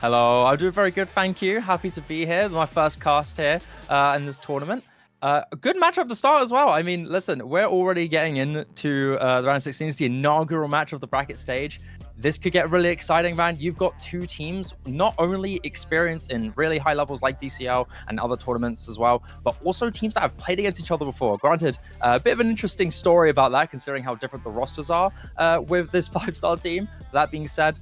Hello, I'm doing very good, thank you. Happy to be here. My first cast here in this tournament. A good matchup to start as well. I mean, listen, we're already getting into the round 16. It's the inaugural match of the bracket stage. This could get really exciting, man. You've got two teams, not only experienced in really high levels like VCL and other tournaments as well, but also teams that have played against each other before. Granted, a bit of an interesting story about that, considering how different the rosters are with this 5-star team. That being said,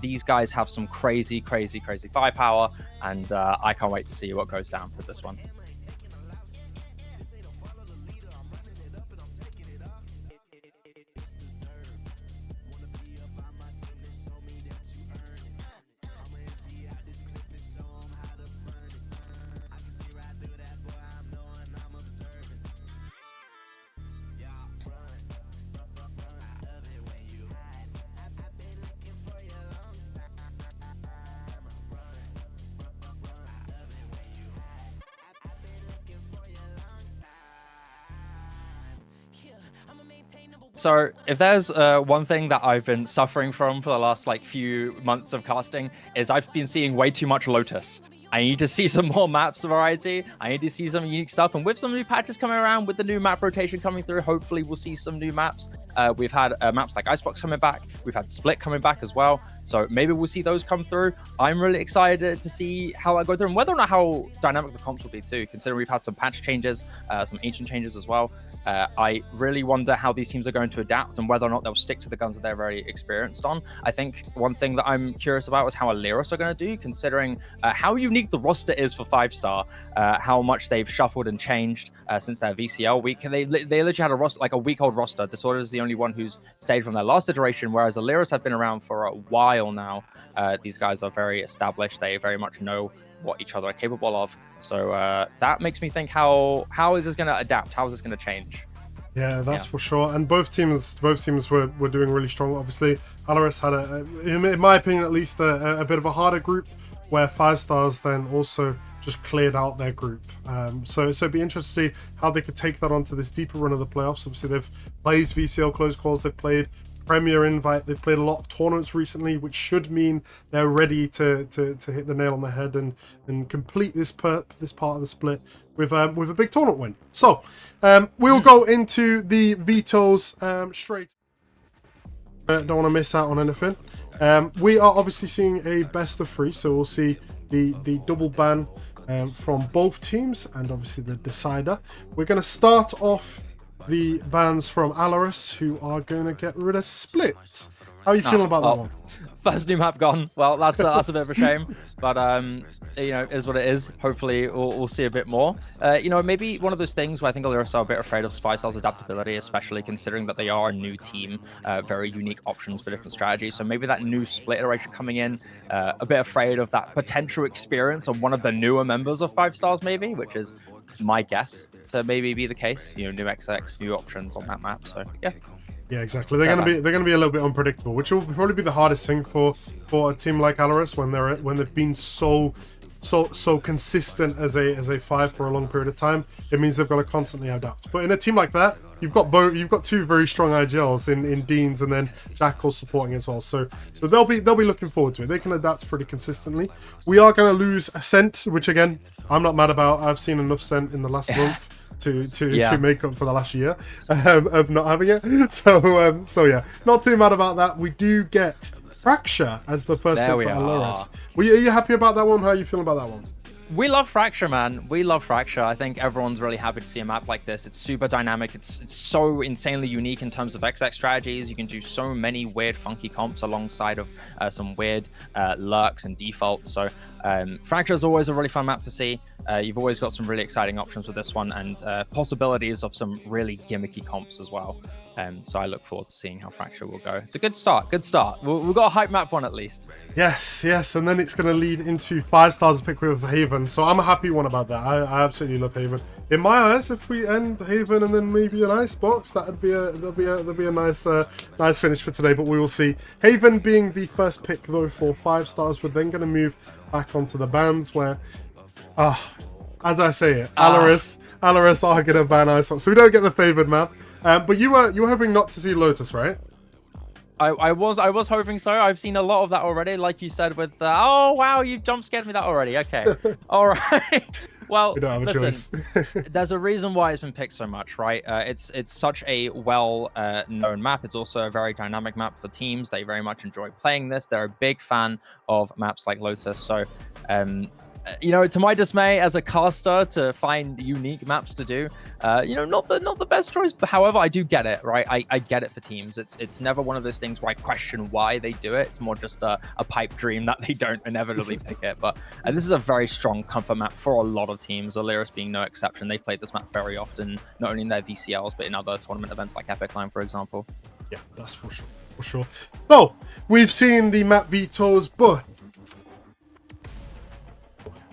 these guys have some crazy firepower, and I can't wait to see what goes down with this one. So if there's one thing that I've been suffering from for the last like few months of casting is I've been seeing way too much Lotus. I need to see some more maps variety. I need to see some unique stuff. And with some new patches coming around, with the new map rotation coming through, hopefully we'll see some new maps. We've had maps like Icebox coming back. We've had Split coming back as well. So maybe we'll see those come through. I'm really excited to see how that goes through and whether or not how dynamic the comps will be too, considering we've had some patch changes, some ancient changes as well. I really wonder how these teams are going to adapt and whether or not they'll stick to the guns that they're very experienced on. I think one thing that I'm curious about is how ALR are going to do, considering how unique the roster is for 5-star, how much they've shuffled and changed since their VCL week. They literally had a roster, like a week-old roster. Disorder is the only one who's stayed from their last iteration, whereas ALR have been around for a while now. These guys are very established. They very much know what each other are capable of. So that makes me think, how is this going to adapt? How is this going to change? Yeah, that's for sure. And both teams were doing really strong. Obviously, ALR had in my opinion at least, a bit of a harder group, where 5-stars then also just cleared out their group. So it'd be interesting to see how they could take that onto this deeper run of the playoffs. Obviously, they've played VCL close calls, they've played Premier Invite, they've played a lot of tournaments recently, which should mean they're ready to hit the nail on the head and complete this part of the split with a big tournament win. So we'll go into the vetoes straight. Don't want to miss out on anything. We are obviously seeing a best of 3, so we'll see the double ban from both teams and obviously the decider. We're going to start off the bans from ALR, who are going to get rid of Split. How are you feeling about that one? First new map gone. Well, that's a bit of a shame, but you know, it is what it is. Hopefully, we'll see a bit more. You know, maybe one of those things where I think ALR are a bit afraid of 5-star's adaptability, especially considering that they are a new team, very unique options for different strategies. So maybe that new Split iteration coming in, a bit afraid of that potential experience of one of the newer members of 5-stars, maybe, which is my guess to maybe be the case. You know, new XX, new options on that map. So yeah. Yeah, exactly. They're gonna be a little bit unpredictable, which will probably be the hardest thing for a team like ALR when they've been so consistent as a 5 for a long period of time. It means they've got to constantly adapt. But in a team like that, you've got two very strong IGLs in Deans and then Jackal supporting as well. So they'll be looking forward to it. They can adapt pretty consistently. We are going to lose Ascent, which again I'm not mad about. I've seen enough Scent in the last month to make up for the last year of not having it. So yeah, not too mad about that. We do get Fracture as the first pick for ALR. Are you happy about that one? How are you feeling about that one? We love Fracture, man. We love Fracture. I think everyone's really happy to see a map like this. It's super dynamic. It's so insanely unique in terms of XX strategies. You can do so many weird, funky comps alongside of some weird lurks and defaults. So Fracture is always a really fun map to see. You've always got some really exciting options with this one and possibilities of some really gimmicky comps as well. So I look forward to seeing how Fracture will go. It's a good start. Good start. We've got a hype map one at least. Yes. And then it's going to lead into 5-stars pick with Haven. So I'm a happy one about that. I absolutely love Haven. In my eyes, if we end Haven and then maybe an Icebox, that'd be a nice finish for today. But we will see. Haven being the first pick though for 5-stars, we're then going to move back onto the bans where, as I say it, ALR are going to ban Icebox, so we don't get the favored map. But you were hoping not to see Lotus, right? I was hoping so. I've seen a lot of that already, like you said with oh wow, you jump scared me that already. Okay. All right. Well, we don't have a listen, choice. there's a reason why it's been picked so much, right? It's such a well known map. It's also a very dynamic map for teams. They very much enjoy playing this. They're a big fan of maps like Lotus. So you know, to my dismay as a caster, to find unique maps to do, you know, not the best choice. But however, I do get it, right? I get it for teams. It's never one of those things where I question why they do it. It's more just a pipe dream that they don't inevitably pick it. But this is a very strong comfort map for a lot of teams. ALR being no exception. They've played this map very often, not only in their VCLs but in other tournament events like Epic Line, for example. Yeah, that's for sure. So we've seen the map vetoes, but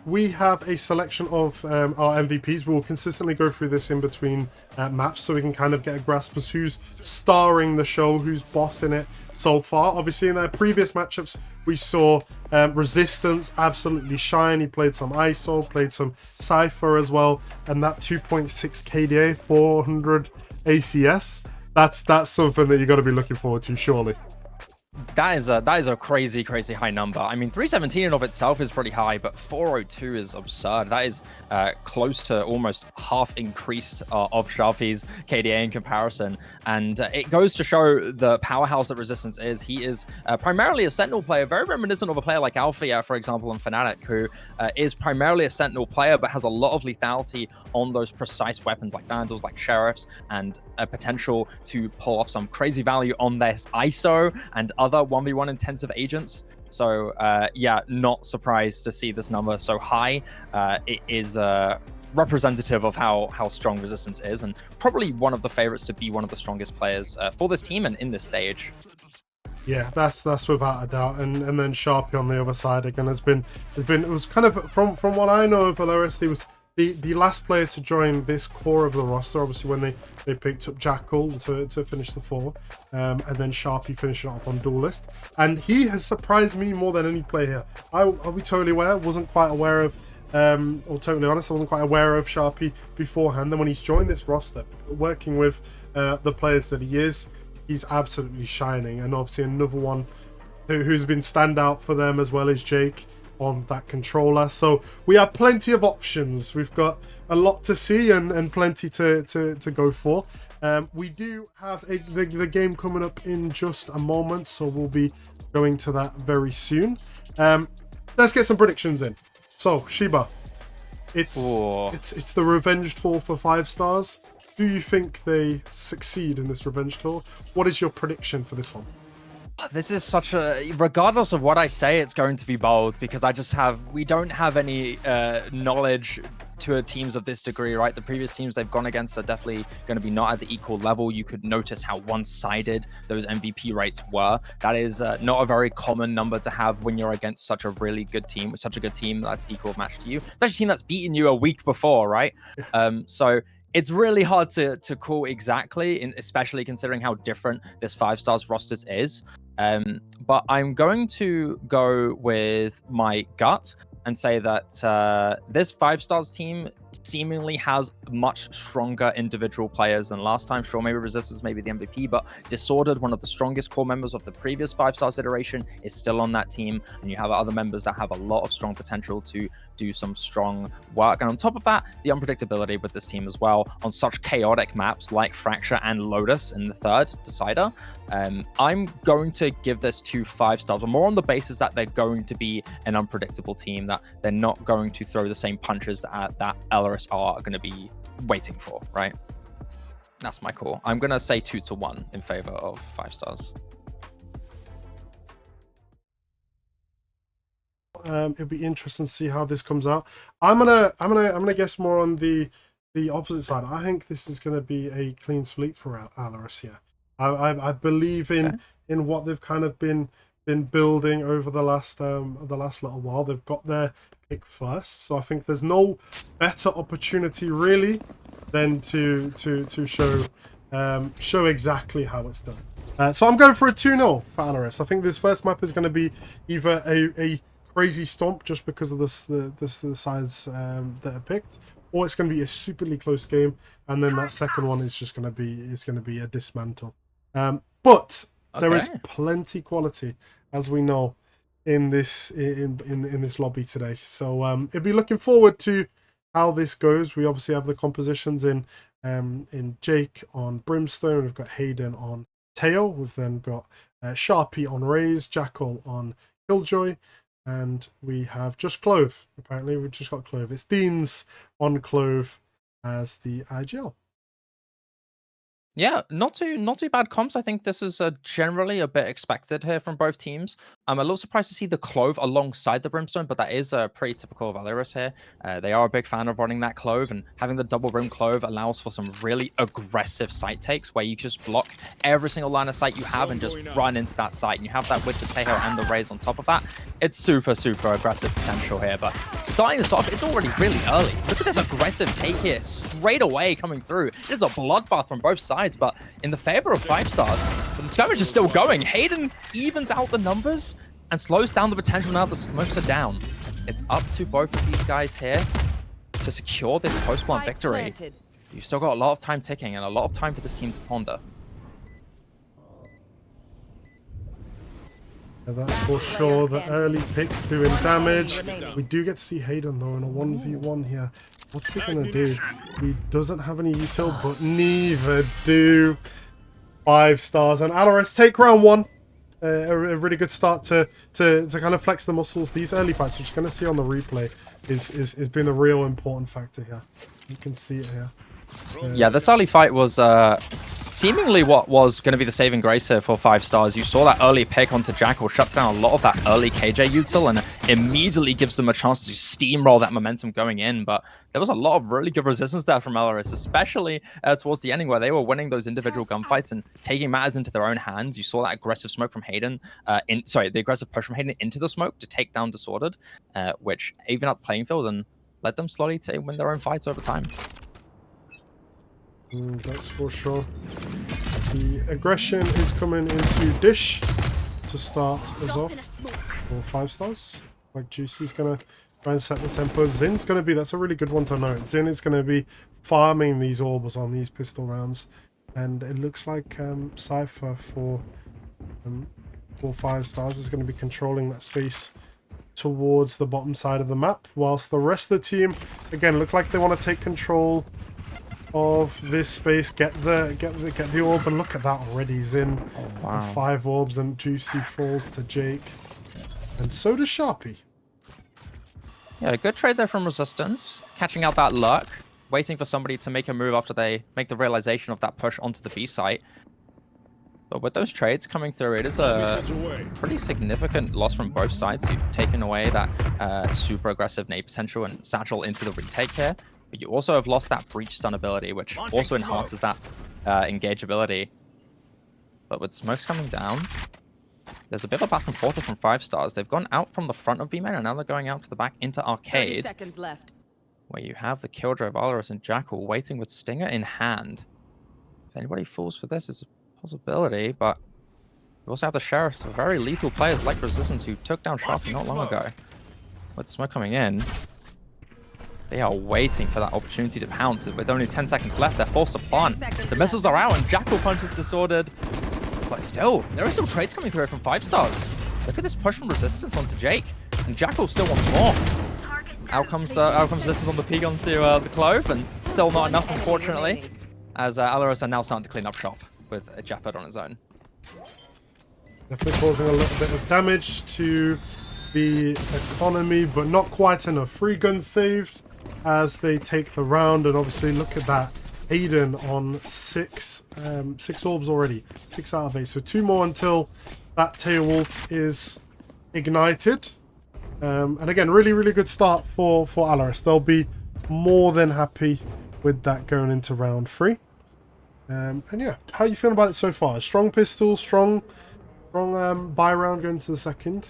we have a selection of our MVPs. We'll consistently go through this in between maps so we can kind of get a grasp of who's starring the show, who's bossing it so far. Obviously, in their previous matchups, we saw Resistance absolutely shine. He played some ISO, played some Cypher as well, and that 2.6 KDA, 400 ACS. that's something that you got to be looking forward to, surely. That is a crazy high number. I mean, 317 in of itself is pretty high, but 402 is absurd. That is close to almost half increased of Sharpie's KDA in comparison, and it goes to show the powerhouse that Resistance is. He is primarily a Sentinel player, very reminiscent of a player like Alfia, for example, and Fnatic, who is primarily a Sentinel player, but has a lot of lethality on those precise weapons like Vandals, like Sheriffs, and a potential to pull off some crazy value on this ISO and other 1v1 intensive agents. So yeah, not surprised to see this number so high. It is representative of how strong Resistance is, and probably one of the favorites to be one of the strongest players for this team and in this stage. Yeah, that's without a doubt. And then Sharpie on the other side again it was kind of from what I know of Valorant, he was the last player to join this core of the roster, obviously when they picked up Jackal to finish the 4, and then Sharpie finishing up on Duelist, and he has surprised me more than any player here. I'll be totally aware, wasn't quite aware of, or totally honest, I wasn't quite aware of Sharpie beforehand. Then when he's joined this roster, working with the players that he is, he's absolutely shining. And obviously another one who's been standout for them as well as Jake on that controller. So we have plenty of options. We've got a lot to see and plenty to go for. We do have the game coming up in just a moment, so we'll be going to that very soon. Let's get some predictions in. So Shiba, it's the revenge tour for 5 stars. Do you think they succeed in this revenge tour? What is your prediction for this one? This is such a, regardless of what I say, it's going to be bold, because we don't have any knowledge to teams of this degree, right? The previous teams they've gone against are definitely going to be not at the equal level. You could notice how one-sided those MVP rates were. That is not a very common number to have when you're against such a really good team, with such a good team that's equal match to you, especially a team that's beaten you a week before, right? So it's really hard to call exactly, especially considering how different this 5 stars rosters is. But I'm going to go with my gut and say that this 5 stars team seemingly has much stronger individual players than last time. Sure, maybe Resistance, maybe the MVP, but Disordered, one of the strongest core members of the previous 5 stars iteration, is still on that team, and you have other members that have a lot of strong potential to do some strong work. And on top of that, the unpredictability with this team as well on such chaotic maps like Fracture and Lotus in the 3rd Decider. I'm going to give this 2 5 stars, but more on the basis that they're going to be an unpredictable team, that they're not going to throw the same punches that ALR are going to be waiting for, right? That's my call. I'm going to say 2-1 in favor of 5 stars. It'll be interesting to see how this comes out. I'm gonna guess more on the opposite side. I think this is gonna be a clean sweep for ALR here. I believe in what they've kind of been building over the last little while. They've got their pick first, so I think there's no better opportunity really than to show exactly how it's done. So I'm going for a 2-0 for ALR. I think this first map is going to be either a crazy stomp just because of the sides that are picked, or it's going to be a superly close game, and then that second one is just going to be a dismantle. But there is plenty quality, as we know, in this lobby today. So it'll be looking forward to how this goes. We obviously have the compositions in Jake on Brimstone. We've got Hayden on Teo. We've then got Sharpie on Raze, Jackal on Killjoy, and we have just Clove. Apparently, we've just got Clove. It's Dean's on Clove as the IGL. Yeah, not too bad comps. I think this is generally a bit expected here from both teams. I'm a little surprised to see the Clove alongside the Brimstone, but that is pretty typical of Valorant here. They are a big fan of running that Clove, and having the double Brim Clove allows for some really aggressive site takes where you just block every single line of sight you have and just run into that site. And you have that with the Tejo and the Raze on top of that. It's super aggressive potential here, but starting this off, it's already really early. Look at this aggressive take here, straight away coming through. It is a bloodbath from both sides, but in the favor of 5 stars. But the skirmish is still going. Hayden evens out the numbers and slows down the potential now the smokes are down. It's up to both of these guys here to secure this post-plant victory. You've still got a lot of time ticking and a lot of time for this team to ponder. That's for sure. The early picks doing damage. We do get to see Hayden though in a 1v1 here. What's he gonna do? He doesn't have any util, but neither do 5 stars. And ALR take round 1. A really good start to kind of flex the muscles. These early fights, which you're going to see on the replay, is being a real important factor here. You can see it here. Yeah, this early fight was seemingly what was going to be the saving grace here for 5 stars. You saw that early pick onto Jackal shuts down a lot of that early KJ util and immediately gives them a chance to steamroll that momentum going in. But there was a lot of really good resistance there from LRS, especially towards the ending where they were winning those individual gunfights and taking matters into their own hands. You saw that aggressive smoke from Hayden, the aggressive push from Hayden into the smoke to take down Disordered, which evened out the playing field and led them slowly to win their own fights over time. That's for sure. The aggression is coming into Dish to start us off for 5 stars. Like Juicy's gonna try and set the tempo. Zin's gonna be, that's a really good one to note. Zin is gonna be farming these orbs on these pistol rounds. And it looks like Cypher for 5 stars is gonna be controlling that space towards the bottom side of the map, whilst the rest of the team again look like they want to take control of this space, get the orb, and look at that already. Zin with 5 orbs, and Juicy falls to Jake, and so does Sharpie. Yeah, good trade there from Resistance, catching out that lurk, waiting for somebody to make a move after they make the realization of that push onto the B site. But with those trades coming through, it is a pretty significant loss from both sides. You've taken away that super aggressive nade potential and satchel into the retake here. But you also have lost that breach stun ability, which also enhances that engage ability. But with smokes coming down, there's a bit of a back and forth from 5 stars. They've gone out from the front of B-main, and now they're going out to the back into Arcade. 30 seconds left. Where you have the Killjoy, Valorant, and Jackal waiting with Stinger in hand. If anybody falls for this, it's a possibility, but you also have the Sheriffs, very lethal players like Resistance, who took down Sharpie not long ago. With smoke coming in, they are waiting for that opportunity to pounce. With only 10 seconds left, they're forced to plant. The missiles are out, and Jackal punches Disordered. But still, there are still trades coming through from 5 stars. Look at this push from Resistance onto Jake, and Jackal still wants more. Out comes Resistance on the peak onto the Clove, and still not enough, unfortunately, as ALR are now starting to clean up shop with a Jeopard on his own. Definitely causing a little bit of damage to the economy, but not quite enough. 3 guns saved as they take the round, and obviously look at that. Hayden on 6 orbs already, 6 out of 8. So 2 more until that tail ult is ignited. And again, really good start for ALR. They'll be more than happy with that going into round 3. And yeah, how are you feeling about it so far? Strong pistol, strong buy round going to the second.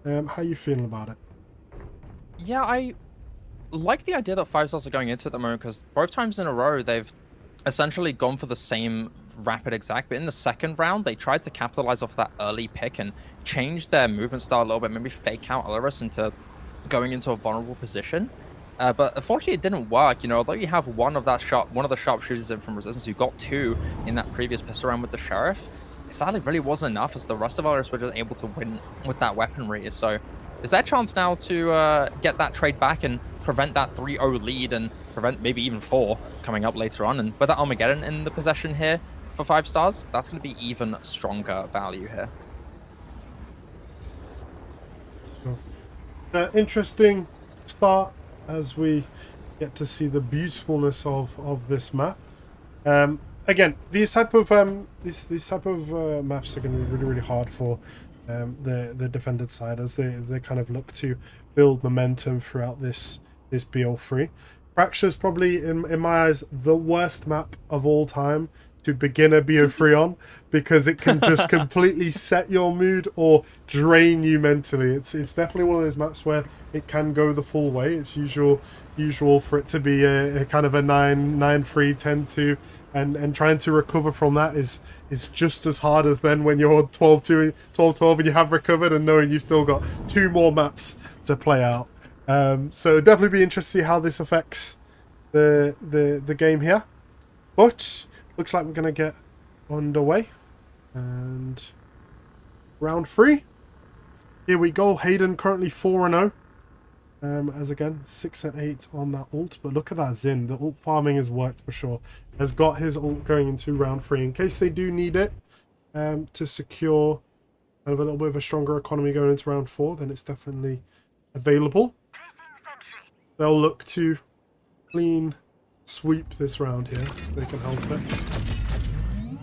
How are you feeling about it? Yeah, I like the idea that 5 stars are going into at the moment, because both times in a row they've essentially gone for the same rapid exact, but in the second round they tried to capitalize off that early pick and change their movement style a little bit, maybe fake out Alaris into going into a vulnerable position. But unfortunately it didn't work. You know, although you have one of the sharpshooters in from Resistance, you got 2 in that previous pistol round with the Sheriff. It sadly really wasn't enough, as the rest of Alaris were just able to win with that weaponry. So is there a chance now to get that trade back and prevent that 3-0 lead, and prevent maybe even 4 coming up later on? And with that Armageddon in the possession here for 5 stars, that's going to be even stronger value here. Interesting start as we get to see the beautifulness of this map. Again, these type of maps are going to be really hard for the defended side, as they kind of look to build momentum throughout this BO3. Fracture's probably, in my eyes, the worst map of all time to begin a BO3 on, because it can just completely set your mood or drain you mentally. It's definitely one of those maps where it can go the full way. It's usual for it to be a kind of a 9-3, 10-2, and trying to recover from that is just as hard as then when you're 12-2, 12-12 and you have recovered, and knowing you've still got 2 more maps to play out. So definitely be interested to see how this affects the game here. But looks like we're going to get underway. And round 3 Here we go. Hayden currently 4-0. As again, 6 and 8 on that ult. But look at that Zin. The ult farming has worked for sure. Has got his ult going into round 3 in case they do need it to secure kind of a little bit of a stronger economy going into round 4. Then it's definitely available. They'll look to clean sweep this round here if they can help it.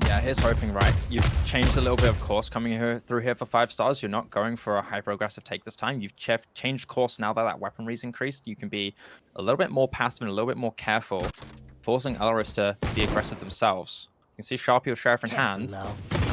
Yeah, here's hoping, right? You've changed a little bit of course coming through here for 5 stars. You're not going for a hyper-aggressive take this time. You've changed course now that weaponry's increased. You can be a little bit more passive and a little bit more careful, forcing ALR to be aggressive themselves. You can see Sharpie with Sheriff in hand.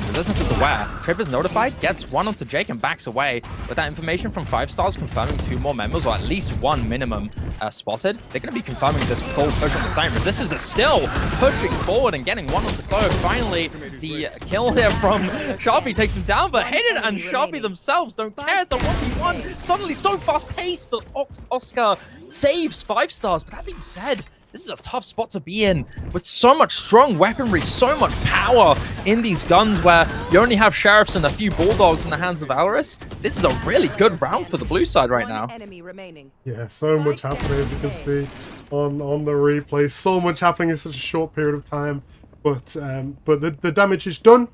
Resistance is aware. Trip is notified, gets one onto Jake and backs away. With that information from 5 stars confirming 2 more members, or at least 1 minimum spotted, they're going to be confirming this full push on the site. Resistance is still pushing forward and getting one onto Clove. Finally, the kill here from Sharpie takes him down, but Hayden and Sharpie themselves don't care. It's a 1v1. Suddenly so fast-paced, but Oscar saves 5 stars. But that being said, this is a tough spot to be in with so much strong weaponry, so much power in these guns where you only have Sheriffs and a few Bulldogs in the hands of ALR. This is a really good round for the blue side right now. Yeah, so much happening as you can see on the replay. So much happening in such a short period of time. But the damage is done.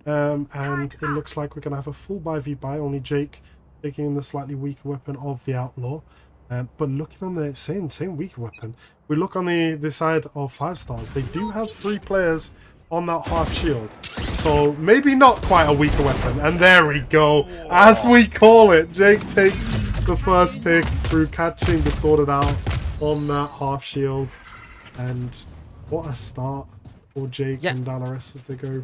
And it looks like we're going to have a full buy v buy. Only Jake taking the slightly weaker weapon of the Outlaw. But looking on the same weaker weapon, we look on the side of 5 stars. They do have 3 players on that half shield, so maybe not quite a weaker weapon. And there we go, as we call it. Jake takes the first pick through catching the sorted out on that half shield, and what a start for Jake and ALR as they go.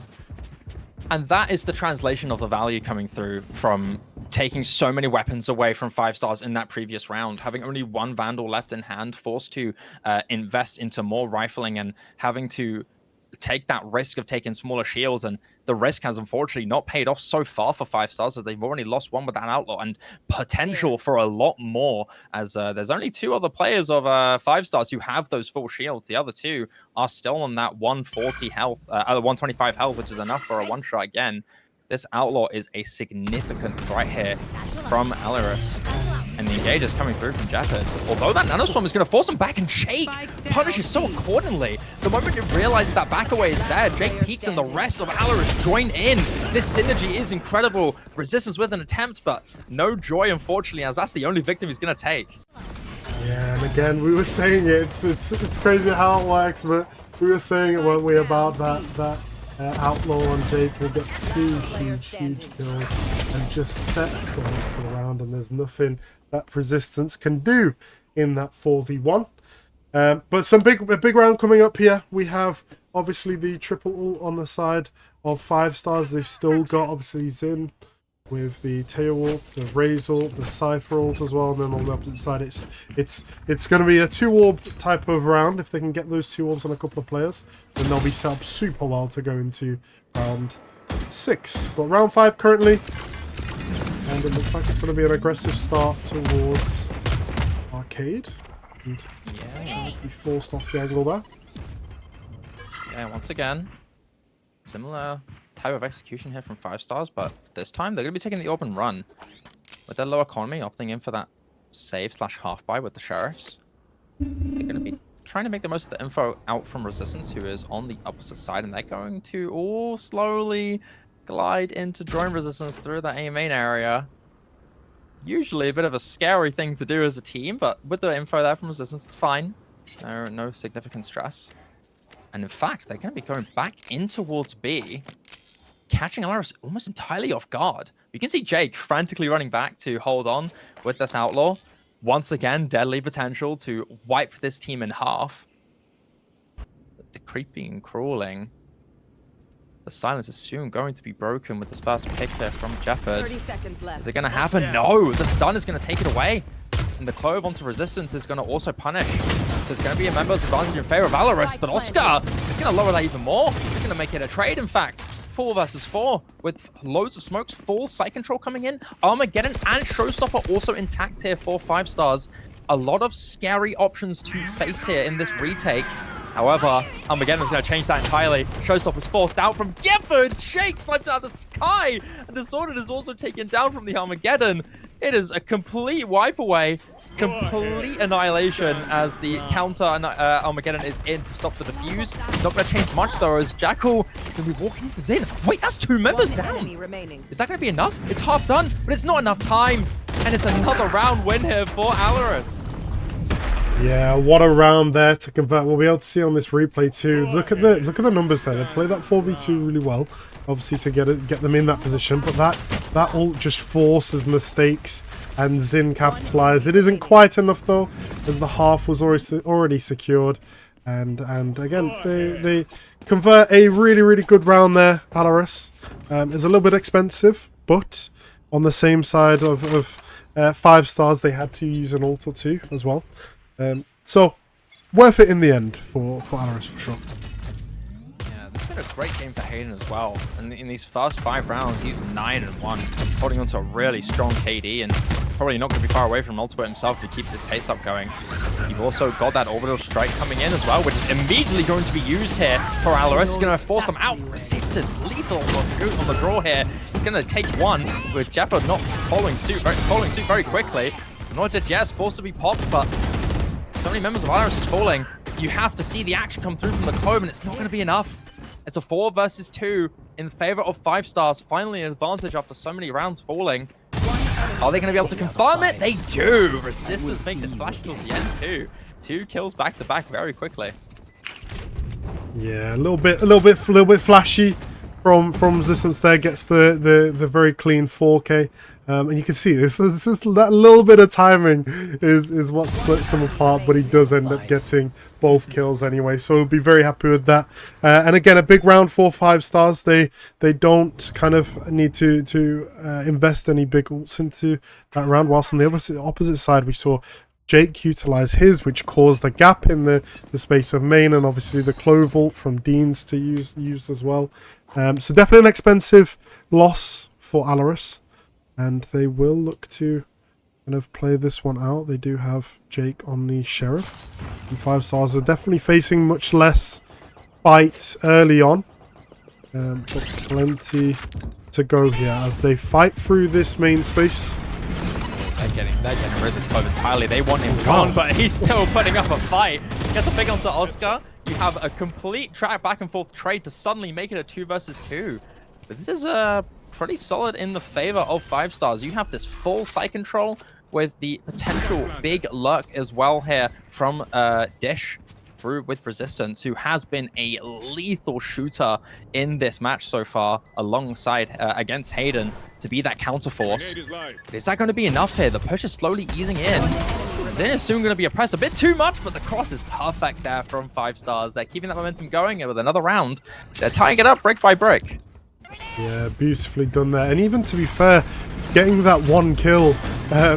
And that is the translation of the value coming through from taking so many weapons away from 5 stars in that previous round, having only 1 Vandal left in hand, forced to invest into more rifling and having to take that risk of taking smaller shields. And the risk has unfortunately not paid off so far for 5 stars, as they've already lost 1 with that Outlaw, and potential for a lot more, as there's only 2 other players of 5 stars who have those full shields. The other 2 are still on that 140 health, 125 health, which is enough for a 1-shot again. This Outlaw is a significant threat here from ALR. And the engage is coming through from Jeopard. Although that nanoswarm is going to force him back, and Jake punishes so accordingly. The moment it realizes that back away is there, Jake peeks and the rest of ALR join in. This synergy is incredible. Resistance with an attempt, but no joy, unfortunately, as that's the only victim he's going to take. Yeah, and again, we were saying it. It's crazy how it works, but we were saying it, weren't we, about that Outlaw on Jake, who gets 2 huge kills and just sets the hook for the round, and there's nothing that Resistance can do in that 4v1. But a big round coming up here. We have obviously the triple ult on the side of 5 stars. They've still got obviously Zin with the Tail ult, the Raze ult, the Cypher ult as well, and then on the opposite side it's going to be a 2-orb type of round. If they can get those 2 orbs on a couple of players, then they'll be set up super well to go into round 6. But round 5 currently, and it looks like it's going to be an aggressive start towards Arcade, and trying to be forced off the angle there. Yeah, once again, similar type of execution here from 5 stars, but this time they're going to be taking the open run with their low economy, opting in for that save / half buy with the Sheriffs. They're going to be trying to make the most of the info out from Resistance, who is on the opposite side, and they're going to all slowly glide into join Resistance through that A main area. Usually a bit of a scary thing to do as a team, but with the info there from Resistance, it's fine. No significant stress. And in fact, they're going to be going back in towards B, catching ALR almost entirely off guard. You can see Jake frantically running back to hold on with this Outlaw. Once again, deadly potential to wipe this team in half. The creeping and crawling. The silence is soon going to be broken with this first pick here from Jeopard. 30 seconds left. Is it going to happen? No! The stun is going to take it away. And the Clove onto Resistance is going to also punish. So it's going to be a member's advantage in favor of ALR. But Oscar is going to lower that even more. He's going to make it a trade, in fact. 4 versus 4 with loads of smokes, full site control coming in. Armageddon and Showstopper also intact here for 5 stars. A lot of scary options to face here in this retake. However, Armageddon's going to change that entirely. Showstopper's forced out from Gifford. Jake slides out of the sky. And Disordered is also taken down from the Armageddon. It is a complete wipe away. Complete annihilation as the counter Armageddon is in to stop the defuse. It's not going to change much though, as Jackal is going to be walking into Zin. Wait, that's 2 members down. Is that going to be enough? It's half done, but it's not enough time. And it's another round win here for ALR. Yeah, what a round there to convert. We'll be able to see on this replay too. Look at the numbers there. They play that 4v2 really well, obviously to get them in that position. But that ult just forces mistakes, and Zin capitalize. It isn't quite enough though, as the half was already secured. And again, they convert a really good round there. ALR is a little bit expensive, but on the same side of 5 stars, they had to use an ult or 2 as well. So worth it in the end for ALR for sure. Yeah, this has been a great game for Hayden as well. And in these first 5 rounds, he's 9-1, holding on to a really strong KD, and probably not going to be far away from Ultimate himself if he keeps his pace up going. You've also got that orbital strike coming in as well, which is immediately going to be used here for ALR. It's going to force them out. Resistance, lethal on the draw here. He's going to take one with Jefford not following suit very quickly. Not just yes, forced to be popped, but so many members of ALR is falling. You have to see the action come through from the Clove, and it's not going to be enough. It's a 4 versus 2 in favor of 5 stars. Finally an advantage after so many rounds falling. Are they going to be able to confirm it? They do. Resistance makes it flash towards the end too. 2 kills back to back very quickly. Yeah, a little bit flashy from Resistance there. Gets the very clean 4K. And you can see this that little bit of timing is what splits them apart, but he does end up getting both kills anyway, so we'll be very happy with that. And again, a big round for 5 stars. They don't kind of need to invest any big ults into that round, whilst on the opposite side we saw Jake utilize his, which caused a gap in the space of main, and obviously the Clove ult from Deans to used as well. So definitely an expensive loss for ALR. And they will look to kind of play this one out. They do have Jake on the Sheriff. And 5 stars are definitely facing much less fight early on. But plenty to go here as they fight through this main space. They're getting rid of this Clove entirely. They want him gone, but he's still putting up a fight. Gets a big onto Oscar. You have a complete track back and forth trade to suddenly make it a 2 versus 2. But this is pretty solid in the favor of 5 stars. You have this full site control with the potential big luck as well here from Dish through with Resistance, who has been a lethal shooter in this match so far alongside against Hayden to be that counterforce. Is that going to be enough here? The push is slowly easing in. Zin is soon going to be oppressed a bit too much, but the cross is perfect there from 5 stars. They're keeping that momentum going, and with another round, they're tying it up brick by brick. Yeah, beautifully done there. And even to be fair, getting that 1 kill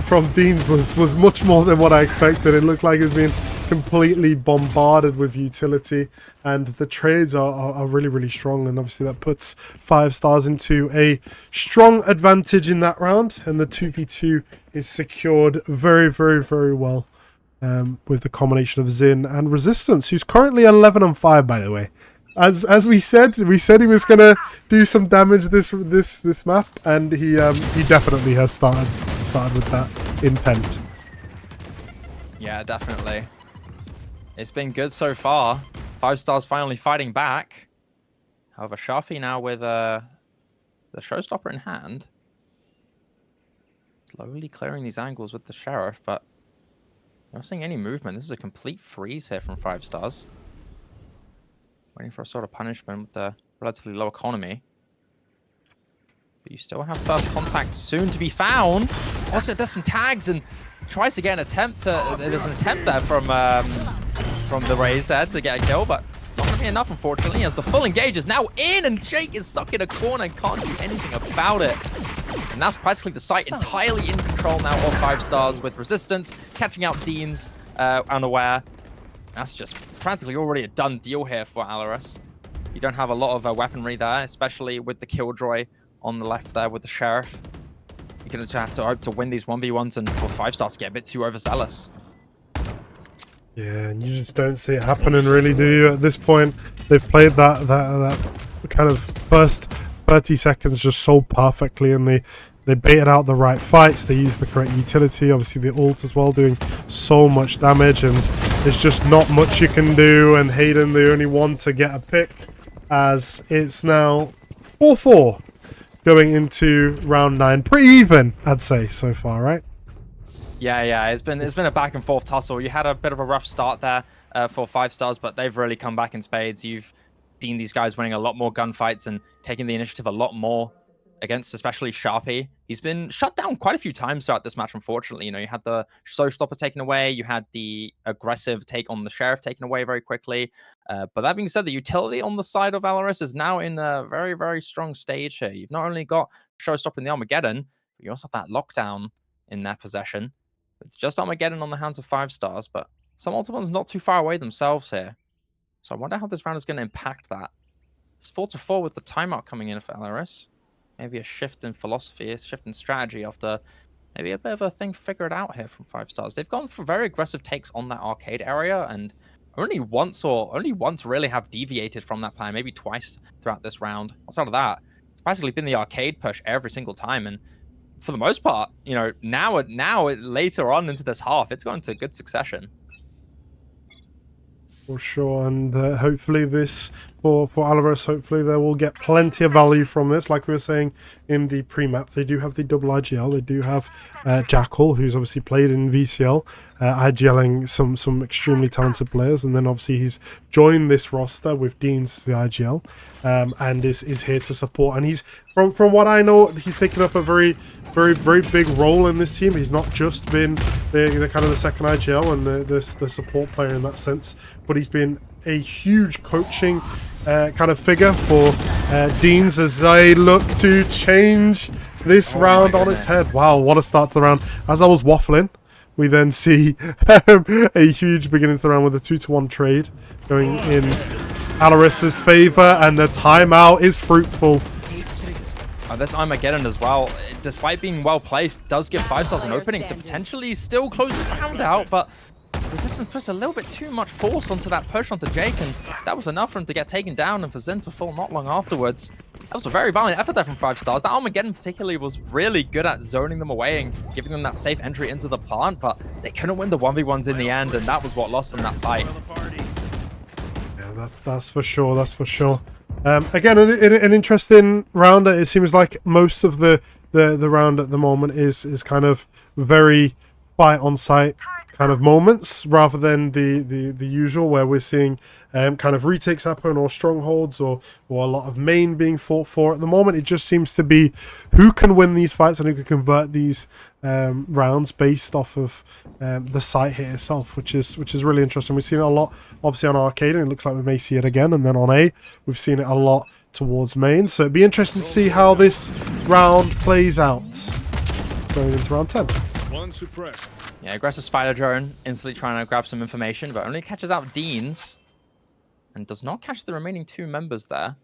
from Deans was much more than what I expected. It looked like he was being completely bombarded with utility, and the trades are really strong, and obviously that puts 5 stars into a strong advantage in that round, and the 2v2 is secured very well with the combination of Zin and Resistance, who's currently 11-5 by the way. As we said he was gonna do some damage this map, and he definitely has started with that intent. Yeah, definitely. It's been good so far. 5 stars finally fighting back. However, Shafi now with the Showstopper in hand, slowly clearing these angles with the Sheriff, but not seeing any movement. This is a complete freeze here from 5 stars. Waiting for a sort of punishment with the relatively low economy. But you still have first contact soon to be found. Also does some tags and tries to get an attempt to... There's an attempt there from the Rays there to get a kill, but not going to be enough, unfortunately, as the full engage is now in, and Jake is stuck in a corner and can't do anything about it. And that's practically the site entirely in control now of 5 stars, with Resistance catching out Deans unaware. That's just practically already a done deal here for ALR. You don't have a lot of weaponry there, especially with the Killjoy on the left there with the Sheriff. You're going to have to hope to win these 1v1s, and for 5 stars to get a bit too overzealous. Yeah, and you just don't see it happening, really, do you? At this point, they've played that kind of first 30 seconds just so perfectly, and they baited out the right fights. They used the correct utility, obviously the ult as well, doing so much damage, and there's just not much you can do. And Hayden, the only one to get a pick, as it's now 4-4 going into round 9. Pretty even, I'd say, so far, right? Yeah, it's been a back and forth tussle. You had a bit of a rough start there for 5 stars, but they've really come back in spades. You've seen these guys winning a lot more gunfights and taking the initiative a lot more against especially Sharpie. He's been shut down quite a few times throughout this match, unfortunately. You know, you had the showstopper taken away, you had the aggressive take on the sheriff taken away very quickly. But that being said, the utility on the side of Valorant is now in a very, very strong stage here. You've not only got showstopper in the Armageddon, but you also have that lockdown in their possession. It's just Armageddon on the hands of 5 stars, but some Ultimate's not too far away themselves here. So I wonder how this round is going to impact that. It's 4-4 with the timeout coming in for LRS. Maybe a shift in philosophy, a shift in strategy after maybe a bit of a thing figured out here from 5 stars. They've gone for very aggressive takes on that arcade area, and only once really have deviated from that plan, maybe twice throughout this round. Outside of that, it's basically been the arcade push every single time, and for the most part, you know, now later on into this half, it's gone to good succession. For sure, and hopefully this, for Alvarez, hopefully they will get plenty of value from this. Like we were saying in the pre-map, they do have the double IGL. They do have Jackal, who's obviously played in VCL, IGLing some extremely talented players, and then obviously he's joined this roster with Dean's the IGL, and is here to support. And he's, from what I know, he's taken up a very big role in this team. He's not just been the kind of the second IGL and the support player in that sense, but he's been a huge coaching kind of figure for Deans as they look to change this round on its head. Wow, what a start to the round. As I was waffling, we then see a huge beginning to the round with a 2-1 trade going in Alaris's favor, and the timeout is fruitful. This Armageddon as well, despite being well placed, does give 5 stars an opening to potentially still close the round out, but Resistance puts a little bit too much force onto that push onto Jake, and that was enough for him to get taken down and for Zen to fall not long afterwards. That was a very valiant effort there from 5 stars. That Armageddon particularly was really good at zoning them away and giving them that safe entry into the plant, but they couldn't win the 1v1s in the end, and that was what lost them that fight. Yeah, that's for sure, that's for sure. Again, an interesting round. It seems like most of the round at the moment is kind of very fight on site kind of moments, rather than the usual where we're seeing kind of retakes happen, or strongholds, or a lot of main being fought for. At the moment, it just seems to be who can win these fights and who can convert these rounds based off of the site hit itself, which is really interesting. We've seen it a lot obviously on arcade, and it looks like we may see it again, and then on A we've seen it a lot towards main. So it'd be interesting to see how this round plays out going into round 10. One suppressed. Yeah, aggressive spider drone instantly trying to grab some information, but only catches out Deans and does not catch the remaining 2 members there.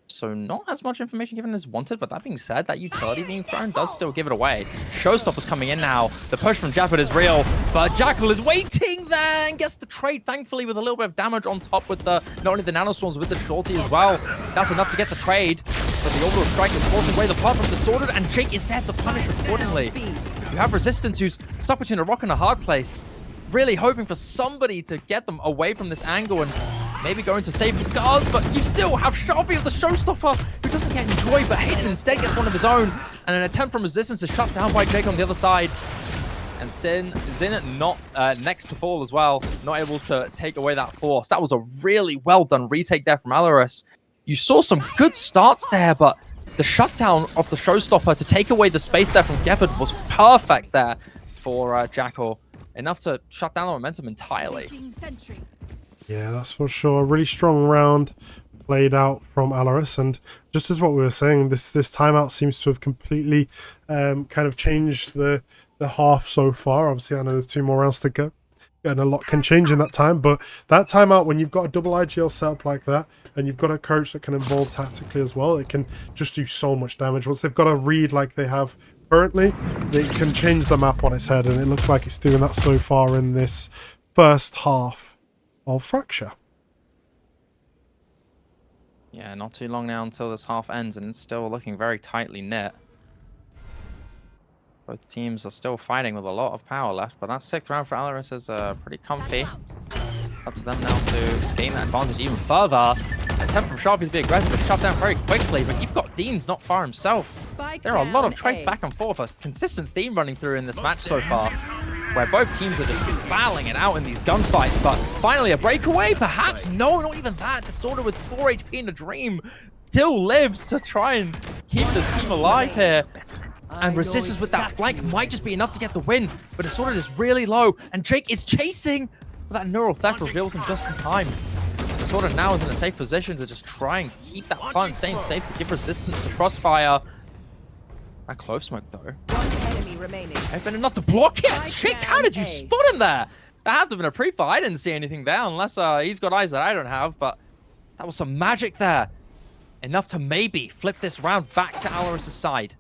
So not as much information given as wanted, but that being said, that utility being thrown does still give it away. Showstopper's coming in now. The push from Jafford is real, but Jackal is waiting there and gets the trade, thankfully, with a little bit of damage on top with the not only the nanostorms, with the shorty as well. That's enough to get the trade, but the orbital strike is forcing away the plant from Disordered, and Jake is there to punish accordingly. You have Resistance, who's stuck between a rock and a hard place, really hoping for somebody to get them away from this angle and maybe going to save the guards, but you still have Sharpie with the Showstopper, who doesn't get enjoyed, but Hayden instead gets one of his own, and an attempt from Resistance is shut down by Jake on the other side. And Zin not next to fall as well, not able to take away that force. That was a really well done retake there from Alaris. You saw some good starts there, but the shutdown of the Showstopper to take away the space there from Gefford was perfect there for Jackal. Enough to shut down the momentum entirely. Yeah, that's for sure. A really strong round played out from Alaris, and just as what we were saying, this timeout seems to have completely kind of changed the half so far. Obviously, I know there's 2 more rounds to go, and a lot can change in that time, but that timeout, when you've got a double IGL setup like that, and you've got a coach that can evolve tactically as well, it can just do so much damage. Once they've got a read like they have currently, they can change the map on its head, and it looks like it's doing that so far in this first half of Fracture. Yeah, not too long now until this half ends, and it's still looking very tightly knit. Both teams are still fighting with a lot of power left, but that 6th round for ALR is pretty comfy. Up to them now to gain that advantage even further. Attempt from Sharpie to be aggressive, but shut down very quickly. But you've got Dean's not far himself. There are a lot of trades back and forth, a consistent theme running through in this match so far, where both teams are just battling it out in these gunfights. But finally, a breakaway, perhaps? No, not even that. Disorder with 4 HP in a dream still lives to try and keep this team alive here. And Resistance with that flank might just be enough to get the win, but Disorder is really low, and Jake is chasing. But that neural theft reveals him just in time. Disorder now is in a safe position to just try and keep that fun, staying safe to give Resistance the crossfire. That clove smoke though. I've been enough to block it. Jake, how did you spot him there? That had to have been a pre-fire. I didn't see anything there unless he's got eyes that I don't have, but that was some magic there. Enough to maybe flip this round back to ALR's side.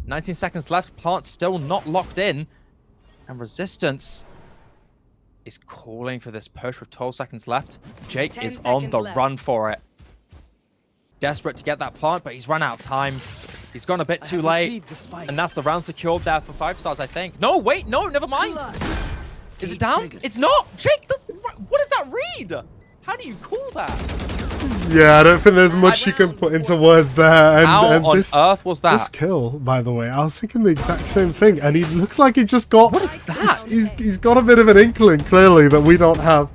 19 seconds left, Plant still not locked in, and Resistance is calling for this push with 12 seconds left. Jake is on the run for it. Desperate to get that plant, but he's run out of time. He's gone a bit too late, and that's the round secured there for 5 stars, I think. No, wait, no, never mind. Is it down? It's not. Jake, what does that read? How do you call that? Yeah, I don't think there's much you can put into words there. How on earth was that? This kill, by the way, I was thinking the exact same thing, and he looks like he just got... What is that? He's got a bit of an inkling, clearly, that we don't have.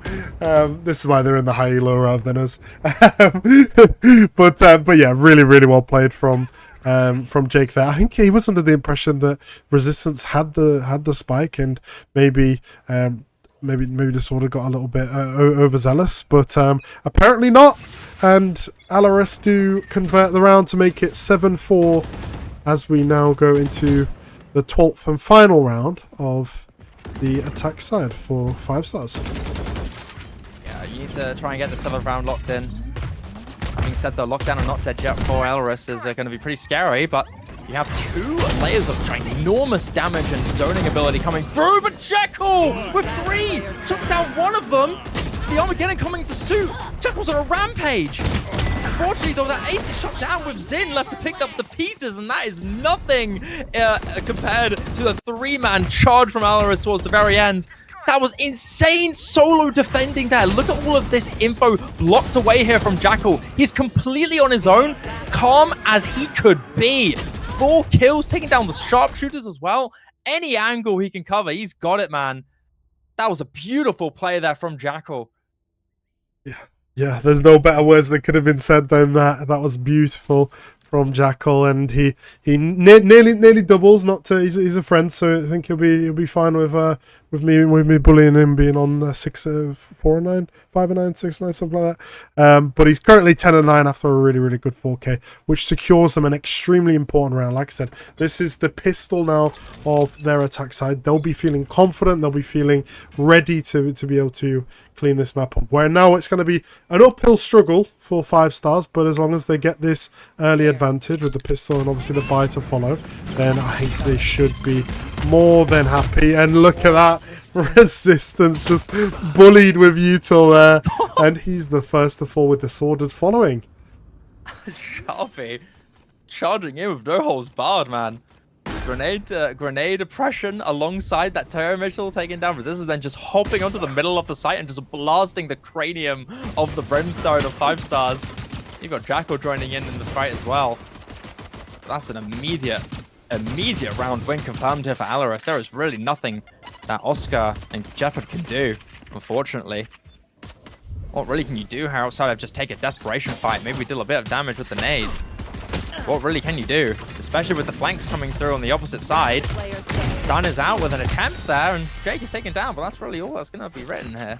This is why they're in the high elo rather than us. But yeah, really, really well played from Jake there. I think he was under the impression that Resistance had the spike, and maybe Disorder got a little bit overzealous, but apparently not. And ALR do convert the round to make it 7-4 as we now go into the 12th and final round of the attack side for 5 stars. Yeah, you need to try and get the 7th round locked in. That being said, the lockdown and not dead yet for ALR is going to be pretty scary, but you have 2 layers of ginormous damage and zoning ability coming through, but Jekyll with 3 shuts down one of them. The Armageddon coming to suit. Jekyll's on a rampage. Unfortunately, though, that ace is shut down with Zin left to pick up the pieces, and that is nothing compared to the 3-man charge from ALR towards the very end. That was insane solo defending there. Look at all of this info blocked away here from Jackal. He's completely on his own, calm as he could be. 4 kills, taking down the sharpshooters as well. Any angle he can cover, he's got it, man. That was a beautiful play there from Jackal. Yeah, there's no better words that could have been said than that. That was beautiful from Jackal, and he nearly doubles. Not to, he's a friend, so I think he'll be fine with me bullying him being on 4-9, 5-9, 6-9, something like that. But he's currently 10-9 after a really good 4K, which secures them an extremely important round. Like I said, this is the pistol now of their attack side. They'll be feeling confident. They'll be feeling ready to be able to clean this map up. Where now it's going to be an uphill struggle for 5 stars, but as long as they get this early advantage with the pistol and obviously the buy to follow, then I think they should be more than happy. And look at that. Resistance just bullied with Util there, and he's the first to fall with Disordered following. Sharpie charging in with no holes barred, man. Grenade oppression alongside that terror missile taking down Resistance, then just hopping onto the middle of the site and just blasting the cranium of the Brimstone of 5 stars. You've got Jackal joining in the fight as well. That's an immediate round win confirmed here for ALR. There is really nothing that Oscar and Jeopard can do, unfortunately. What really can you do here outside of just take a desperation fight? Maybe deal a bit of damage with the nade. What really can you do? Especially with the flanks coming through on the opposite side. Dunn is out with an attempt there, and Jake is taken down, but that's really all that's going to be written here.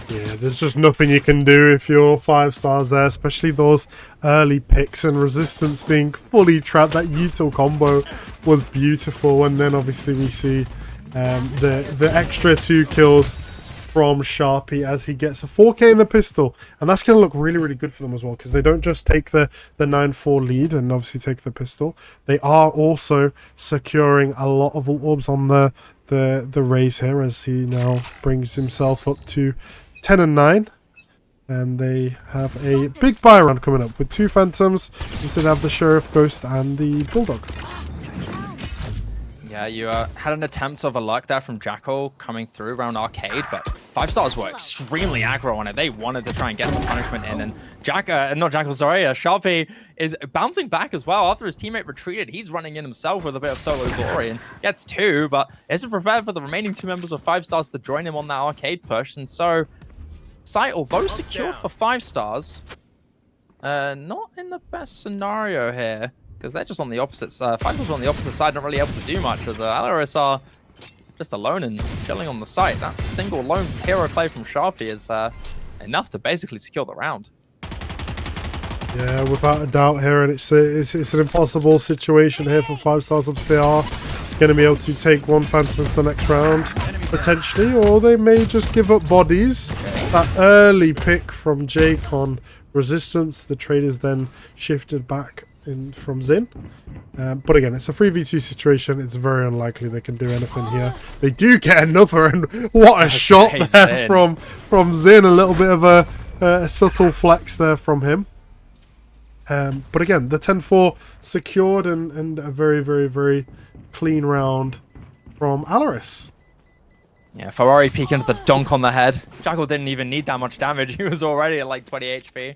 Yeah, there's just nothing you can do if you're 5 stars there, especially those early picks and Resistance being fully trapped. That Util combo was beautiful, and then obviously we see the extra 2 kills from Sharpie as he gets a 4K in the pistol, and that's going to look really, really good for them as well, because they don't just take the 9-4 lead and obviously take the pistol. They are also securing a lot of orbs on the raise here, as he now brings himself up to 10 and 9. And they have a big buy round coming up with 2 Phantoms. Instead, have the Sheriff, Ghost, and the Bulldog. Yeah, you had an attempt of a luck there from Jackal coming through around Arcade, but 5 stars were extremely aggro on it. They wanted to try and get some punishment in, and Sharpie is bouncing back as well after his teammate retreated. He's running in himself with a bit of solo glory and gets 2, but isn't prepared for the remaining 2 members of 5 stars to join him on that Arcade push, and so Site, although secured for 5 stars, not in the best scenario here, because they're just on the opposite side. 5 stars are on the opposite side, not really able to do much, as ALR are just alone and chilling on the site. That single lone hero play from Sharpie is enough to basically secure the round. Yeah, without a doubt here, and it's an impossible situation here for 5 stars. Obviously, they are going to be able to take 1 Phantom to the next round, potentially, or they may just give up bodies. That early pick from Jake on Resistance, the trade is then shifted back in from Zin. But again, it's a 3v2 situation. It's very unlikely they can do anything here. They do get another, and what a shot there from Zin. A little bit of a subtle flex there from him. But again, the 10-4 secured, and a very, very, very clean round from ALR. Yeah, Ferrari peeking into the dunk on the head. Jackal didn't even need that much damage. He was already at like 20 HP.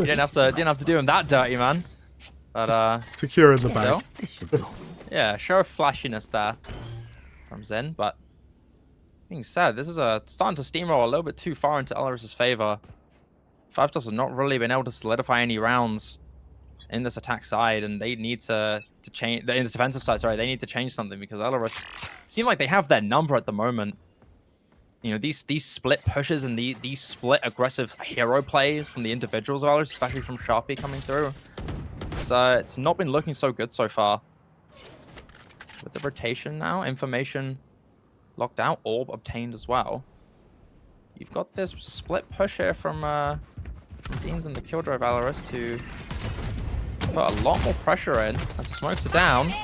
You didn't have to do him that dirty, man. But secure in the bag. Yeah, show of flashiness there from Zen. But being said, this is starting to steamroll a little bit too far into ALR's favor. 5 stars have not really been able to solidify any rounds in this attack side, and they need to change in this defensive side. Sorry, they need to change something, because ALR seem like they have their number at the moment. You know, these split pushes and these split aggressive hero plays from the individuals of ALR, especially from Sharpie coming through. So it's not been looking so good so far. With the rotation now, information locked out, orb obtained as well. You've got this split push here from Deans and the Killjoy Valorous to put a lot more pressure in as the smokes are down.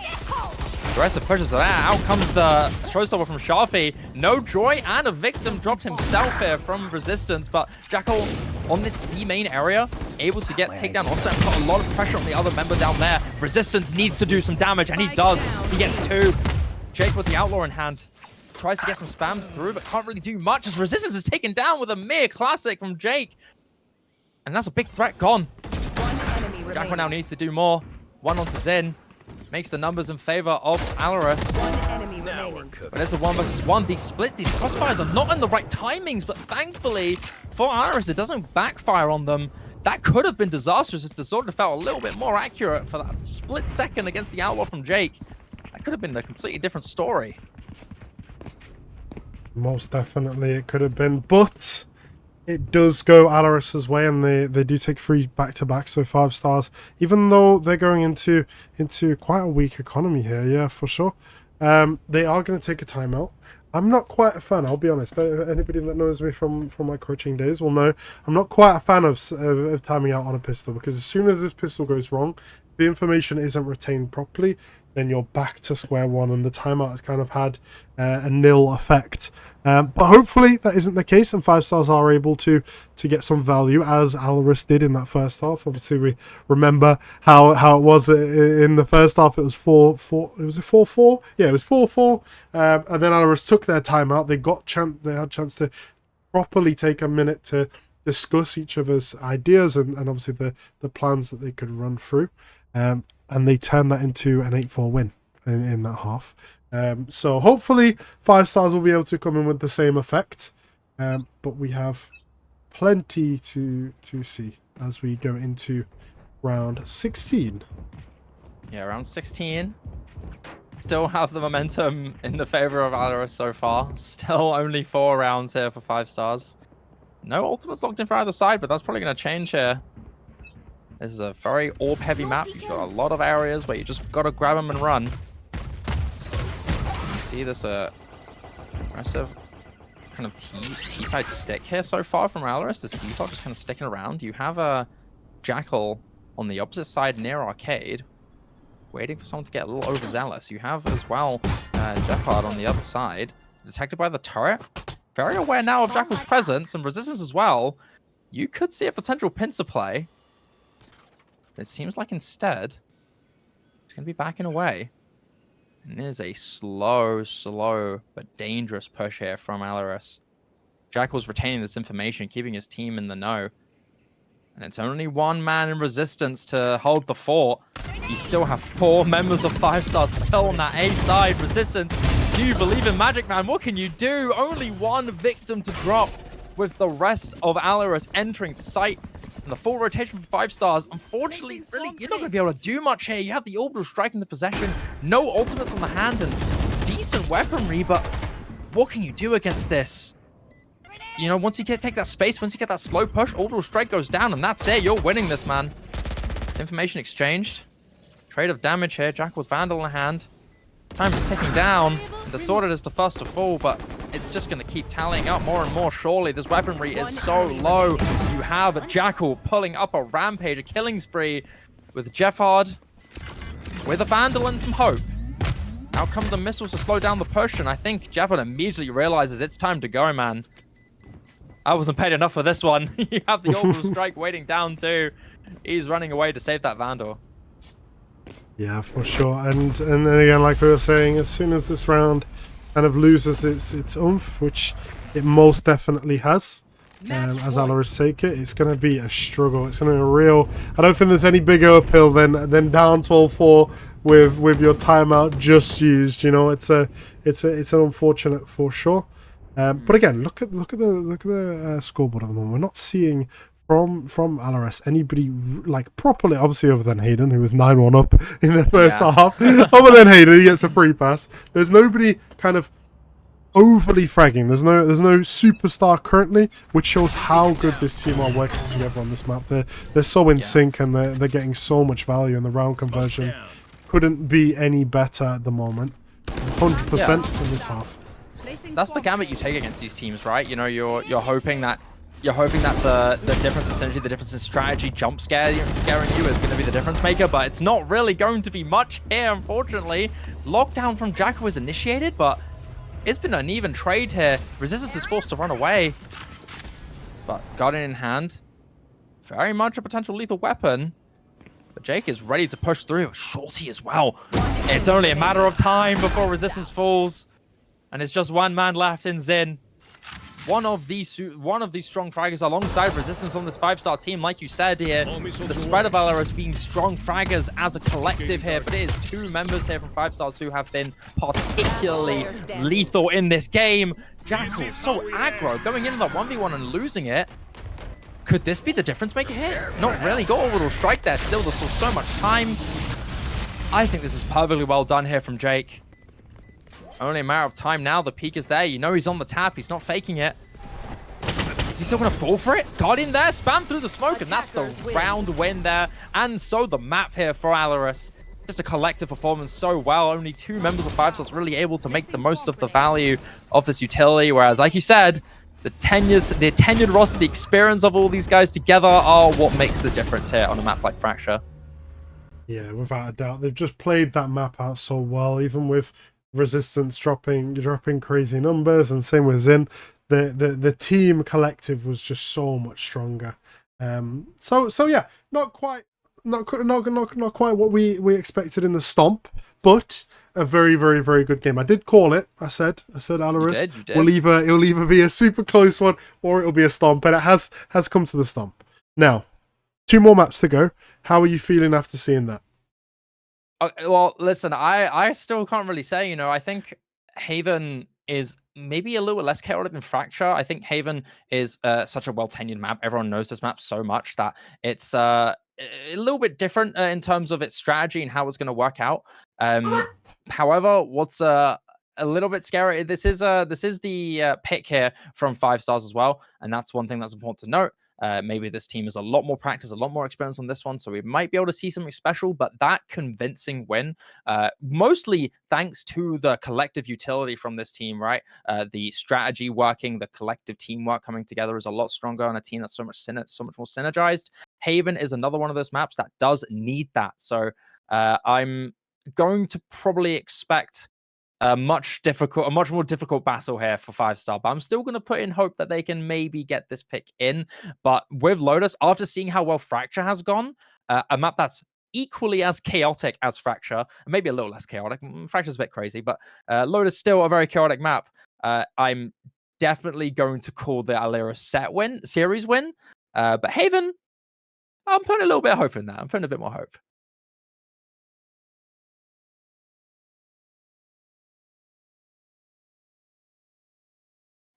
Aggressive pushes are there. Out comes the showstopper from Sharpie. No joy, and a victim dropped himself here from Resistance, but Jackal on this B main area, able to get takedown also, and put a lot of pressure on the other member down there. Resistance needs to do some damage, and he does. He gets 2. Jake with the Outlaw in hand tries to get some spams through, but can't really do much as Resistance is taken down with a mere classic from Jake. And that's a big threat gone. Jackal now needs to do more. 1 onto Zen. Makes the numbers in favor of ALR. But it's a 1 versus 1. These splits, these crossfires are not in the right timings, but thankfully for ALR, it doesn't backfire on them. That could have been disastrous if the sword had felt a little bit more accurate for that split second against the Outlaw from Jake. That could have been a completely different story. Most definitely it could have been, but it does go ALR's way, and they do take 3 back-to-back, so 5 stars. Even though they're going into quite a weak economy here, yeah, for sure. They are going to take a timeout. I'm not quite a fan, I'll be honest. Anybody that knows me from my coaching days will know I'm not quite a fan of timing out on a pistol, because as soon as this pistol goes wrong, the information isn't retained properly, then you're back to square one, and the timeout has kind of had a nil effect. But hopefully that isn't the case, and 5 stars are able to get some value, as ALR did in that first half. Obviously, we remember how it was in the first half. It was 4-4. It was a 4-4. Yeah, it was 4-4. And then ALR took their timeout. They had a chance to properly take a minute to discuss each other's ideas and obviously the plans that they could run through. And they turned that into an 8-4 win in that half. So hopefully 5 stars will be able to come in with the same effect. But we have plenty to see as we go into round 16. Yeah, round 16. Still have the momentum in the favor of ALR so far. Still only 4 rounds here for 5 stars. No ultimates locked in for either side, but that's probably going to change here. This is a very orb-heavy map. You've got a lot of areas where you just got to grab them and run. You see this aggressive kind of T-side stick here so far from ALR. This default just kind of sticking around. You have a Jackal on the opposite side near Arcade, waiting for someone to get a little overzealous. You have as well Jeopard on the other side, detected by the turret. Very aware now of Jackal's presence and resistance as well. You could see a potential pincer play. It seems like instead, he's going to be backing away. And it is a slow, but dangerous push here from ALR. Jackal's retaining this information, keeping his team in the know. And it's only one man in resistance to hold the fort. You still have 4 members of 5 stars still on that A side. Resistance, do you believe in magic, man? What can you do? Only one victim to drop with the rest of ALR entering the site. And the full rotation for 5 stars. Unfortunately, really, you're not going to be able to do much here. You have the orbital strike in the possession, no ultimates on the hand, and decent weaponry, but what can you do against this? You know, once you take that space, once you get that slow push, orbital strike goes down, and that's it. You're winning this, man. Information exchanged. Trade of damage here. Jack with Vandal in hand. Time is ticking down. The Sorted is the first to fall, but it's just going to keep tallying up more and more, surely. This weaponry is so low. You have Jackal pulling up a rampage, a killing spree with Jeffard, with a Vandal and some hope. Out come the missiles to slow down the push, and I think Jeffard immediately realizes it's time to go, man. I wasn't paid enough for this one. You have the orbital strike waiting down too. He's running away to save that Vandal. Yeah, for sure. And then again, like we were saying, as soon as this round kind of loses its oomph, which it most definitely has, as ALR take it, it's going to be a struggle. It's going to be a real... I don't think there's any bigger uphill than down 12-4 with your timeout just used. You know, it's an unfortunate for sure. But again, look at the scoreboard at the moment. We're not seeing from ALR anybody like properly, obviously other than Hayden, who was 9-1 up in the first half. Other than Hayden, he gets a free pass. There's nobody kind of overly fragging. There's no superstar currently, which shows how good this team are working together on this map. They're so in sync, and they're getting so much value, and the round conversion couldn't be any better at the moment. 100% in this half. That's the gambit you take against these teams, right? You know, you're hoping that the difference, essentially the difference in strategy, scaring you is going to be the difference maker, but it's not really going to be much here, unfortunately. Lockdown from Jackal was initiated, but it's been an even trade here. Resistance is forced to run away, but Guardian in hand, very much a potential lethal weapon. But Jake is ready to push through. Shorty as well. It's only a matter of time before Resistance falls. And it's just one man left in Zin. One of these strong fraggers alongside Resistance on this 5-star team, like you said here. The spread of ALR being strong fraggers as a collective here, but it is 2 members here from 5 stars who have been particularly lethal in this game. Jackal so aggro, going into the 1v1 and losing it. Could this be the difference maker here? Not really. Got orbital strike there. Still, there's still so much time. I think this is perfectly well done here from Jake. Only a matter of time now. The peak is there. You know he's on the tap. He's not faking it. Is he still going to fall for it? Got in there. Spam through the smoke. And that's the round win there. And so the map here for ALR. Just a collective performance so well. Only 2 members of 5 stars really able to make the most of the value of this utility. Whereas, like you said, the tenured roster, the experience of all these guys together are what makes the difference here on a map like Fracture. Yeah, without a doubt. They've just played that map out so well, even with Resistance dropping crazy numbers, and same with Zin. The team collective was just so much stronger. So yeah, not quite what we expected in the stomp, but a very, very, very good game. I did call it. I said ALR it'll either be a super close one or it'll be a stomp, and it has come to the stomp. Now, 2 more maps to go. How are you feeling after seeing that? Well, listen, I still can't really say, you know, I think Haven is maybe a little bit less chaotic than Fracture. I think Haven is such a well-tenured map. Everyone knows this map so much that it's a little bit different in terms of its strategy and how it's going to work out. However, what's a little bit scary, this is the pick here from 5 stars as well, and that's one thing that's important to note. Maybe this team is a lot more practice, a lot more experience on this one, so we might be able to see something special. But that convincing win, mostly thanks to the collective utility from this team, right? The strategy working, the collective teamwork coming together is a lot stronger on a team that's so much more synergized. Haven is another one of those maps that does need that. So I'm going to probably expect a much more difficult battle here for 5-star, but I'm still going to put in hope that they can maybe get this pick in. But with Lotus, after seeing how well Fracture has gone, a map that's equally as chaotic as Fracture, maybe a little less chaotic. Fracture's a bit crazy, but Lotus still a very chaotic map. I'm definitely going to call the ALR series win. But Haven, I'm putting a little bit of hope in that. I'm putting a bit more hope.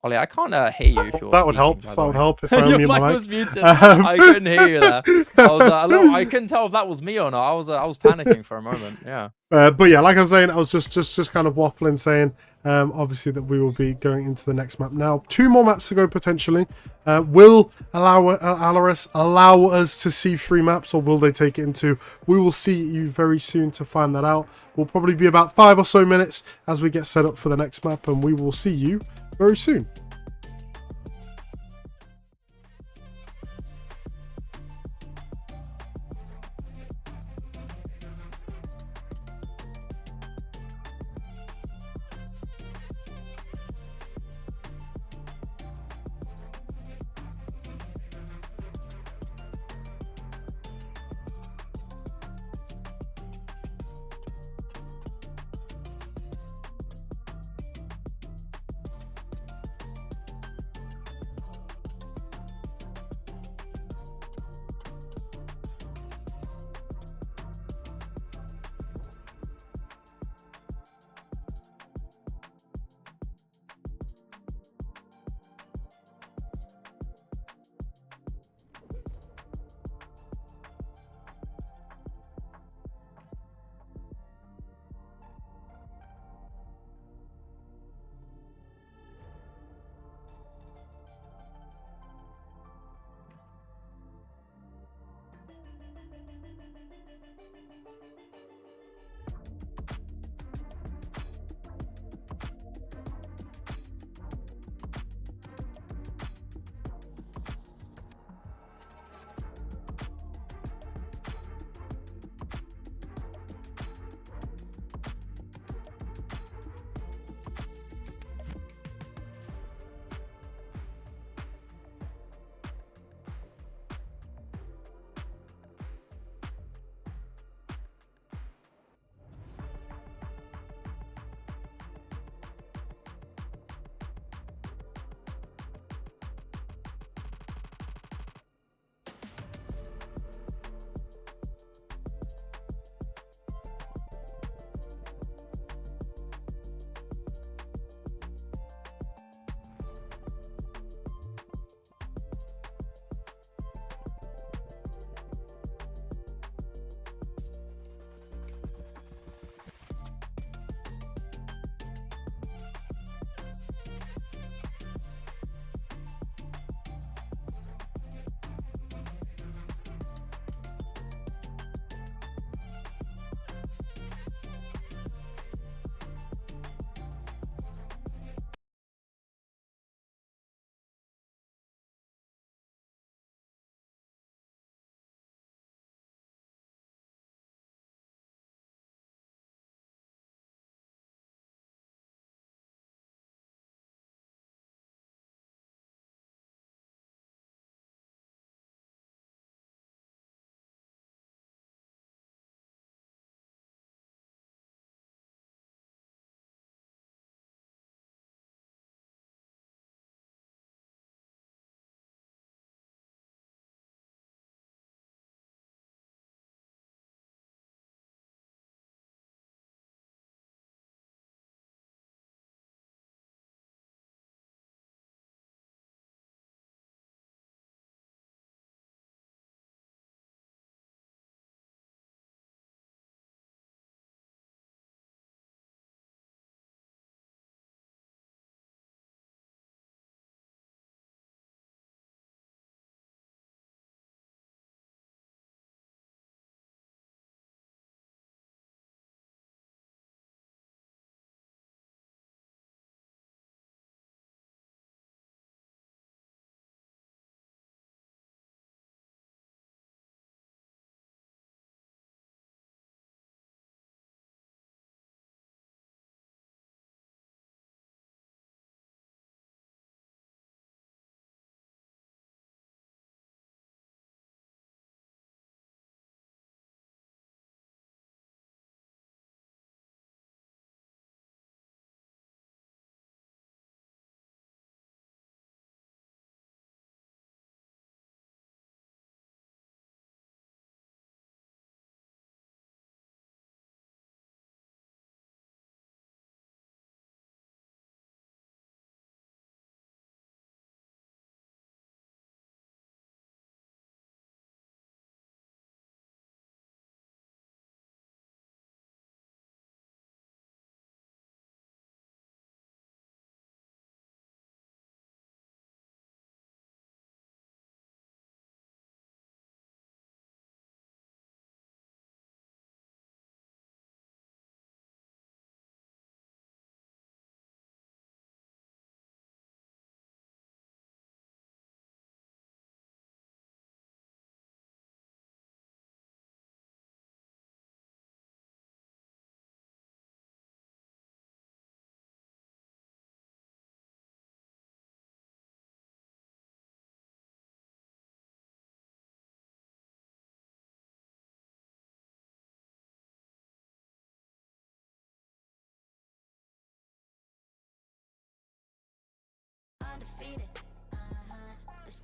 Ollie, I can't hear you if you're That would help. speaking, That would help if I Your unmute my mic mic. was muted. I couldn't hear you there. I was I couldn't tell if that was me or not. I was panicking for a moment. Yeah. But yeah, like I was saying, I was just kind of waffling, saying obviously that we will be going into the next map now. 2 more maps to go potentially. Will ALR allow us to see 3 maps, or will they take it into? We will see you very soon to find that out. We'll probably be about 5 or so minutes as we get set up for the next map, and we will see you very soon.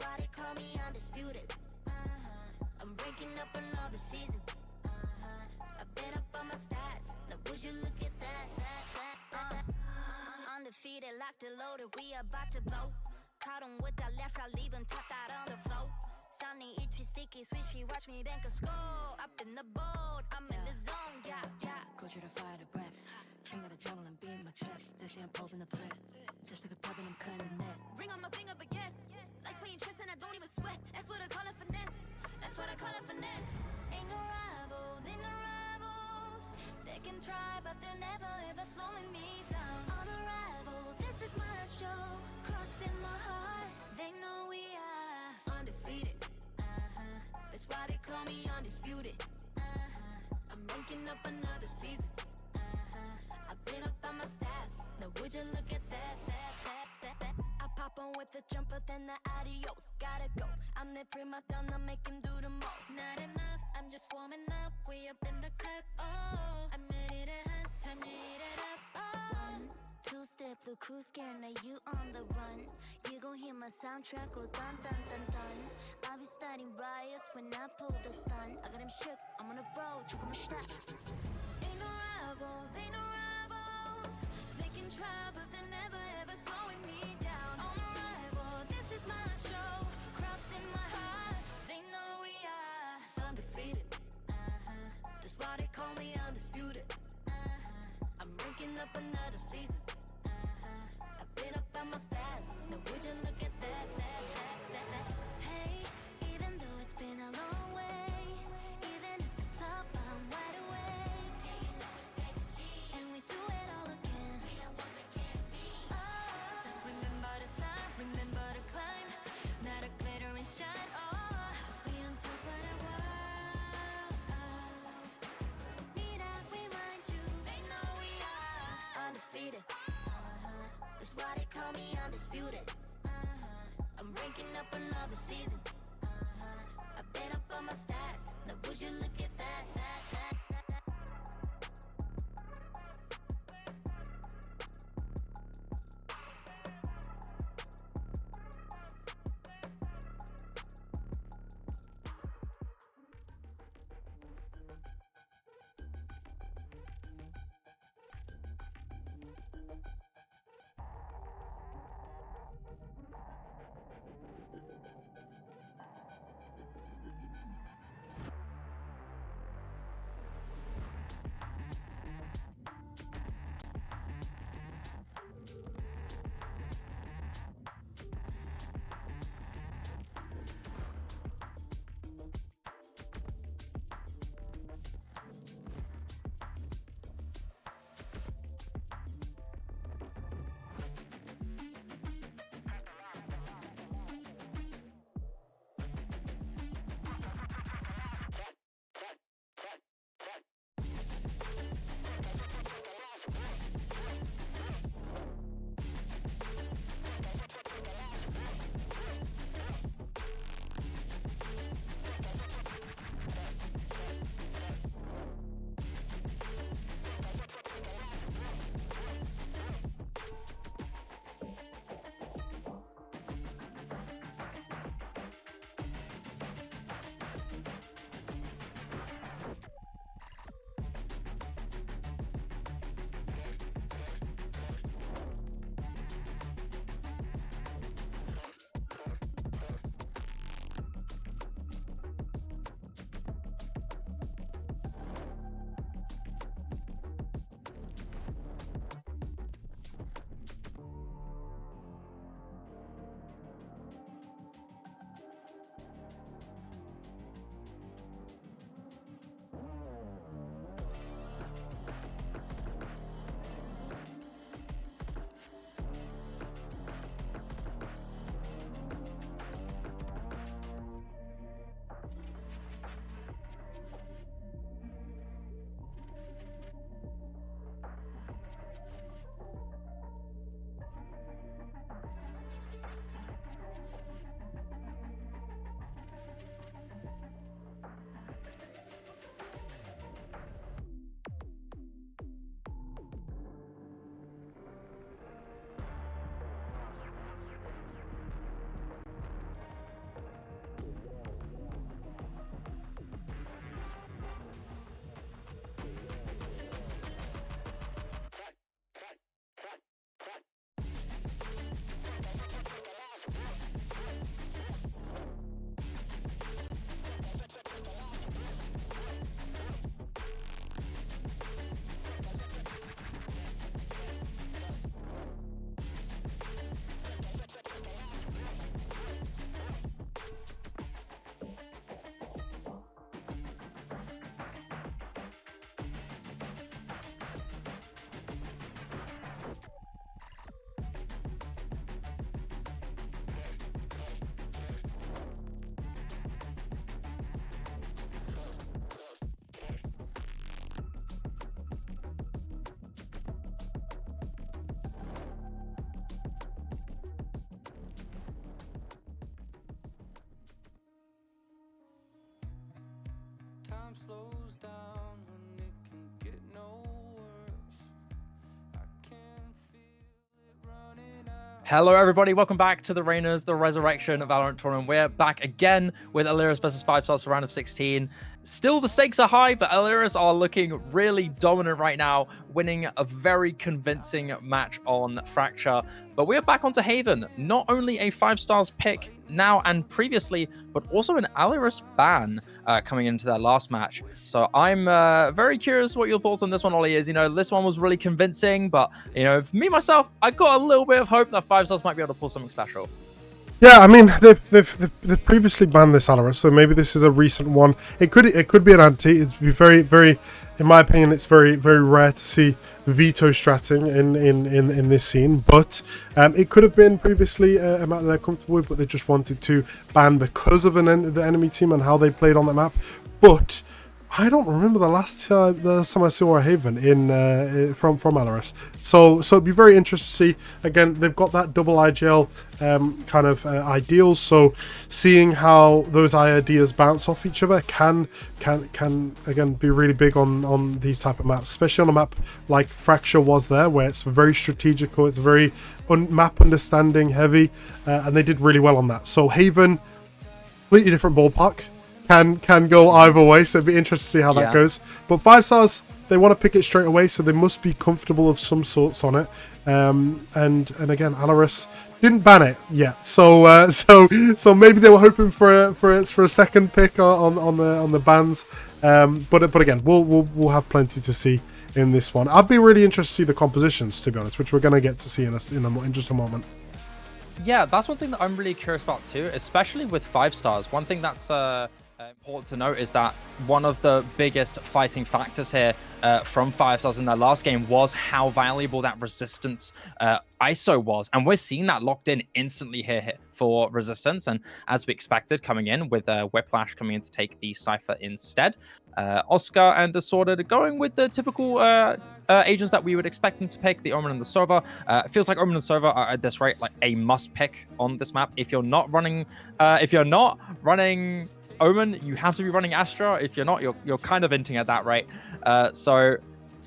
why they call me undisputed. I'm breaking up another season. I've been up on my stats. Now would you look at that? Undefeated, locked and loaded, we about to blow. Caught 'em with that left, I leave 'em tapped out on the floor. Sounding itchy, sticky, swishy, watch me bank a score. Up in the boat, I'm in the zone, yeah. Go to the fire, the breath. Finger the jungle and beat my chest. They say I'm posing the threat. Just like a pebble, I'm cutting the net. Ring on my finger, but yes. Like playing chess and I don't even sweat. That's what I call it finesse. That's what I call it finesse. Ain't no rivals, ain't no rivals. They can try, but they're never ever slowing me down. On arrival, this is my show. Crossing my heart, they know we are undefeated. That's why they call me undisputed. I'm ranking up another season. I've been up on my stats. Now would you look at that? I pop on with the jumper, then the adios. Gotta go. I'm the prima donna, make him do the most. Not enough, I'm just warming up. We up in the club. Oh, I'm ready to hunt. Time to eat it up. Oh. 1, 2 step, look who's scared, now you on the run. You gon' hear my soundtrack go dun dun dun dun. I'll be starting riots when I pull the stun. I got him shook, I'm on a road, check on my stats. Ain't no rivals, ain't no rivals. They can try, but they're never ever slowing me down. On arrival, this is my show. Crossing my heart, they know we are undefeated. That's why they call me undisputed. I'm ranking up another season. I've been up on my stats. Now would you look at that? Hey, even though it's been a long way, even at the top, I'm wide awake. Yeah, you know it's XG. And we do it all again. We the ones that can't be. Oh, Just remember the time, remember the climb. Not a glitter and shine. Oh, we on top of the world. Need I remind you? they know we are Undefeated. That's why they call me undisputed. I'm ranking up another season. I've been up on my stats. Now would you look at that? Hello everybody, welcome back to the Reyna's The Resurrection Valorant tournament. We're back again with ALR versus 5 stars for round of 16. Still, the stakes are high, but ALR are looking really dominant right now, winning a very convincing match on Fracture. But we're back onto Haven, not only a 5 stars pick now and previously, but also an ALR ban coming into their last match. So I'm very curious what your thoughts on this one, Ollie, is. You know, this one was really convincing, but, you know, for me, myself, I got a little bit of hope that 5 stars might be able to pull something special. Yeah, I mean, they've previously banned this ALR, so maybe this is a recent one. It could be an anti. It'd be very, in my opinion, it's very rare to see veto stratting in this scene. But it could have been previously a map they're comfortable with, but they just wanted to ban because of the enemy team and how they played on the map. But I don't remember the last time I saw a Haven from ALR. So it'd be very interesting to see. Again, they've got that double IGL kind of ideals. So seeing how those ideas bounce off each other can again be really big on these type of maps, especially on a map like Fracture was there, where it's very strategical, it's very map understanding heavy, and they did really well on that. So Haven, completely different ballpark. Can go either way, so it'd be interesting to see how that goes. But 5 stars, they want to pick it straight away, so they must be comfortable of some sorts on it. And again, ALR didn't ban it yet, so maybe they were hoping for a second pick on the bans. But again, we'll have plenty to see in this one. I'd be really interested to see the compositions, to be honest, which we're going to get to see in just a moment. Yeah, that's one thing that I'm really curious about too, especially with 5 stars. One thing that's important to note is that one of the biggest fighting factors here from 5 stars in their last game was how valuable that resistance ISO was, and we're seeing that locked in instantly here for resistance. And as we expected, coming in with Whiplash coming in to take the Cypher instead, Oscar and Disordered going with the typical agents that we would expect them to pick, the Omen and the Sova. It feels like Omen and Sova are at this rate like a must pick on this map. If you're not running Omen, you have to be running Astra. If you're not, you're kind of hinting at that, right? So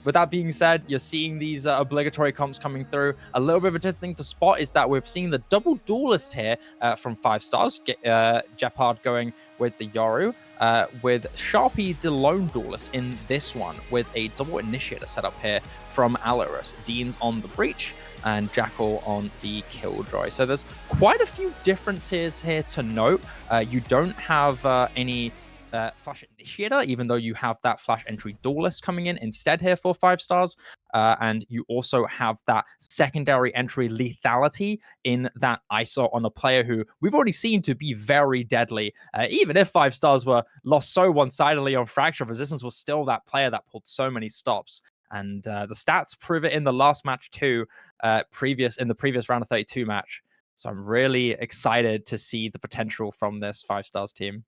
with that being said, you're seeing these obligatory comps coming through. A little bit of a different thing to spot is that we've seen the double duelist here from 5 stars. Jeopard going with the Yoru, with Sharpie the lone duelist in this one, with a double initiator setup here from ALR. Dean's on the breach and Jackal on the Killjoy. So there's quite a few differences here to note. You don't have any Flash Initiator, even though you have that Flash Entry Duelist coming in instead here for 5 stars. And you also have that secondary entry lethality in that ISO on a player who we've already seen to be very deadly. Even if 5 stars were lost so one-sidedly on Fracture, Resistance was still that player that pulled so many stops. And the stats prove it in the last match too, in the previous round of 32 match. So I'm really excited to see the potential from this 5 stars team.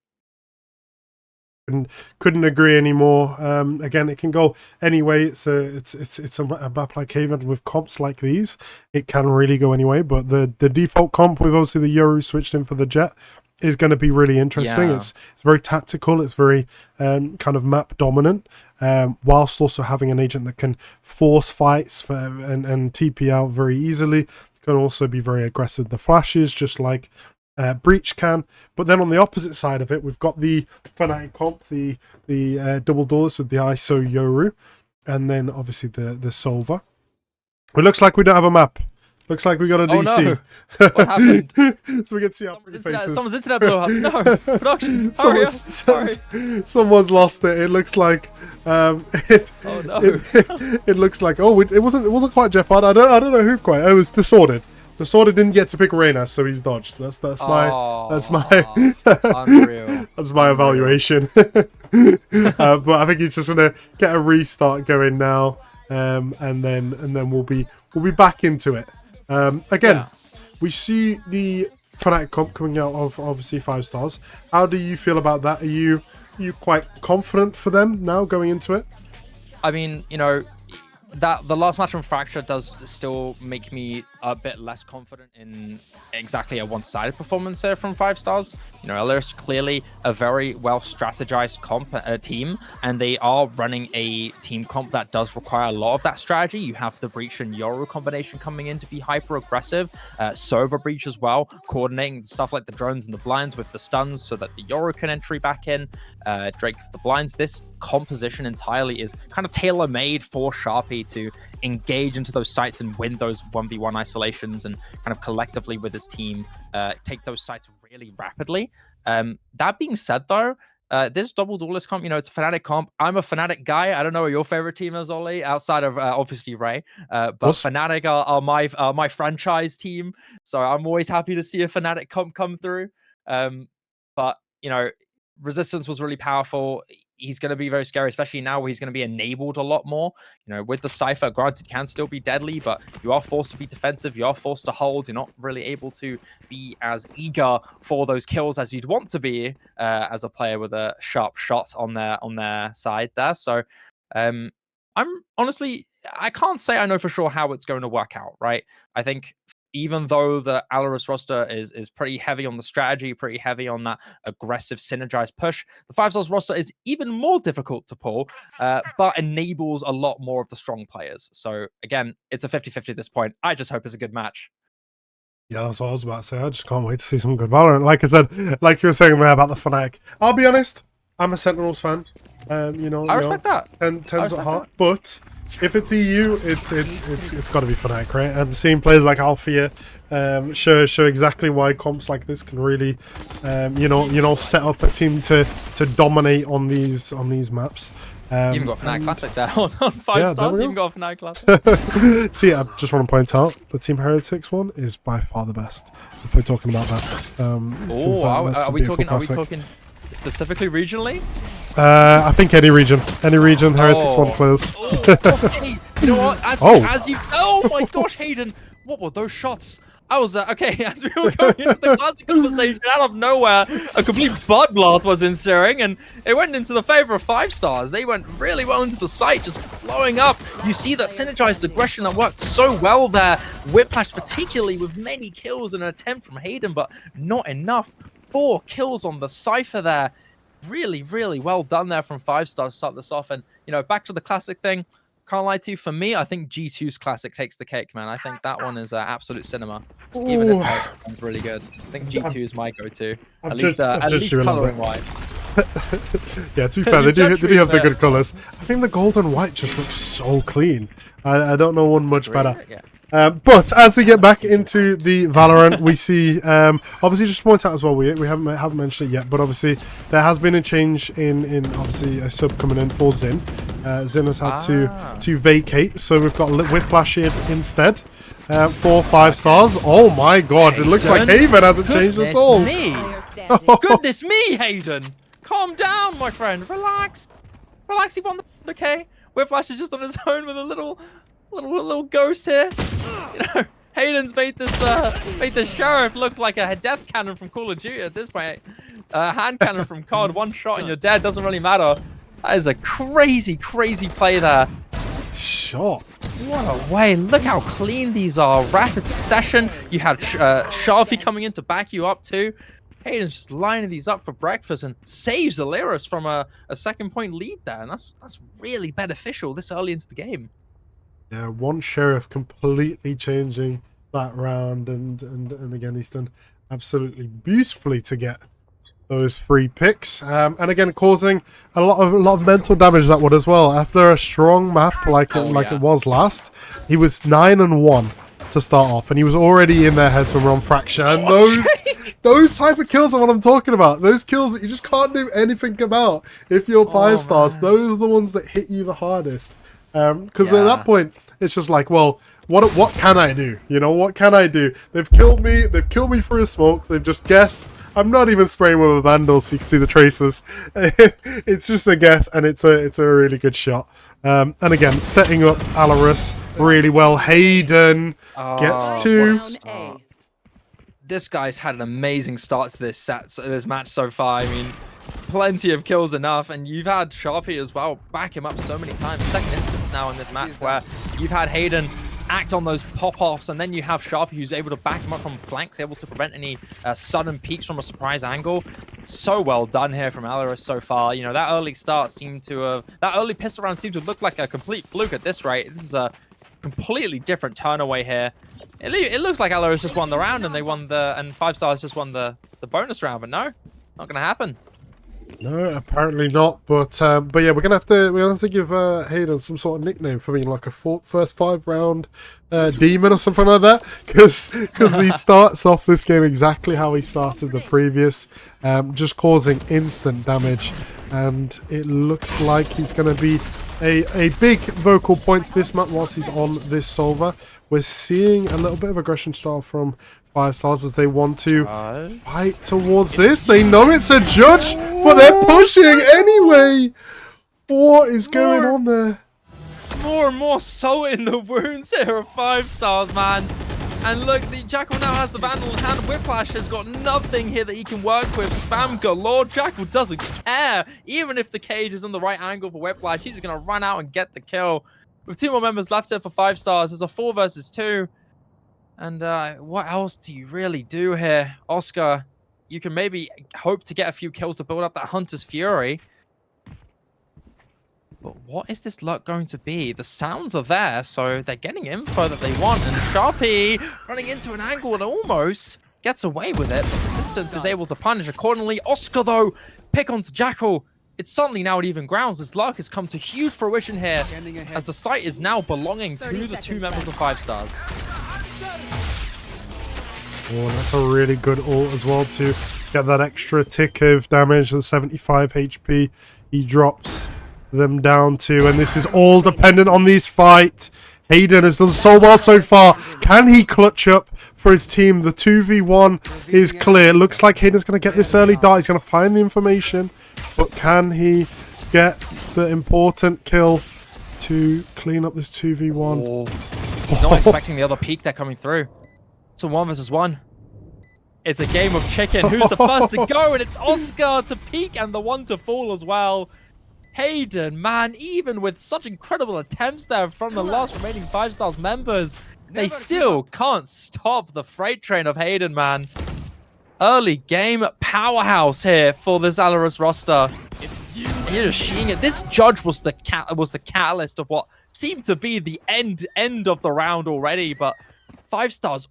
Couldn't agree anymore. Again, it can go anyway. It's a map like Haven with comps like these. It can really go anyway. But the default comp with obviously the Yoru switched in for the Jet is going to be really interesting. Yeah. It's very tactical. It's very kind of map dominant, whilst also having an agent that can force fights and TP out very easily. Can also be very aggressive with the flashes, just like Breach can. But then on the opposite side of it, we've got the Fnatic comp, the double doors with the ISO Yoru, and then obviously the Sova. It looks like we don't have a map. Looks like we got a DC. Oh, no. What happened? So we can see our pretty faces. Someone's internet blew up. No, production. Someone's lost it. It looks like it looks like it wasn't quite Jeopard. I don't know who quite. It was Disordered. Disordered didn't get to pick Reyna, so he's dodged. That's my unreal. That's my evaluation. But I think he's just gonna get a restart going now, and then we'll be back into it. Again, we see the Fnatic comp coming out of obviously 5 stars. How do you feel about that? Are you quite confident for them now going into it? I mean, you know, that the last match from Fracture does still make me a bit less confident in exactly a one-sided performance there from 5 stars. You know, ALR is clearly a very well strategized team, and they are running a team comp that does require a lot of that strategy. You have the Breach and Yoru combination coming in to be hyper aggressive, Sova Breach as well, coordinating stuff like the drones and the blinds with the stuns so that the Yoru can entry back in, Drake with the blinds. This composition entirely is kind of tailor-made for Sharpie to engage into those sites and win those 1v1 isolations, and kind of collectively with his team take those sites really rapidly. That being said, though, this double duelist comp, you know, it's a Fnatic comp. I'm a Fnatic guy. I don't know what your favorite team is, Ollie, outside of obviously Ray. But Fnatic are my franchise team, so I'm always happy to see a Fnatic comp come through. But you know, Resistance was really powerful. He's going to be very scary, especially now where he's going to be enabled a lot more. You know, with the Cypher, granted, can still be deadly, but you are forced to be defensive. You are forced to hold. You're not really able to be as eager for those kills as you'd want to be as a player with a sharp shot on their side there. So I'm honestly, I can't say I know for sure how it's going to work out, right? I think even though the ALR roster is pretty heavy on the strategy, pretty heavy on that aggressive synergized push, the 5 stars roster is even more difficult to pull, but enables a lot more of the strong players. So again, it's a 50-50 at this point. I just hope it's a good match. Yeah, that's what I was about to say. I just can't wait to see some good Valorant. Like I said, like you were saying there about the Fnatic. I'll be honest, I'm a Sentinels fan. You know, I respect that. And tens at heart, but if it's EU, it's got to be Fnatic, right? And seeing players like Althea show exactly why comps like this can really, you know, set up a team to dominate on these maps. You even got Fnatic Classic there on 5 stars. You even got a Fnatic Classic. See, I just want to point out the Team Heretics one is by far the best. If we're talking about that, are we talking specifically regionally? I think any region, Heretics one clears. Hey, you know what? Oh my gosh, Hayden, what were those shots? I was okay. As we were going into the classic conversation, out of nowhere, a complete bloodbath was ensuing, and it went into the favor of 5 stars. They went really well into the site, just blowing up. You see that synergized aggression that worked so well there. Whiplash, particularly with many kills and an attempt from Hayden, but not enough. 4 kills on the Cypher there. Really, really well done there from 5 stars to start this off. And, you know, back to the classic thing. Can't lie to you, for me, I think G2's classic takes the cake, man. I think that one is absolute cinema. Even if Heretics one's really good. I think G2 is my go-to. At least coloring-wise. Yeah, to be fair, they do have the good colors. I think the gold and white just looks so clean. I don't know one much better. Yeah. But as we get back into the Valorant, we see, obviously, just to point out as well, we haven't mentioned it yet, but obviously there has been a change in obviously a sub coming in for Xin. Xin has had to vacate, so we've got Whiplash here instead for 5 stars. Oh my god, Hayden. It looks like Haven hasn't changed at all. Goodness me, Hayden! Calm down, my friend. Relax. Relax, he won the okay? Whiplash is just on his own with a little ghost here. You know, Hayden's made the sheriff look like a death cannon from Call of Duty at this point. Hand cannon from COD. One shot and you're dead. Doesn't really matter. That is a crazy play there. Shot. What a way. Look how clean these are. Rapid succession. You had Sharpie coming in to back you up too. Hayden's just lining these up for breakfast and saves Aliris from a 2-point lead there. And that's really beneficial this early into the game. Yeah, one sheriff completely changing that round, and again he's done absolutely beautifully to get those 3 picks, and again causing a lot of mental damage that would as well. After a strong map like it was last, he was 9-1 to start off, and he was already in their heads when we're on Fracture. And those type of kills are what I'm talking about. Those kills that you just can't do anything about if you're 5 stars. Man. Those are the ones that hit you the hardest. Because at that point, it's just like, well, what can I do? You know, what can I do? They've killed me through a smoke. They've just guessed. I'm not even spraying with a Vandal so you can see the traces. It's just a guess, and it's a really good shot. And again, setting up ALR really well. Hayden gets 2. This guy's had an amazing start to this match so far. I mean, plenty of kills enough, and you've had Sharpie as well back him up so many times. Second instance now in this match where you've had Hayden act on those pop-offs, and then you have Sharpie who's able to back him up from flanks, able to prevent any sudden peaks from a surprise angle. So well done here from ALR so far. You know, that early start seemed to have, that early pistol round seemed to look like a complete fluke at this rate. This is a completely different turn away here. It looks like ALR has just won the round, and they won the, and 5 stars just won the bonus round, but no, not gonna happen. No, apparently not. But yeah, we're gonna have to give Hayden some sort of nickname for being like a first 5-round demon or something like that, because he starts off this game exactly how he started the previous, just causing instant damage, and it looks like he's gonna be a big vocal point this map whilst he's on this solver. We're seeing a little bit of aggression style from 5 stars as they want to fight towards this. They know it's a judge, but they're pushing anyway. What is going on there? More and more salt in the wounds here of 5 stars, man. And look, the Jackal now has the Vandal in hand. Whiplash has got nothing here that he can work with. Spam galore. Jackal doesn't care. Even if the cage is on the right angle for Whiplash, he's going to run out and get the kill. With 2 more members left here for 5 stars, there's a 4 versus 2. And what else do you really do here? Oscar, you can maybe hope to get a few kills to build up that Hunter's Fury. But what is this luck going to be? The sounds are there, so they're getting info that they want. And Sharpie running into an angle and almost gets away with it. But Resistance is able to punish accordingly. Oscar, though, pick onto Jackal. It's suddenly now at even grounds. This luck has come to huge fruition here, as the site is now belonging to the 2 members of 5 stars. Oh, that's a really good ult as well to get that extra tick of damage. The 75 HP he drops them down to, and this is all dependent on this fight. Hayden has done so well so far. Can he clutch up for his team? The 2v1 is clear. Looks like Hayden's going to get this early dart. He's going to find the information, but can he get the important kill to clean up this 2v1? Oh. He's not expecting the other peak they're coming through. It's a 1 versus 1. It's a game of chicken. Who's the first to go? And it's Oscar to peak and the 1 to fall as well. Hayden, man, even with such incredible attempts there from the last remaining 5 stars members, they still can't stop the freight train of Hayden, man. Early game powerhouse here for this ALR roster. And you're just seeing it. This judge was the catalyst of what seemed to be the end of the round already, but 5 stars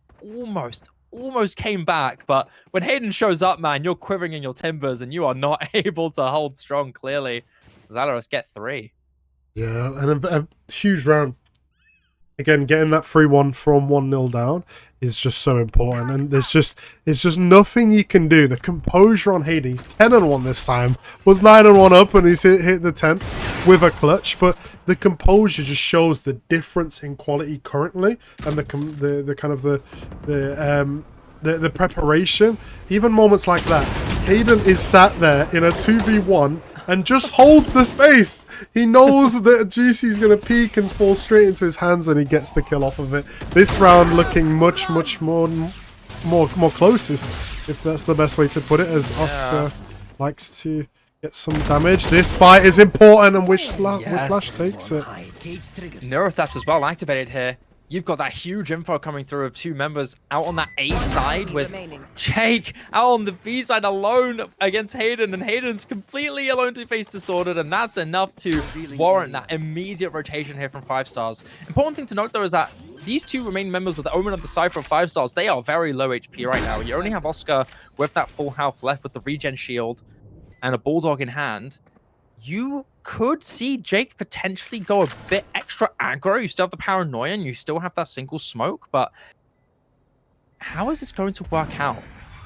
almost came back. But when Hayden shows up, man, you're quivering in your timbers and you are not able to hold strong, clearly. ALR get 3. Yeah, and a huge round. Again, getting that 3-1 from 1-0 down is just so important, and there's just nothing you can do. The composure on Hayden, he's 10-1 this time, was 9-1 up, and he's hit the 10th with a clutch. But the composure just shows the difference in quality currently, and the preparation. Even moments like that, Hayden is sat there in a 2v1 and just holds the space. He knows that Juicy's going to peek and fall straight into his hands, and he gets the kill off of it. This round looking much more close, if that's the best way to put it, as Oscar likes to get some damage. This fight is important, and Whiplash takes it. Neurotheft as well activated here. You've got that huge info coming through of 2 members out on that A side with Jake out on the B side alone against Hayden, and Hayden's completely alone to face Disordered, and that's enough to warrant that immediate rotation here from 5 stars. Important thing to note though is that these 2 remaining members of the Omen of the Cypher of 5 stars, they are very low HP right now. You only have Oscar with that full health left with the regen shield and a Bulldog in hand. You could see Jake potentially go a bit extra aggro. You still have the paranoia and you still have that single smoke, but how is this going to work out?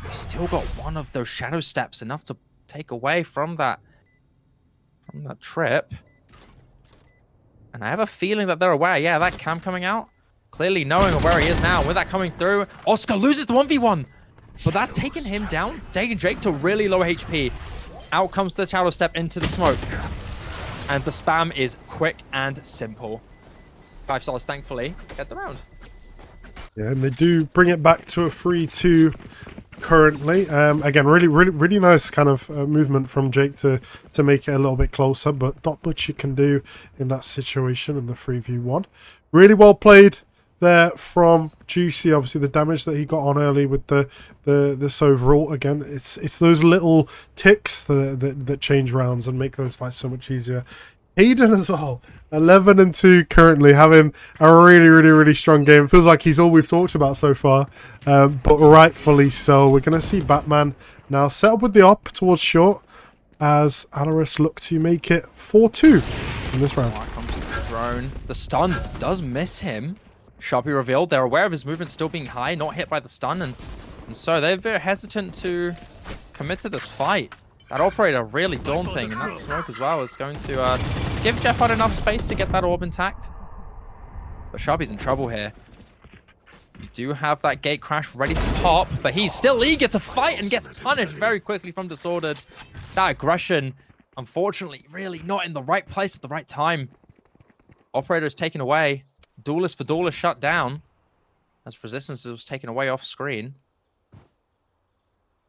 You still got one of those shadow steps, enough to take away from that trip. And I have a feeling that they're aware. Yeah, that cam coming out, clearly knowing where he is now. With that coming through, Oscar loses the 1v1, but that's taken him down, taking Jake to really low HP. Out comes the shadow step into the smoke. And the spam is quick and simple. 5 stars, thankfully, get the round. Yeah, and they do bring it back to a 3-2 currently. Again, really nice kind of movement from Jake to make it a little bit closer, but not much you can do in that situation in the 3v1. Really well played there from Juicy. Obviously the damage that he got on early with this overall, again, it's those little ticks that change rounds and make those fights so much easier. Hayden as well, 11-2 currently, having a really strong game. Feels like he's all we've talked about so far, but rightfully so. We're going to see Batman now set up with the op towards short as ALR look to make it 4-2 in this round. Comes to the drone. The stun does miss him. Sharpie revealed they're aware of his movement still being high, not hit by the stun, and so they're very hesitant to commit to this fight. That operator really daunting, and that smoke as well is going to give Jeff enough space to get that orb intact. But Sharpie's in trouble here. You do have that gate crash ready to pop, but he's still eager to fight and gets punished very quickly from Disordered. That aggression, unfortunately, really not in the right place at the right time. Operator is taken away. Duelist for Duelist shut down as Resistance was taken away off screen.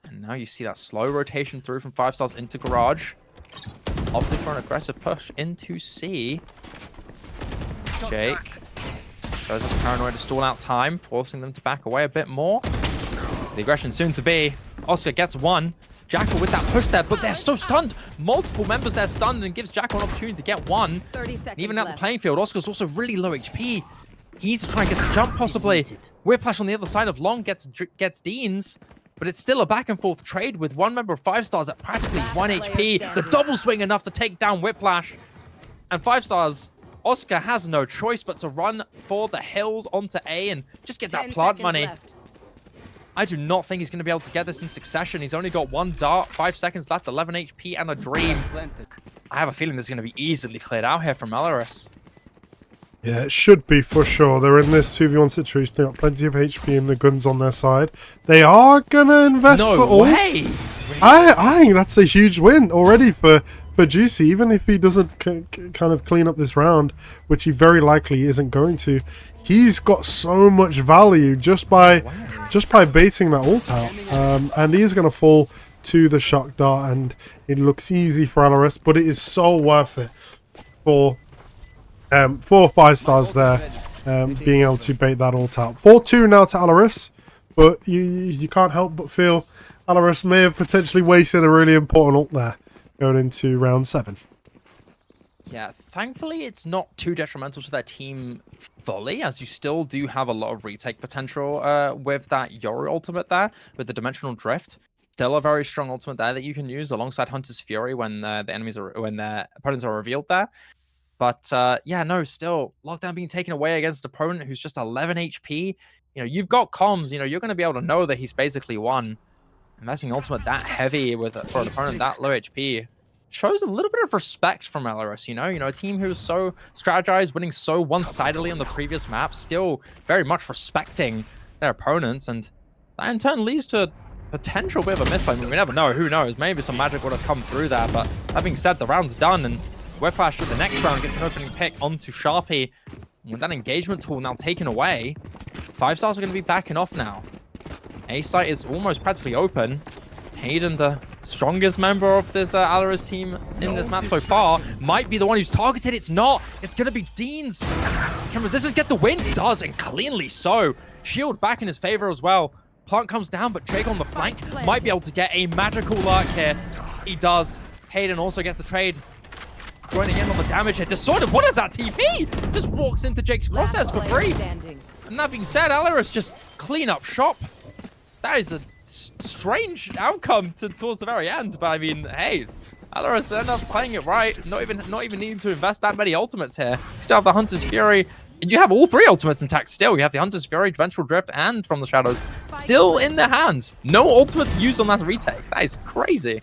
And now you see that slow rotation through from 5 stars into Garage. Opting for an aggressive push into C. Jake goes up paranoid to stall out time, forcing them to back away a bit more. The aggression soon to be. Oscar gets one. Jackal with that push there, but they're so stunned. Multiple members there stunned and gives Jackal an opportunity to get one. 30 seconds Even out the left. playing field, Oscar's also really low HP. He needs to try and get the jump possibly. Whiplash on the other side of Long gets Dean's. But it's still a back and forth trade with one member of 5 stars at practically 1 HP. The double swing enough to take down Whiplash. And 5 stars, Oscar has no choice but to run for the hills onto A and just get that 10 plant seconds money. left. I do not think he's going to be able to get this in succession. He's only got one dart, 5 seconds left, 11 HP and a dream. I have a feeling this is going to be easily cleared out here from Alaris. Yeah, it should be for sure. They're in this 2v1 situation. They've got plenty of HP and the guns on their side. They are going to invest the No ult. way! I think that's a huge win already for Juicy, even if he doesn't kind of clean up this round, which he very likely isn't going to. He's got so much value just by baiting that ult out, and he is going to fall to the shock dart, and it looks easy for ALR, but it is so worth it for 4 or 5 stars there, being able to bait that ult out. 4-2 now to ALR, but you can't help but feel ALR may have potentially wasted a really important ult there going into round 7. Yeah, thankfully it's not too detrimental to their team fully, as you still do have a lot of retake potential with that Yori ultimate there, with the Dimensional Drift. Still a very strong ultimate there that you can use alongside Hunter's Fury when when their opponents are revealed there. But yeah, no, still Lockdown being taken away against an opponent who's just 11 HP. You know, you've got comms. You know, you're going to be able to know that he's basically won. Investing ultimate that heavy for an opponent that low HP shows a little bit of respect from LRS, you know, a team who was so strategized, winning so one-sidedly on the previous map, still very much respecting their opponents, and that in turn leads to a potential bit of a misplay. I mean, we never know, who knows, maybe some magic would have come through there, but that being said, the round's done, and Whiplash with the next round gets an opening pick onto Sharpie. With that engagement tool now taken away, 5 stars are going to be backing off now. A site is almost practically open. Hayden, the strongest member of this Alaris team in this map so far, might be the one who's targeted. It's not. It's going to be Dean's. Can Resistance get the win? Does, and cleanly so. Shield back in his favor as well. Plant comes down, but Jake on the flank might be able to get a magical lurk here. He does. Hayden also gets the trade. Joining in on the damage here. Disordered, what is that TP? Just walks into Jake's crosshairs for free. And that being said, Alaris just clean up shop. That is a strange outcome towards the very end, but I mean, hey, Alaris ended up playing it right, not even needing to invest that many ultimates here. You still have the Hunter's Fury, and you have all 3 ultimates intact still. You have the Hunter's Fury, Dimensional Drift, and From the Shadows still in their hands. No ultimates used on that retake. That is crazy.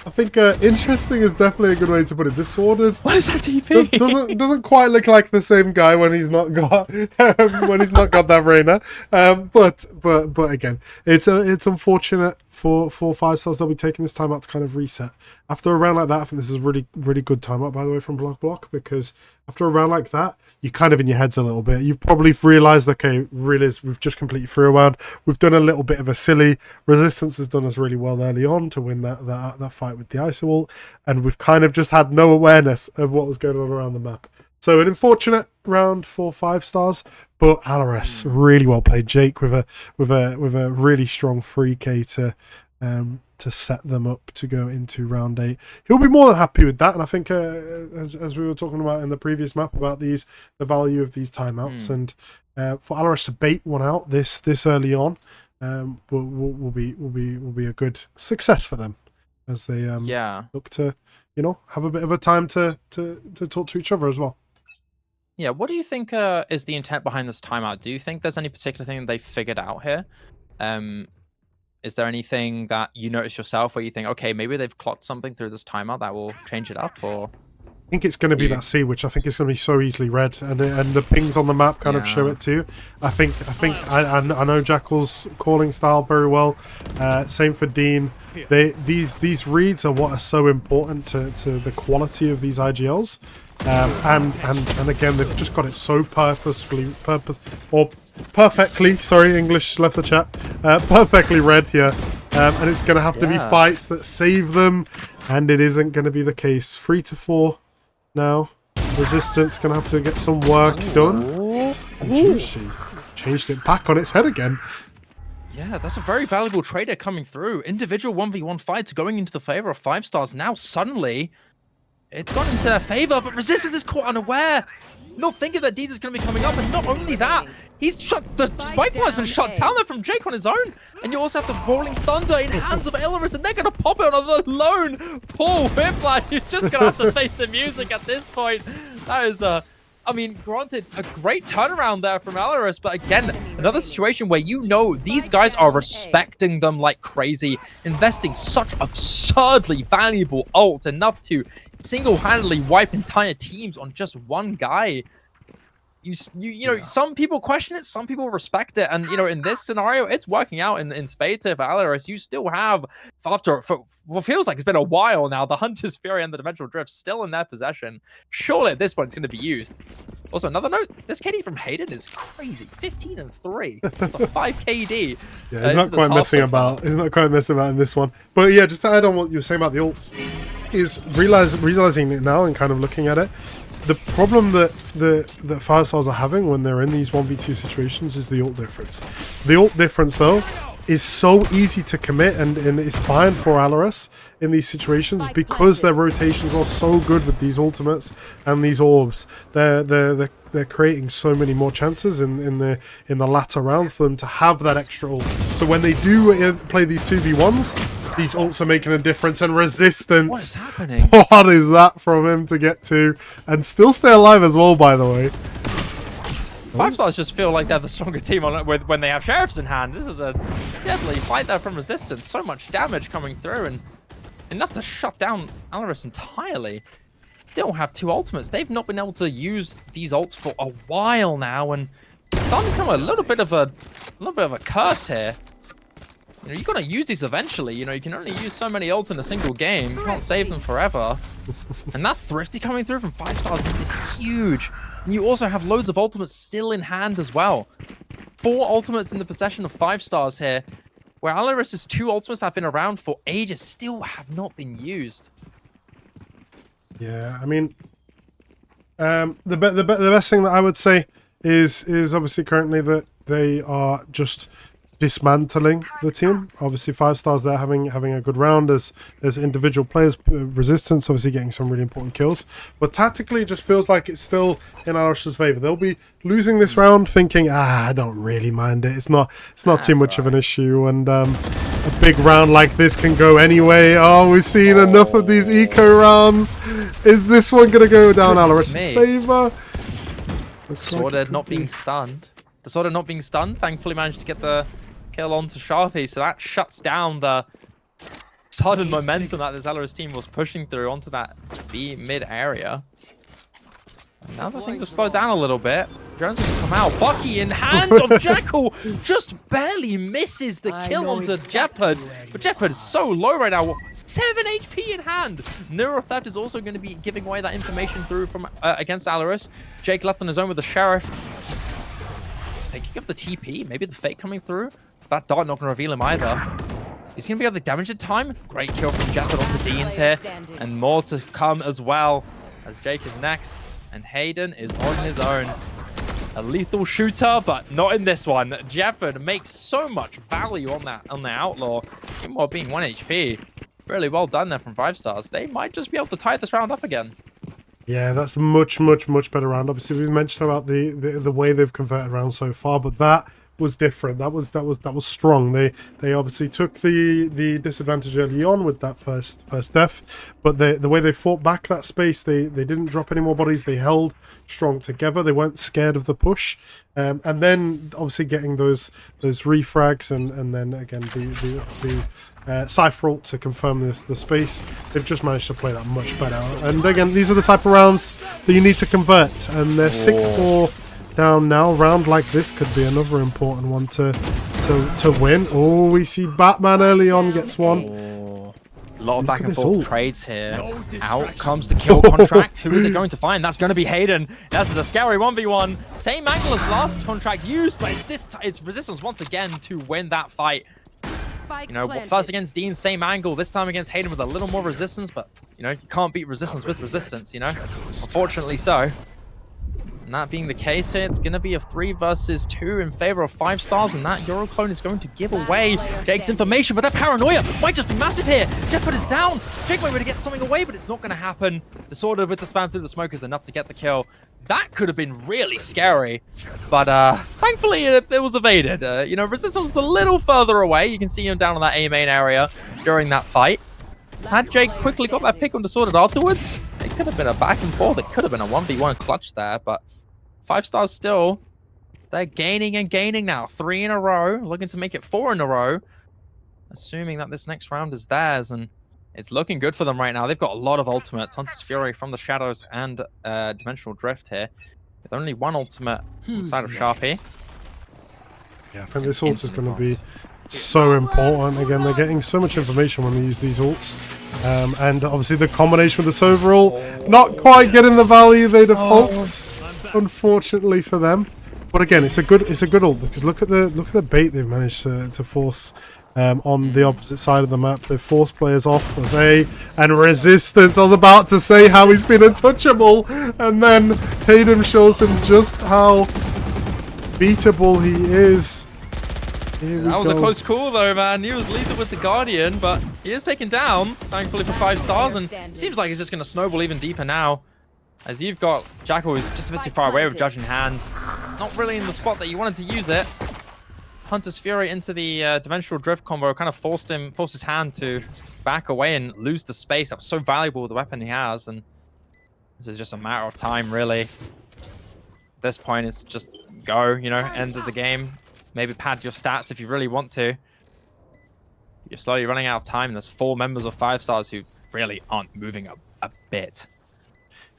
I think interesting is definitely a good way to put it. Disordered. What is that TP? Doesn't quite look like the same guy when he's not got that Reyna. But again, it's unfortunate for 5-stars, they'll be taking this timeout to kind of reset. After a round like that, I think this is a really, really good timeout, by the way, from Block, because after a round like that, you're kind of in your heads a little bit. You've probably realised, okay, we've just completely through a round. We've done a little bit of a silly. Resistance has done us really well early on to win that fight with the ISO ult, and we've kind of just had no awareness of what was going on around the map. So an unfortunate round for 5-stars, but ALR really well played. Jake with a really strong 3K to set them up to go into round 8. He'll be more than happy with that, and I think as we were talking about in the previous map about the value of these timeouts, and for ALR to bait one out this early on, will be a good success for them as they look to have a bit of a time to talk to each other as well. Yeah, what do you think is the intent behind this timeout? Do you think there's any particular thing that they figured out here? Is there anything that you notice yourself where you think, okay, maybe they've clocked something through this timeout that will change it up? Or I think it's going to be that C, which I think is going to be so easily read, and the pings on the map kind of show it too. I know Jackal's calling style very well. Same for Dean. These reads are what are so important to the quality of these IGLs. And again, they've just got it so perfectly, sorry, English left the chat, perfectly read here, and it's going to have to be fights that save them, and it isn't going to be the case. 3 to 4 now. Resistance going to have to get some work done. Juicy. Changed it back on its head again. Yeah, that's a very valuable trader coming through. Individual 1v1 fights going into the favor of 5-stars. Now suddenly it's gone into their favor, but Resistance is caught unaware. Not thinking that Deed is going to be coming up, and not only that, he's shot. The spike point has been shot down there from Jake on his own, and you also have the Rolling Thunder in hands of ALR, and they're going to pop it on the lone Paul Whiplash. He's just going to have to face the music at this point. That is I mean, granted, a great turnaround there from ALR, but again, another situation where these guys are respecting them like crazy, investing such absurdly valuable ult, enough to single-handedly wipe entire teams on just one guy. You know, some people question it, some people respect it, and in this scenario, it's working out in spades here for ALR. You still have, for what feels like it's been a while now, the Hunter's Fury and the Dimensional Drift still in their possession. Surely at this point it's going to be used. Also, another note, this KD from Hayden is crazy. 15 and 3. That's a 5 KD. Yeah, he's not quite messing about. He's not quite messing about in this one. But yeah, just to add on what you were saying about the ults, is realizing it now and kind of looking at it. The problem that 5-stars are having when they're in these 1v2 situations is the ult difference. The ult difference, though, is so easy to commit, and it's fine for ALR in these situations because their rotations are so good with these ultimates and these orbs. They're creating so many more chances in the latter rounds for them to have that extra ult. So when they do play these 2v1s, these ults are making a difference, and Resistance. What is happening? What is that from him to get to and still stay alive as well, by the way. 5-stars just feel like they're the stronger team on it when they have sheriffs in hand. This is a deadly fight there from Resistance. So much damage coming through, and enough to shut down ALR entirely. They don't have 2 ultimates. They've not been able to use these ults for a while now, and it's starting to become a little bit of a curse here. You're going to use these eventually. You can only use so many ults in a single game. You can't save them forever. And that Thrifty coming through from 5-stars is huge. And you also have loads of ultimates still in hand as well. 4 ultimates in the possession of 5-stars here, where ALR's 2 ultimates have been around for ages still have not been used. Yeah, I mean, the best thing that I would say is obviously currently that they are just dismantling the team. Obviously 5-stars there having a good round as individual players. Resistance obviously getting some really important kills, but tactically it just feels like it's still in ALR's favor. They'll be losing this round thinking, I don't really mind it, it's not too much of an issue, and a big round like this can go anyway. Oh, we've seen enough of these eco rounds. Is this one gonna go down ALR's favor? Disorder not being stunned. Disorder not being stunned, thankfully managed to get the kill onto Sharpie, so that shuts down the sudden momentum that this ALR's team was pushing through onto that B mid area. And now that things have slowed down a little bit, Jones will come out. Bucky in hand of Jackal just barely misses the kill onto Jeopard. But Jeopard is so low right now. 7 HP in hand. Neurotheft is also going to be giving away that information through from against Alaris. Jake left on his own with the Sheriff. He's thinking of the TP. Maybe the Fake coming through. That dart not going to reveal him either. He's going to be able to damage in time. Great kill from Jeopard onto Deans here. And more to come as well, as Jake is next. And Hayden is on his own. A lethal shooter, but not in this one. Jeopard makes so much value on the Outlaw. Even while being 1 HP. Really well done there from 5 stars. They might just be able to tie this round up again. Yeah, that's a much better round. Obviously, we mentioned about the way they've converted rounds so far, but that was different. That was strong. They obviously took the disadvantage early on with that first death, but the way they fought back that space, they didn't drop any more bodies. They held strong together. They weren't scared of the push, and then obviously getting those refrags and then again the Cypher ult to confirm the space. They've just managed to play that much better. And again, these are the type of rounds that you need to convert, and they're 6-4 down now. A round like this could be another important one to win. Oh, we see Batman early on gets one. A lot of back and forth trades here. Out comes the kill contract. Who is it going to find? That's going to be Hayden. That's a scary 1v1. Same angle as last contract used, but it's Resistance once again to win that fight. You know, first against Dean, same angle. This time against Hayden with a little more resistance, but you know, you can't beat resistance with resistance, you know? Unfortunately so. And that being the case here, it's going to be a 3 versus 2 in favor of 5 stars, and that Euroclone is going to give away Jake's information, but that paranoia might just be massive here. Jeopard is down. Jake might be able to get something away, but it's not going to happen. Disorder with the spam through the smoke is enough to get the kill. That could have been really scary, but thankfully it was evaded. You know, Resistance was a little further away. You can see him down in that A main area during that fight. Had Jake quickly got that pick on Disordered afterwards, it could have been a back and forth. It could have been a 1v1 clutch there, but 5 stars still. They're gaining and gaining now. 3 in a row, looking to make it 4 in a row. Assuming that this next round is theirs, and it's looking good for them right now. They've got a lot of ultimates. Hunter's Fury from the Shadows and Dimensional Drift here. With only 1 ultimate inside of Sharpie. Yeah, I think this ult is going to be so important. Again, they're getting so much information when they use these ults, and obviously the combination with the Sova ult, not quite getting the value they'd have hoped, unfortunately for them. But again, it's a good ult, because look at the bait they've managed to force on the opposite side of the map. They've forced players off of A, and Resistance. I was about to say how he's been untouchable, and then Hayden shows him just how beatable he is. That was a close call though, man. He was lethal with the Guardian, but he is taken down, thankfully for 5 stars, and it seems like it's just going to snowball even deeper now. As you've got Jackal, who's just a bit too far away with Judge in hand. Not really in the spot that you wanted to use it. Hunter's Fury into the Dimensional Drift combo kind of forced his hand to back away and lose the space. That was so valuable with the weapon he has, and this is just a matter of time, really. At this point, it's just go, you know, end of the game. Maybe pad your stats if you really want to. You're slowly running out of time. There's 4 members of 5 stars who really aren't moving a bit.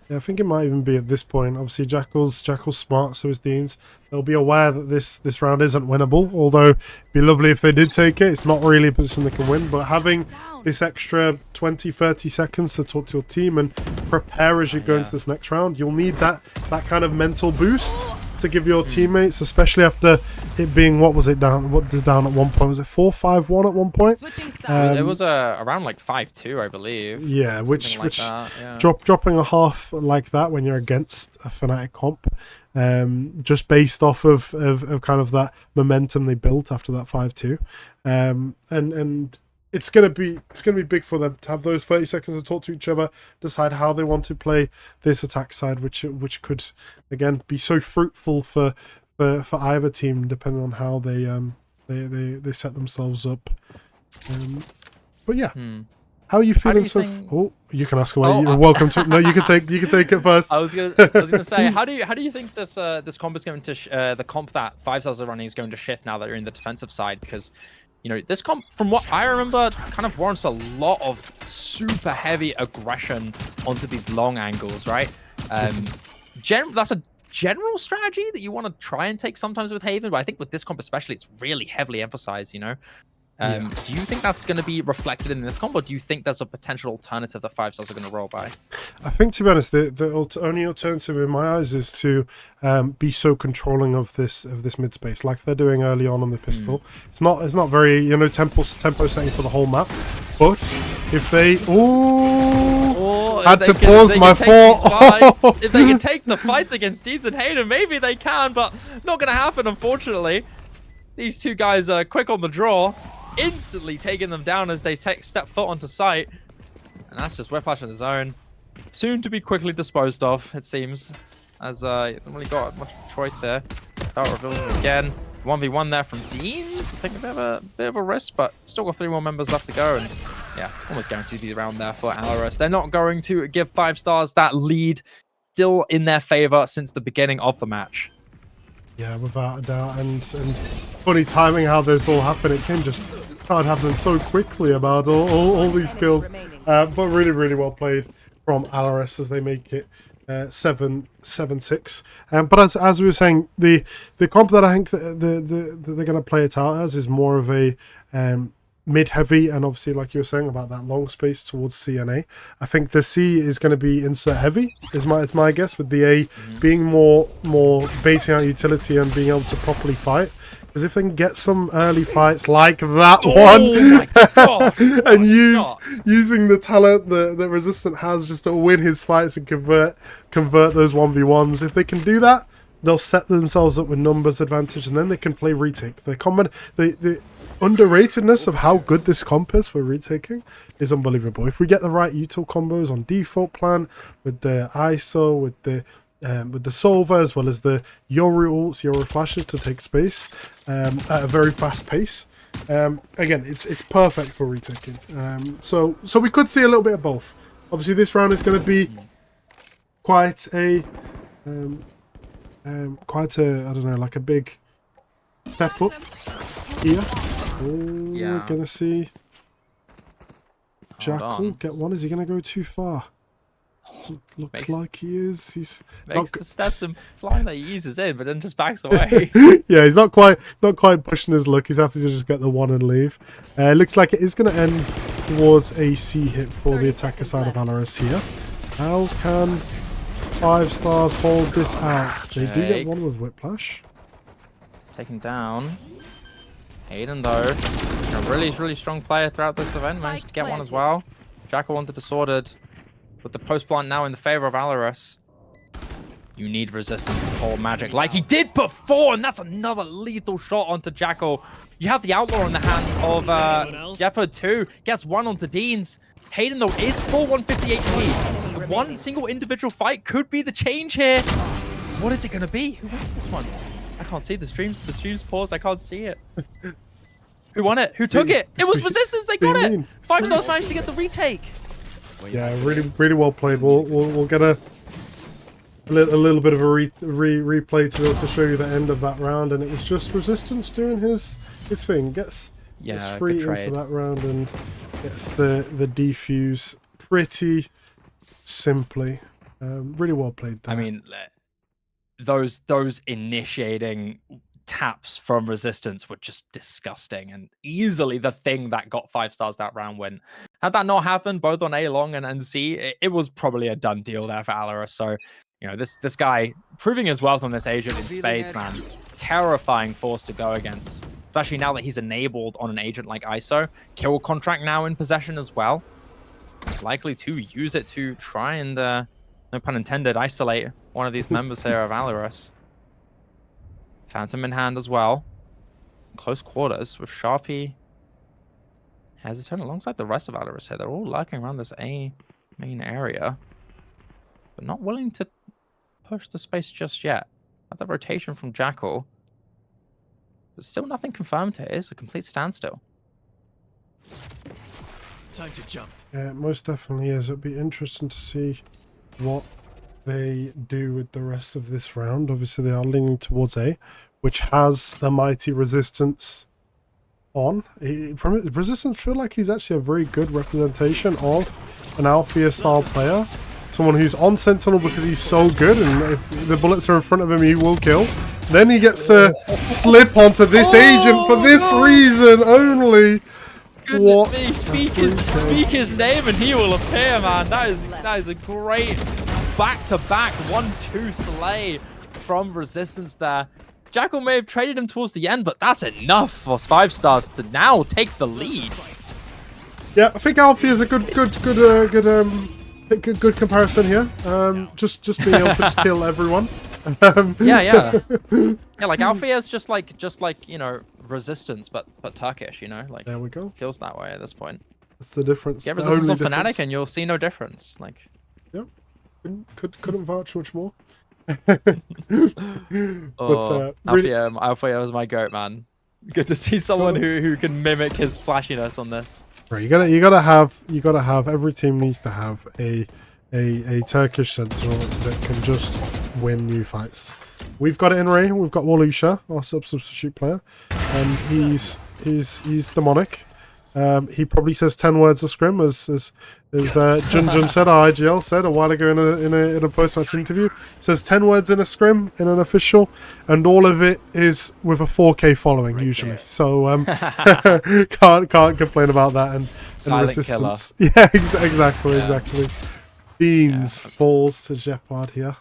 Yeah, I think it might even be at this point. Obviously, Jackal's smart, so is Dean's. They'll be aware that this round isn't winnable, although it'd be lovely if they did take it. It's not really a position they can win, but having this extra 20-30 seconds to talk to your team and prepare as you go into this next round, you'll need that kind of mental boost to give your teammates, especially after it being, what was down at one point? Was it 4-5-1 at one point? It was around like 5-2, I believe. Yeah, which yeah. Dropping a half like that when you're against a Fnatic comp, just based off of kind of that momentum they built after that 5-2, and it's gonna be big for them to have those 30 seconds to talk to each other, decide how they want to play this attack side, which could again be so fruitful for either team, depending on how they set themselves up. But yeah, how are you feeling Oh, you can ask away. You're welcome to. No, you can take it first. I was gonna say, how do you think this comp is going to the comp that 5 stars are running is going to shift now that you're in the defensive side? Because you know, this comp, from what I remember, kind of warrants a lot of super heavy aggression onto these long angles, right? That's a general strategy that you want to try and take sometimes with Haven, but I think with this comp especially, it's really heavily emphasized, you know? Do you think that's going to be reflected in this comp, or do you think there's a potential alternative that 5 stars are going to roll by? I think, to be honest, the only alternative in my eyes is to be so controlling of this mid space, like they're doing early on the pistol. It's not very, you know, tempo setting for the whole map. But if they had to pause my thought. If they can take the fights against Deeds and Hayden, maybe they can, but not going to happen, unfortunately. These two guys are quick on the draw, instantly taking them down as they step foot onto site. And that's just Whiplash in his own. Soon to be quickly disposed of, it seems, as he hasn't really got much choice here. That reveals him again. 1v1 there from Deans, taking a bit of a risk, but still got 3 more members left to go, and yeah, almost guaranteed to be around there for ALR. They're not going to give 5 stars that lead, still in their favor since the beginning of the match. Yeah, without a doubt, and funny timing how this all happened. It came just started happening so quickly about all these kills, but really well played from ALR as they make it 7-6. But as we were saying, the comp that I think that they're going to play it out as is more of a mid-heavy, and obviously, like you were saying about that long space towards C and A. I think the C is going to be insert heavy, is my guess, with the A being more baiting out utility and being able to properly fight. Because if they can get some early fights like that one, and using the talent that Resistant has just to win his fights and convert those 1v1s, if they can do that, they'll set themselves up with numbers advantage, and then they can play retake. The underratedness of how good this comp is for retaking is unbelievable. If we get the right util combos on default plan with the ISO, with the Solver, as well as the Yoru ults, Yoru flashes to take space at a very fast pace, again, it's perfect for retaking. So we could see a little bit of both. Obviously, this round is going to be quite a I don't know, like a big step up here. We're gonna see Jackal get one. Is he gonna go too far? Doesn't look like he is. He's makes the steps and flying that he uses in, but then just backs away. Yeah, he's not quite pushing his luck. He's happy to just get the one and leave. Looks like it is going to end towards a C hit for the attacker side of ALR here. How can 5 stars hold this out? They do get one with Whiplash. Taken down. Hayden, though, a really strong player throughout this event, managed to get one as well. Jackal wanted Disordered. With the post plant now in the favor of ALR, you need Resistance to hold magic like he did before, and that's another lethal shot onto Jackal. You have the Outlaw in the hands of Jeopard too. Gets one onto Deans. Hayden, though, is full 150 HP. And one single individual fight could be the change here. What is it going to be? Who wins this one? I can't see the streams. The streams paused. I can't see it. Who won it? Who took it? It was Resistance. They got it. 5 stars managed to get the retake. Yeah, really well played. We'll get a little bit of a replay to show you the end of that round, and it was just Resistance doing his thing. Gets free into that round and gets the defuse pretty simply. Really well played there. I mean, those initiating taps from Resistance were just disgusting, and easily the thing that got 5 stars that round win. Had that not happened, both on A long and C, it was probably a done deal there for ALR. So, you know, this guy proving his wealth on this agent in spades, man. Terrifying force to go against, especially now that he's enabled on an agent like ISO. Kill contract now in possession as well. Likely to use it to try and, no pun intended, isolate one of these members here of ALR. Phantom in hand as well. Close quarters with Sharpie. Has his turn alongside the rest of ALR here. They're all lurking around this A main area, but not willing to push the space just yet. At the rotation from Jackal, but still nothing confirmed here. It's a complete standstill. Time to jump. Yeah, it most definitely is. It'll be interesting to see what they do with the rest of this round. Obviously, they are leaning towards A, which has the mighty Resistance on. Resistance feel like he's actually a very good representation of an Althea style player someone who's on Sentinel because he's so good, and if the bullets are in front of him, he will kill. Then he gets to slip onto this agent for this reason only. What? Me. Speak his name and he will appear, man. That is a great back-to-back 1-2 slay from Resistance there. Jackal may have traded him towards the end, but that's enough for 5 stars to now take the lead. Yeah, I think Alfie is a good comparison here. Just being able to just kill everyone. Yeah, like Alfie is just like you know, Resistance, but Turkish, you know, like there we go. Feels that way at this point. That's the difference. Get Resistance on Fnatic and you'll see no difference. Like, yeah, couldn't vouch much more. Alfie was my goat, man. Good to see someone who can mimic his flashiness on this. Right, you gotta have every team needs to have a Turkish Sentinel that can just win new fights. We've got it in Ray. We've got Walusha, our substitute player, and he's demonic. He probably says 10 words of scrim, as Jun said, our IGL said a while ago in a post-match interview. Says 10 words in a scrim in an official, and all of it is with a 4K following usually. So can't complain about that. And Resistance, killer. yeah, exactly. Beans falls to Jeopard here.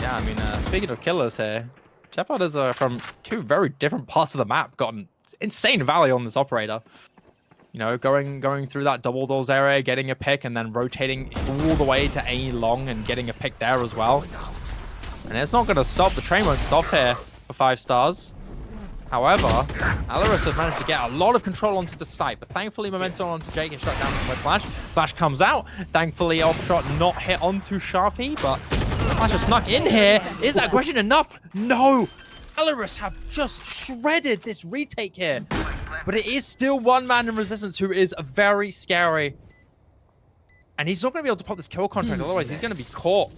Yeah, I mean, speaking of killers here, Jeopard is from 2 very different parts of the map. Gotten insane value on this operator. You know, going through that double doors area, getting a pick, and then rotating all the way to A long and getting a pick there as well. And it's not going to stop. The train won't stop here for 5 stars. However, ALR has managed to get a lot of control onto the site, but thankfully momentum onto Jake and shut down with Flash. Flash comes out. Thankfully, off shot not hit onto Sharpie, but Flash has snuck in here. Is that question enough? No! ALR have just shredded this retake here. But it is still one man in Resistance who is very scary. And he's not going to be able to pop this kill contract, otherwise he's going to be caught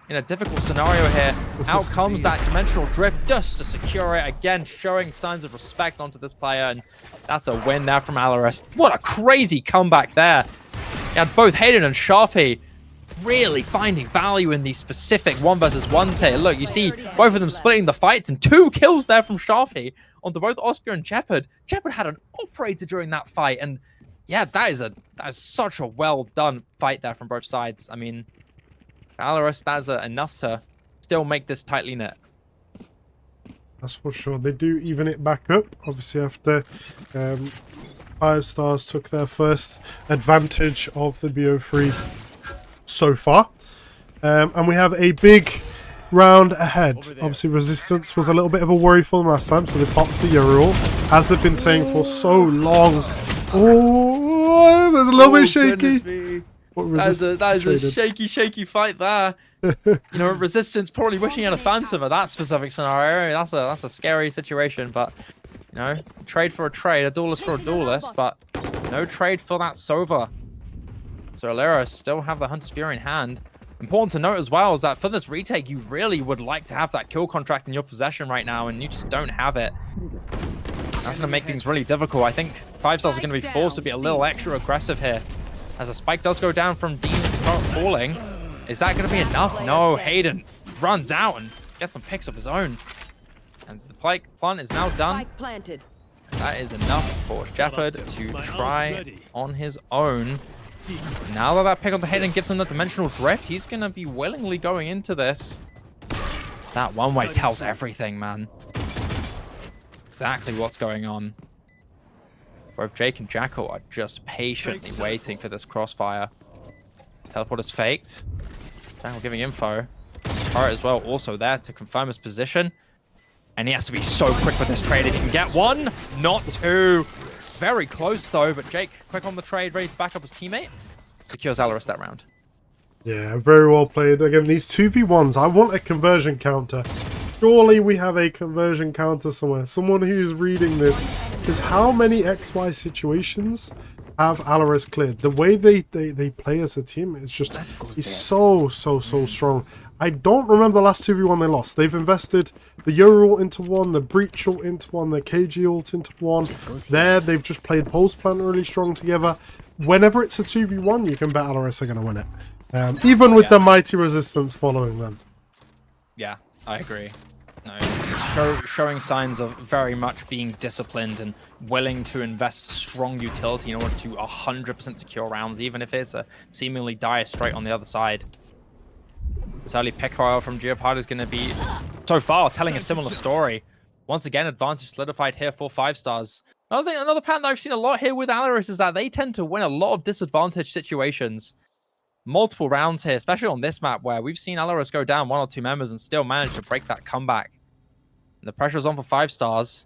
in a difficult scenario here. Out comes that Dimensional Drift just to secure it. Again, showing signs of respect onto this player. And that's a win there from ALR. What a crazy comeback there. You had both Hayden and Sharpie really finding value in these specific 1v1s here. Look, you see both of them splitting the fights, and 2 kills there from Sharpie onto both Oscar and Jeopard. Jeopard had an operator during that fight, and yeah, that is such a well done fight there from both sides. I mean, ALR, that's enough to still make this tightly knit. That's for sure. They do even it back up, obviously, after 5 stars took their first advantage of the BO3 so far. And we have a big round ahead. Obviously, Resistance was a little bit of a worry for them last time, so they popped the Euro, as they've been saying for so long. Oh, there's a little bit shaky. That is a shaky fight there. You know, Resistance probably wishing he had a Phantom at that specific scenario. That's a scary situation, but you know, trade for a trade, a duelist for a duelist, but no trade for that Sova. So ALR still have the Hunter's Fury in hand. Important to note as well is that for this retake, you really would like to have that kill contract in your possession right now, and you just don't have it. That's going to make things really difficult. I think 5 stars are going to be forced to be a little extra aggressive here. As a spike does go down from Dean's falling. Is that going to be enough? No, Hayden runs out and gets some picks of his own. And the plant is now done. That is enough for Jeopard to try on his own. Now that pick on the Hayden gives him the Dimensional Drift, he's going to be willingly going into this. That one-way tells everything, man. Exactly what's going on. Both Jake and Jackal are just patiently waiting for this crossfire. Teleport is faked. Jackal giving info. Turret as well, also there to confirm his position. And he has to be so quick with this trade. If he can get 1, not 2. Very close though, but Jake, quick on the trade, ready to back up his teammate. Secures ALR that round. Yeah, very well played. Again, these 2v1s, I want a conversion counter. Surely we have a conversion counter somewhere. Someone who's reading this, is how many XY situations have ALR cleared? The way they play as a team is just so strong. I don't remember the last 2v1 they lost. They've invested the Yoru ult into one, the Breach ult into one, the KG ult into one. There, they've just played Pulse Plant really strong together. Whenever it's a 2v1, you can bet ALR are going to win it. even with the mighty resistance following them. Yeah, I agree. No, showing signs of very much being disciplined and willing to invest strong utility in order to 100% secure rounds, even if it's a seemingly dire straight on the other side. This early pick oil from Geopard is going to be, so far, telling a similar story. Once again, advantage solidified here for 5 stars. Another pattern that I've seen a lot here with ALR is that they tend to win a lot of disadvantaged situations. Multiple rounds here, especially on this map where we've seen ALR go down 1 or 2 members and still manage to break that comeback. And the pressure's on for 5 stars.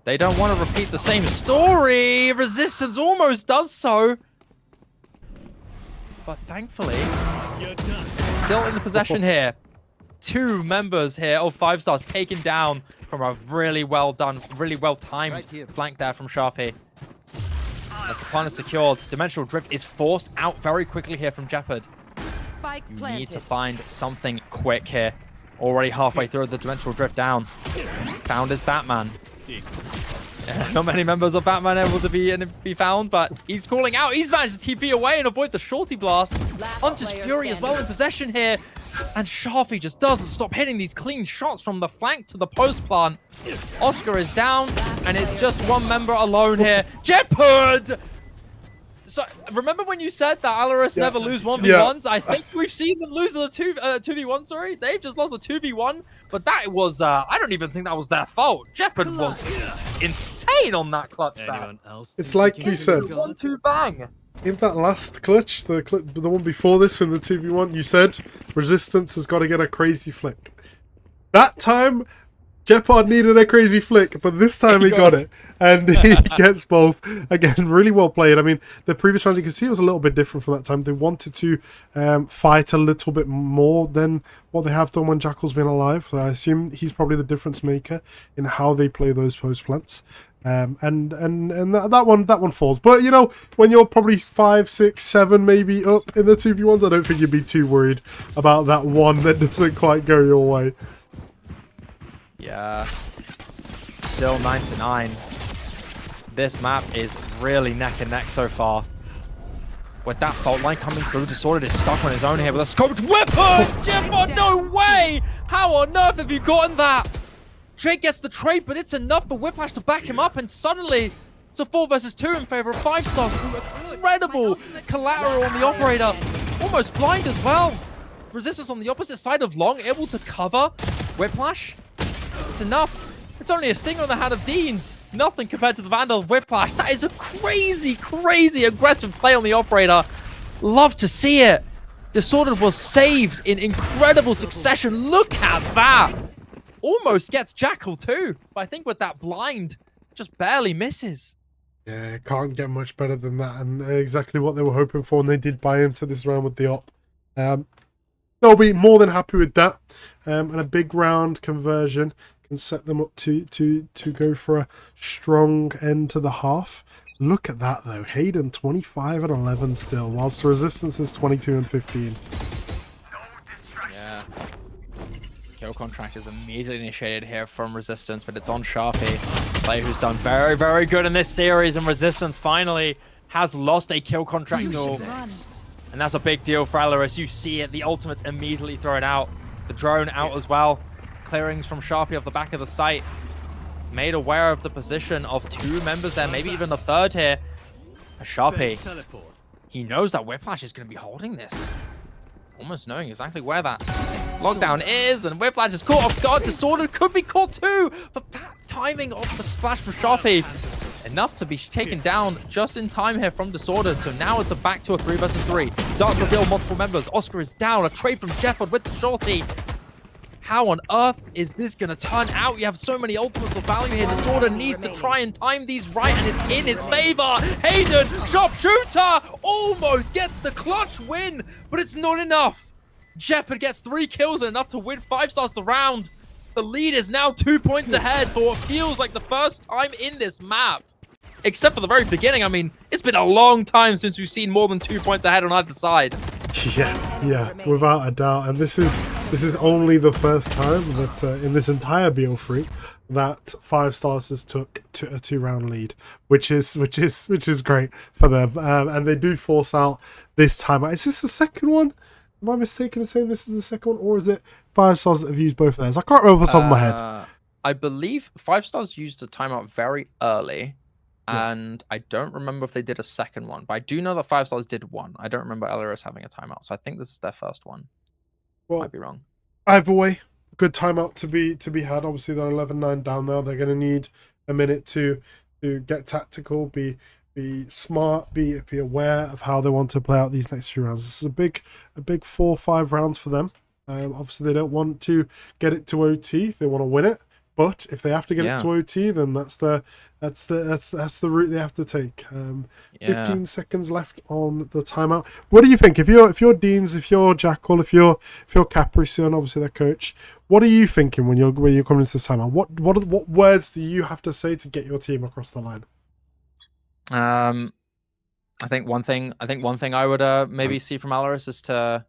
They don't want to repeat the same story. Resistance almost does so. But thankfully, it's still in the possession here. 2 members here of 5 stars taken down from a really well done, really well timed flank there from Sharpie. As the plan is secured, Dimensional Drift is forced out very quickly here from Jeopard. Spike You planted. need to find something quick here. Already halfway through the Dimensional Drift down. Found his Batman. Not many members of Batman able to be found, but he's calling out. He's managed to TP away and avoid the shorty blast. Onto Fury as well in possession here. And Sharpie just doesn't stop hitting these clean shots from the flank to the post plant. Oscar is down, and it's just 1 member alone here. Jeopard! So, remember when you said that Alaris never lose 1v1s? I think we've seen them lose a 2v1, sorry. They've just lost a 2v1, but that was, I don't even think that was their fault. Jeopard was insane on that clutch. It's like you said. 1-2 bang. In that last clutch, the one before this in the 2v1, you said Resistance has got to get a crazy flick. That time, Jeopard needed a crazy flick, but this time he got it. And he gets both. Again, really well played. I mean, the previous rounds, you can see it was a little bit different for that time. They wanted to fight a little bit more than what they have done when Jackal's been alive. So I assume he's probably the difference maker in how they play those post plants. And that one falls. But you know, when you're probably 5, 6, 7 maybe up in the 2v1s, I don't think you'd be too worried about that one that doesn't quite go your way. Yeah. Still 9-9. This map is really neck and neck so far. With that fault line coming through, Disordered is stuck on his own here with a scoped weapon! Jeopard, no way! How on earth have you gotten that? Drake gets the trade, but it's enough for Whiplash to back him up, and suddenly it's a 4 versus 2 in favor of 5 stars through incredible collateral on the operator. Almost blind as well. Resistance on the opposite side of Long, able to cover Whiplash. It's enough. It's only a stinger on the hand of Deans. Nothing compared to the Vandal of Whiplash. That is a crazy, crazy aggressive play on the operator. Love to see it. Disordered was saved in incredible succession. Look at that. Almost gets Jackal too. But I think with that blind, just barely misses. Yeah, can't get much better than that. And exactly what they were hoping for. And they did buy into this round with the op. They'll be more than happy with that. And a big round conversion can set them up to go for a strong end to the half. Look at that though. Hayden 25 and 11 still, whilst the Resistance is 22 and 15. Yeah. Kill contract is immediately initiated here from Resistance, but it's on Sharpie. Player who's done very, very good in this series, and Resistance finally has lost a kill contract duel. And that's a big deal for Alaris. You see it, the ultimates immediately throw it out. The drone out as well. Clearings from Sharpie off the back of the site. Made aware of the position of 2 members there, maybe even a 3rd here. A Sharpie, he knows that Whiplash is going to be holding this. Almost knowing exactly where that lockdown is, and Whiplash is caught off guard. Disordered could be caught too, but that timing of the splash from Sharpie, enough to be taken down just in time here from Disordered. So now it's back to a 3 versus 3. Does reveal multiple members. Oscar is down. A trade from Jeopard with the shorty. How on earth is this going to turn out? You have so many ultimates of value here. Disorder needs to try and time these right, and it's in his favor. Hayden, sharpshooter, almost gets the clutch win, but it's not enough. Jeopard gets 3 kills and enough to win 5 stars the round. The lead is now 2 points ahead for what feels like the first time in this map. Except for the very beginning. I mean, it's been a long time since we've seen more than 2 points ahead on either side. Yeah, without a doubt. And this is only the first time that in this entire BO3 that 5 stars has took a 2-round lead, which is great for them. And they do force out this time. Is this the second one Am I mistaken in saying this is the second one, or is it 5 stars that have used both of theirs? I can't remember off the top of my head. I believe 5 stars used the timeout very early, Yeah. and I don't remember if they did a second one, but I do know that 5 stars did one. I don't remember LRS having a timeout, so I think this is their first one. Well, Might be wrong. Either way, good timeout to be had. Obviously, they're 11-9 down now. They're going to need a minute to get tactical, be smart, be aware of how they want to play out these next few rounds. This is a big 4-5 rounds for them. Obviously, they don't want to get it to OT. They want to win it. But if they have to get it to OT, then that's the route they have to take. 15 seconds left on the timeout. What do you think? If you're Deans, if you're Jackal, if you're Capri Sun, obviously their coach, what are you thinking when you're coming into this timeout? What words do you have to say to get your team across the line? I think one thing I would maybe see from Alaris is to,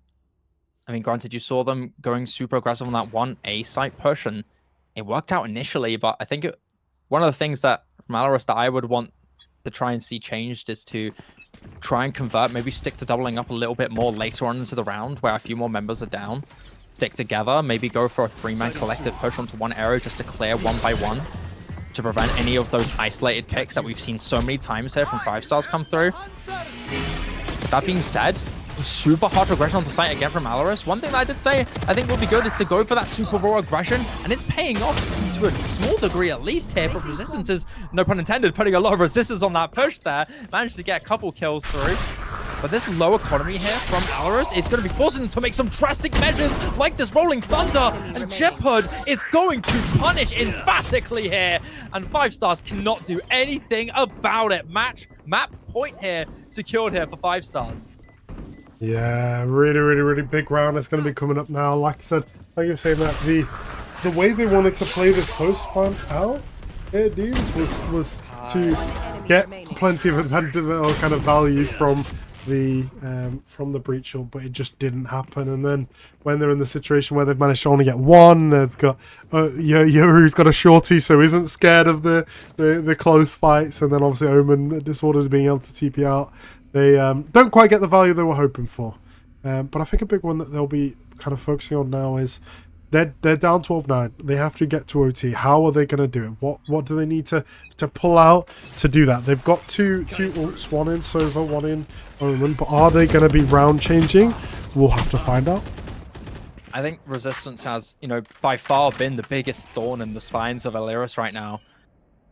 I mean, granted, you saw them going super aggressive on that one A site push, and it worked out initially, but I think one of the things that from Alaris that I would want to try and see changed is to try and convert, maybe stick to doubling up a little bit more later on into the round where a few more members are down. Stick together, maybe go for a 3-man collective push onto one arrow just to clear one by one to prevent any of those isolated picks that we've seen so many times here from 5 stars come through. With that being said, super hard aggression on the site again from Alaris. One thing that I did say I think would be good is to go for that super raw aggression, and it's paying off to a small degree at least here, but Resistance is, no pun intended, putting a lot of resistance on that push there. Managed to get a couple kills through. But this low economy here from Alaris is going to be forcing them to make some drastic measures like this Rolling Thunder, and Jeopard is going to punish emphatically here, and 5 stars cannot do anything about it. Map point here secured here for 5 stars. Yeah, really big round that's going to be coming up now. Like I said, like you were saying, that the way they wanted to play this post spawn out, Deans, was to get plenty of advantage or kind of value from the breach shot, but it just didn't happen. And then when they're in the situation where they've managed to only get one, they've got Yoru's got a shorty, so isn't scared of the close fights, and then obviously Omen Disordered being able to TP out. They don't quite get the value they were hoping for. But I think a big one that they'll be kind of focusing on now is they're down 12-9. They have to get to OT. How are they going to do it? What do they need to pull out to do that? They've got two ults, one in Sova, one in Omen, but are they going to be round changing? We'll have to find out. I think Resistance has, by far been the biggest thorn in the spines of Alaris right now.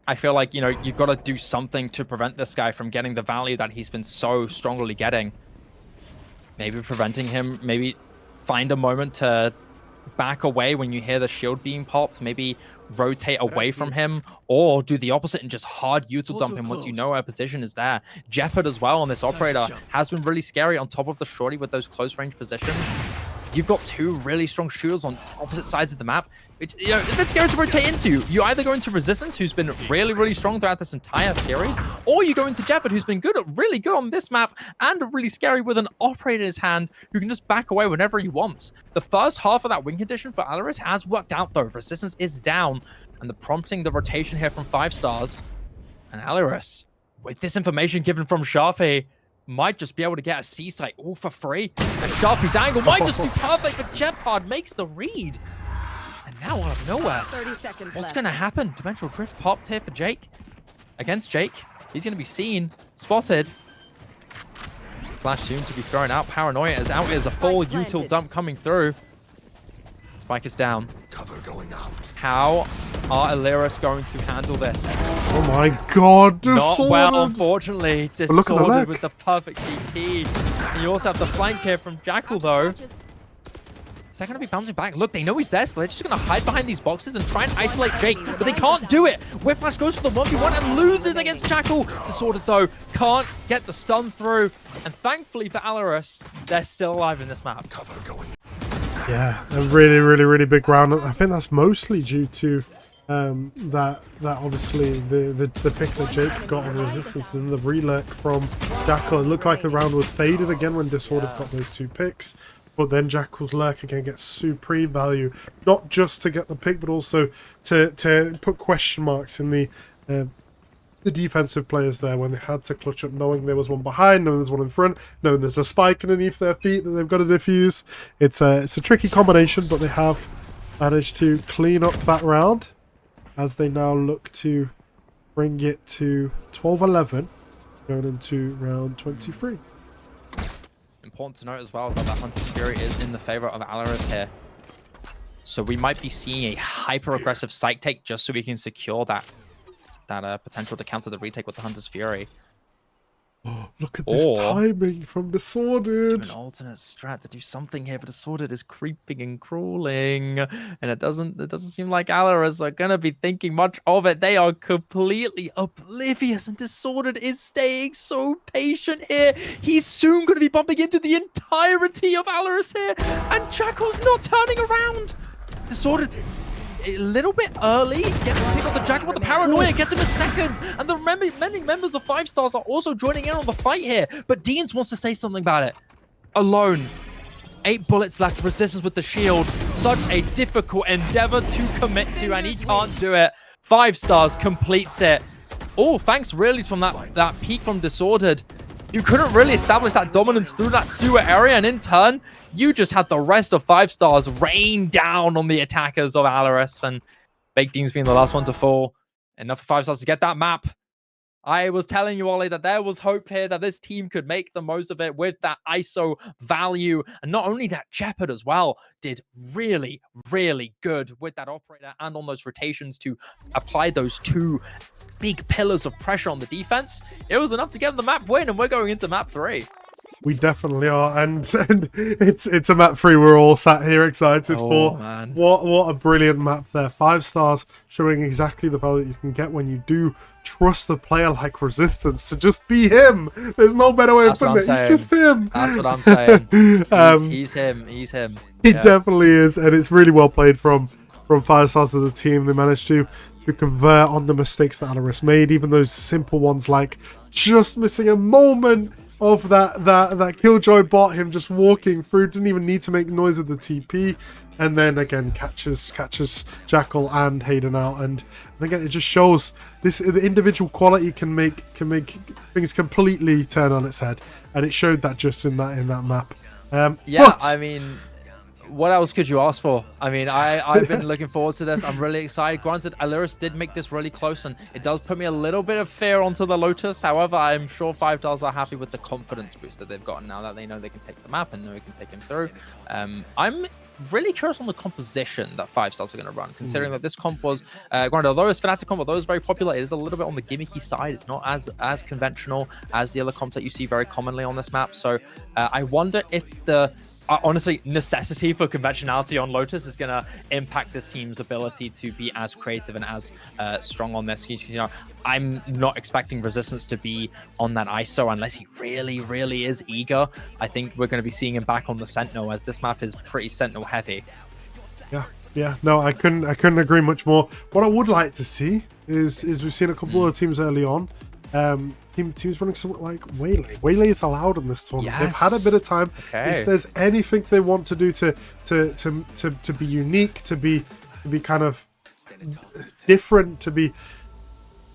I feel like, you've got to do something to prevent this guy from getting the value that he's been so strongly getting. Maybe preventing him, maybe find a moment to back away when you hear the shield being popped, maybe rotate away from him, or do the opposite and just hard util dump him once you know our position is there. Jeopard as well on this operator has been really scary on top of the shorty with those close range positions. You've got two really strong shooters on opposite sides of the map. It's a bit scary to rotate into. You either go into Resistance, who's been really strong throughout this entire series, or you go into Jeopard, who's been really good on this map, and really scary with an operator in his hand who can just back away whenever he wants. The first half of that win condition for Alaris has worked out though. Resistance is down, and the prompting the rotation here from 5 stars. And Alaris, with this information given from Sharpie, might just be able to get a C site all for free. And Sharpie's angle might just be perfect, but Jeopard makes the read. And now out of nowhere, 30 seconds what's left. going to happen? Dimensional Drift popped here for Jake. Against Jake. He's going to be seen, spotted. Flash soon to be thrown out. Paranoia is out. Here's a full util dump coming through. Spike is down. Cover going out. How are Alaris going to handle this? Oh my god, Not Disordered. well, unfortunately. Look at the Disordered leg. with the perfect TP. And you also have the flank here from Jackal, though. Is that going to be bouncing back? Look, they know he's there, so they're just going to hide behind these boxes and try and isolate Jake, but they can't do it. Whiplash goes for the 1v1 and loses against Jackal. Disordered, though, can't get the stun through. And thankfully for Alaris, they're still alive in this map. Cover going. Yeah, a really big round. I think that's mostly due to that obviously the pick that Jake got on Resistance and then the relurk from Jackal. It looked like the round was faded again when Disordered got those 2 picks. But then Jackal's lurk again gets supreme value, not just to get the pick, but also to put question marks in the the defensive players there when they had to clutch up, knowing there was one behind, knowing there's one in front, knowing there's a spike underneath their feet that they've got to defuse. It's a tricky combination, but they have managed to clean up that round as they now look to bring it to 12-11 going into round 23. Important to note as well is that Hunter's Fury is in the favor of ALR here. So we might be seeing a hyper-aggressive site take just so we can secure that potential to counter the retake with the Hunter's Fury. Oh, look at this timing from Disordered. An alternate strat to do something here, but Disordered is creeping and crawling, and it doesn't seem like ALR are gonna be thinking much of it. They are completely oblivious, and Disordered is staying so patient here. He's soon gonna be bumping into the entirety of ALR here, and Jackal's not turning around. Disordered a little bit early, gets to pick up the Jackal, but the Paranoia gets him a second. And the many members of 5 Stars are also joining in on the fight here. But Deans wants to say something about it. Alone. 8 bullets left, resistance with the shield. Such a difficult endeavor to commit to, and he can't do it. 5 Stars completes it. Oh, thanks really from that peek from Disordered. You couldn't really establish that dominance through that sewer area, and in turn, you just had the rest of 5 Stars rain down on the attackers of ALR, and Baked Deans being the last one to fall. Enough for 5 Stars to get that map. I was telling you, Ollie, that there was hope here that this team could make the most of it with that ISO value. And not only that, Jeopard as well did really, really good with that operator and on those rotations to apply those 2 big pillars of pressure on the defense. It was enough to get the map win, and we're going into map 3. We definitely are, and it's a map 3 we're all sat here excited for. Man. What a brilliant map there. 5 Stars showing exactly the value that you can get when you do trust a player like Resistance to just be him. There's no better way of putting it. He's just him. That's what I'm saying. He's him. He definitely is, and it's really well played from 5 Stars of the team. They managed to convert on the mistakes that ALR made, even those simple ones like just missing a moment of that Killjoy bot, him just walking through, didn't even need to make noise with the TP, and then again catches Jackal and Hayden out, and again it just shows the individual quality can make things completely turn on its head, and it showed that just in that map. I mean, what else could you ask for? I mean, I've been looking forward to this. I'm really excited. Granted, ALR did make this really close, and it does put me a little bit of fear onto the Lotus. However, I'm sure 5 Stars are happy with the confidence boost that they've gotten now that they know they can take the map and know they can take him through. I'm really curious on the composition that 5 Stars are going to run, considering that this comp was, granted, although it's Fnatic comp, although it's very popular, it is a little bit on the gimmicky side. It's not as conventional as the other comps that you see very commonly on this map. So I wonder if the honestly, necessity for conventionality on Lotus is going to impact this team's ability to be as creative and as strong on this. You know, I'm not expecting Resistance to be on that ISO unless he really, really is eager. I think we're going to be seeing him back on the Sentinel, as this map is pretty Sentinel heavy. Yeah, no, I couldn't agree much more. What I would like to see is we've seen a couple of teams early on. Teams running something like Waylay. Waylay is allowed in this tournament. They've had a bit of time. Okay. If there's anything they want to do to be unique, to be kind of different, to be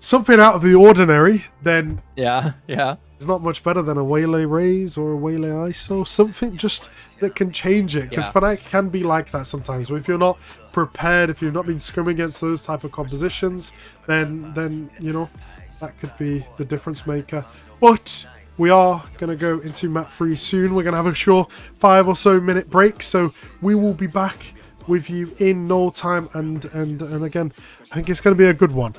something out of the ordinary, then it's not much better than a Waylay Raze or a Waylay ISO. Something just that can change it, because Fnatic can be like that sometimes. If you're not prepared, if you've not been scrimming against those type of compositions, then you know, that could be the difference maker. But we are going to go into map 3 soon. We're going to have a short 5 or so minute break, so we will be back with you in no time, and again, I think it's going to be a good one.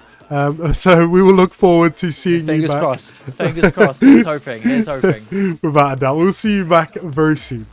So we will look forward to seeing you back. Fingers crossed. Here's hoping. Without a doubt. We'll see you back very soon.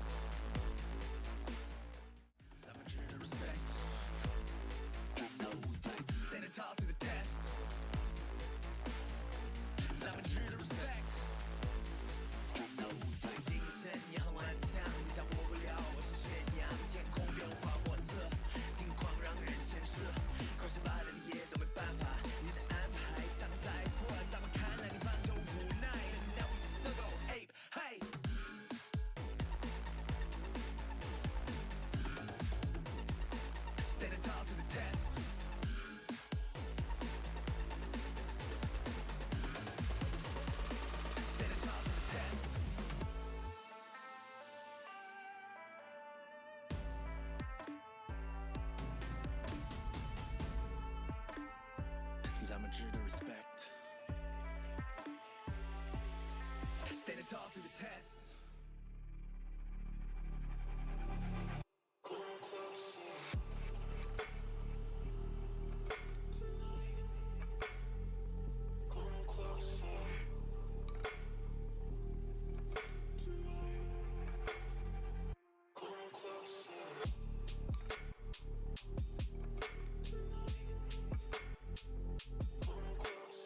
treated and respect. Standing tall through the test. Come closer. Tonight. Come closer. Tonight. Come closer. Tonight. Come closer.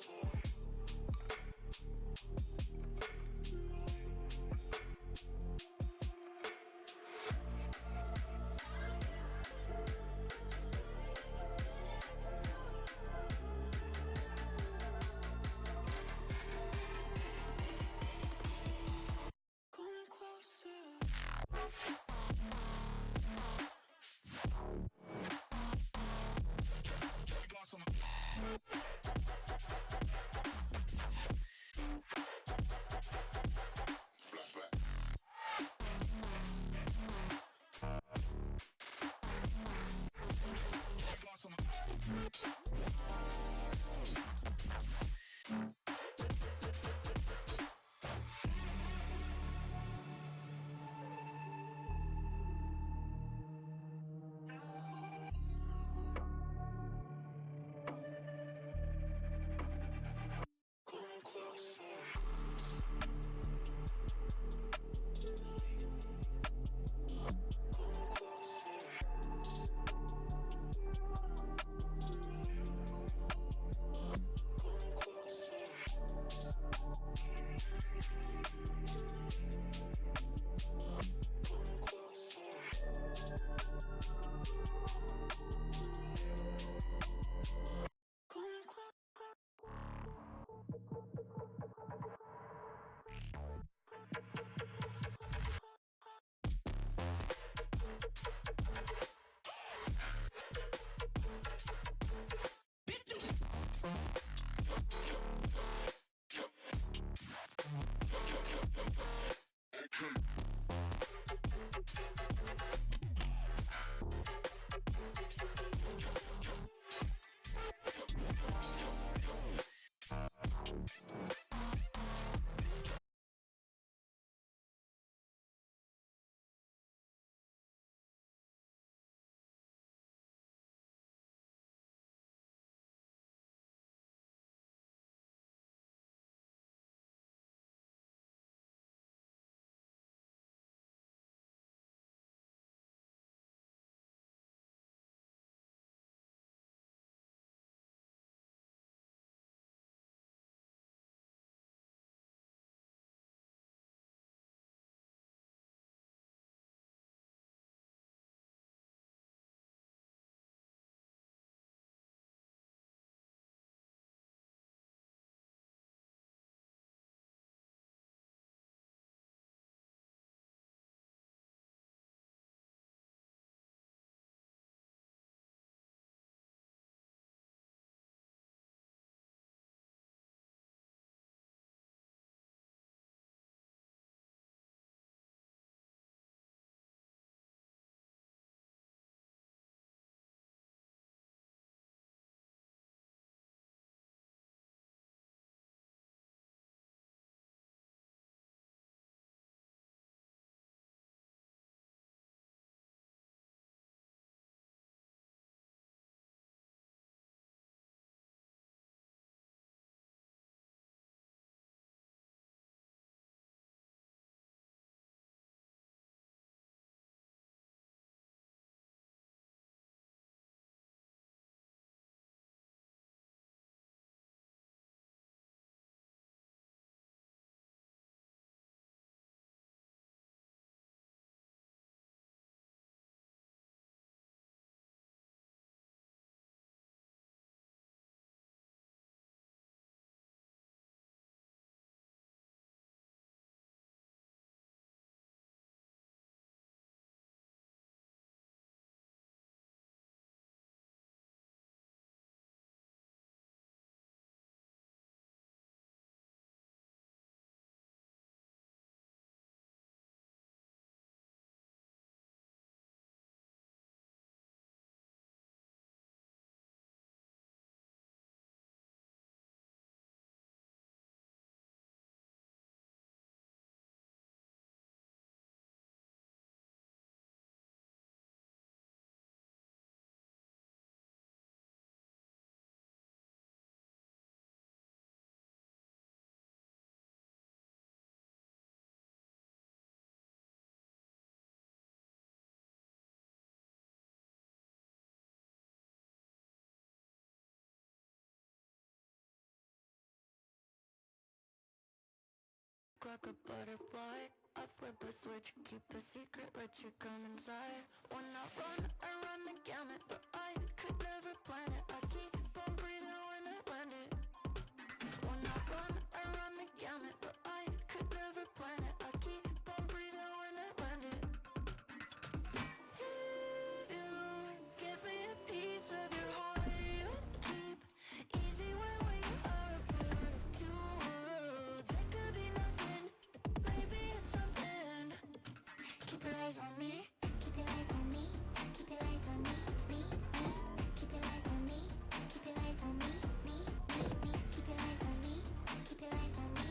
like a butterfly. I flip a switch, keep a secret, let you come inside. When I run the gamut, but I could never plan it. I keep on breathing when I land it. When I run the gamut, but I could never plan it. I keep on breathing when I land it. If you give me a piece of your heart, you keep easy when we are a part of two worlds. It could be nothing, maybe it's something. Keep your eyes on me. Keep your eyes on me. Keep your eyes on me. Me. Keep your eyes on me. Keep your eyes on me. Me. Keep your eyes on me. Keep your eyes on me.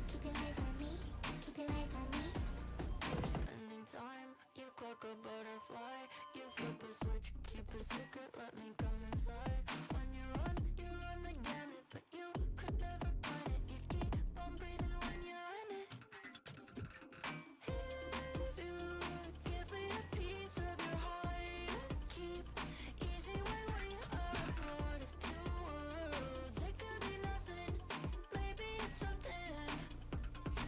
Keep your eyes on me. Keep your eyes on me. Anytime you clock a butterfly, you flip a switch, keep a secret, let me come inside. When you run the gamut, but you could never plan it. You keep on breathing when you're in it. If you give me a piece of your heart, you keep easy when we are a part of two worlds. It could be nothing, maybe it's something.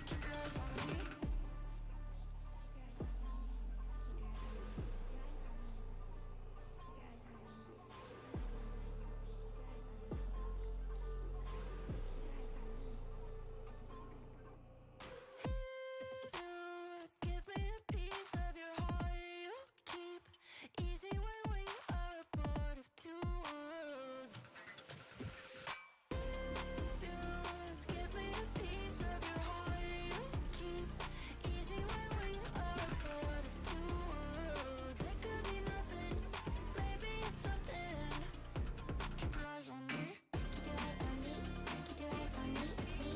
Keep your eyes on me. Give me a piece of your heart, you keep easy when we are a part of two worlds. If you give me a piece of your heart, you keep easy when we are a part of two worlds. It could be nothing, maybe it's something. Keep your eyes on me. Keep your eyes on me. Keep your eyes on me. Me.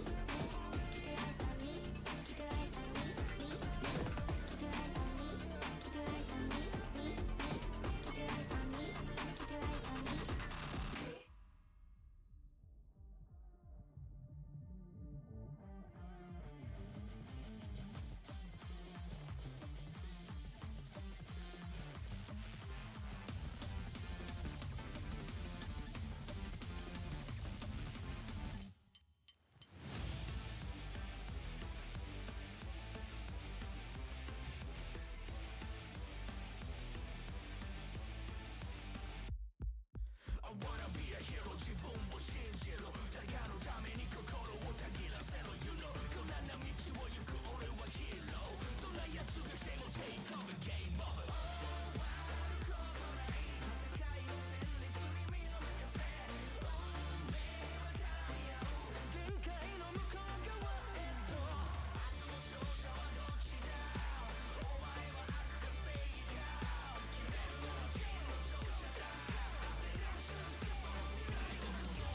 Keep your eyes on me. Keep your eyes on me. Me. Keep your eyes on me. Keep your eyes on me. Me. Keep your eyes on me. Keep your eyes on me. I wanna be a hero 自分を信じろ誰かのために心をたぎらせろ You know 困難な道を行く俺はヒーローどんな奴が来ても Take over game over 終わることない戦いを戦列に身を任せ運命は絡み合う限界の向こう側へと明日の勝者はどっちだお前は悪か正義か決めるのは真の勝者だ当て直し続けそう未来を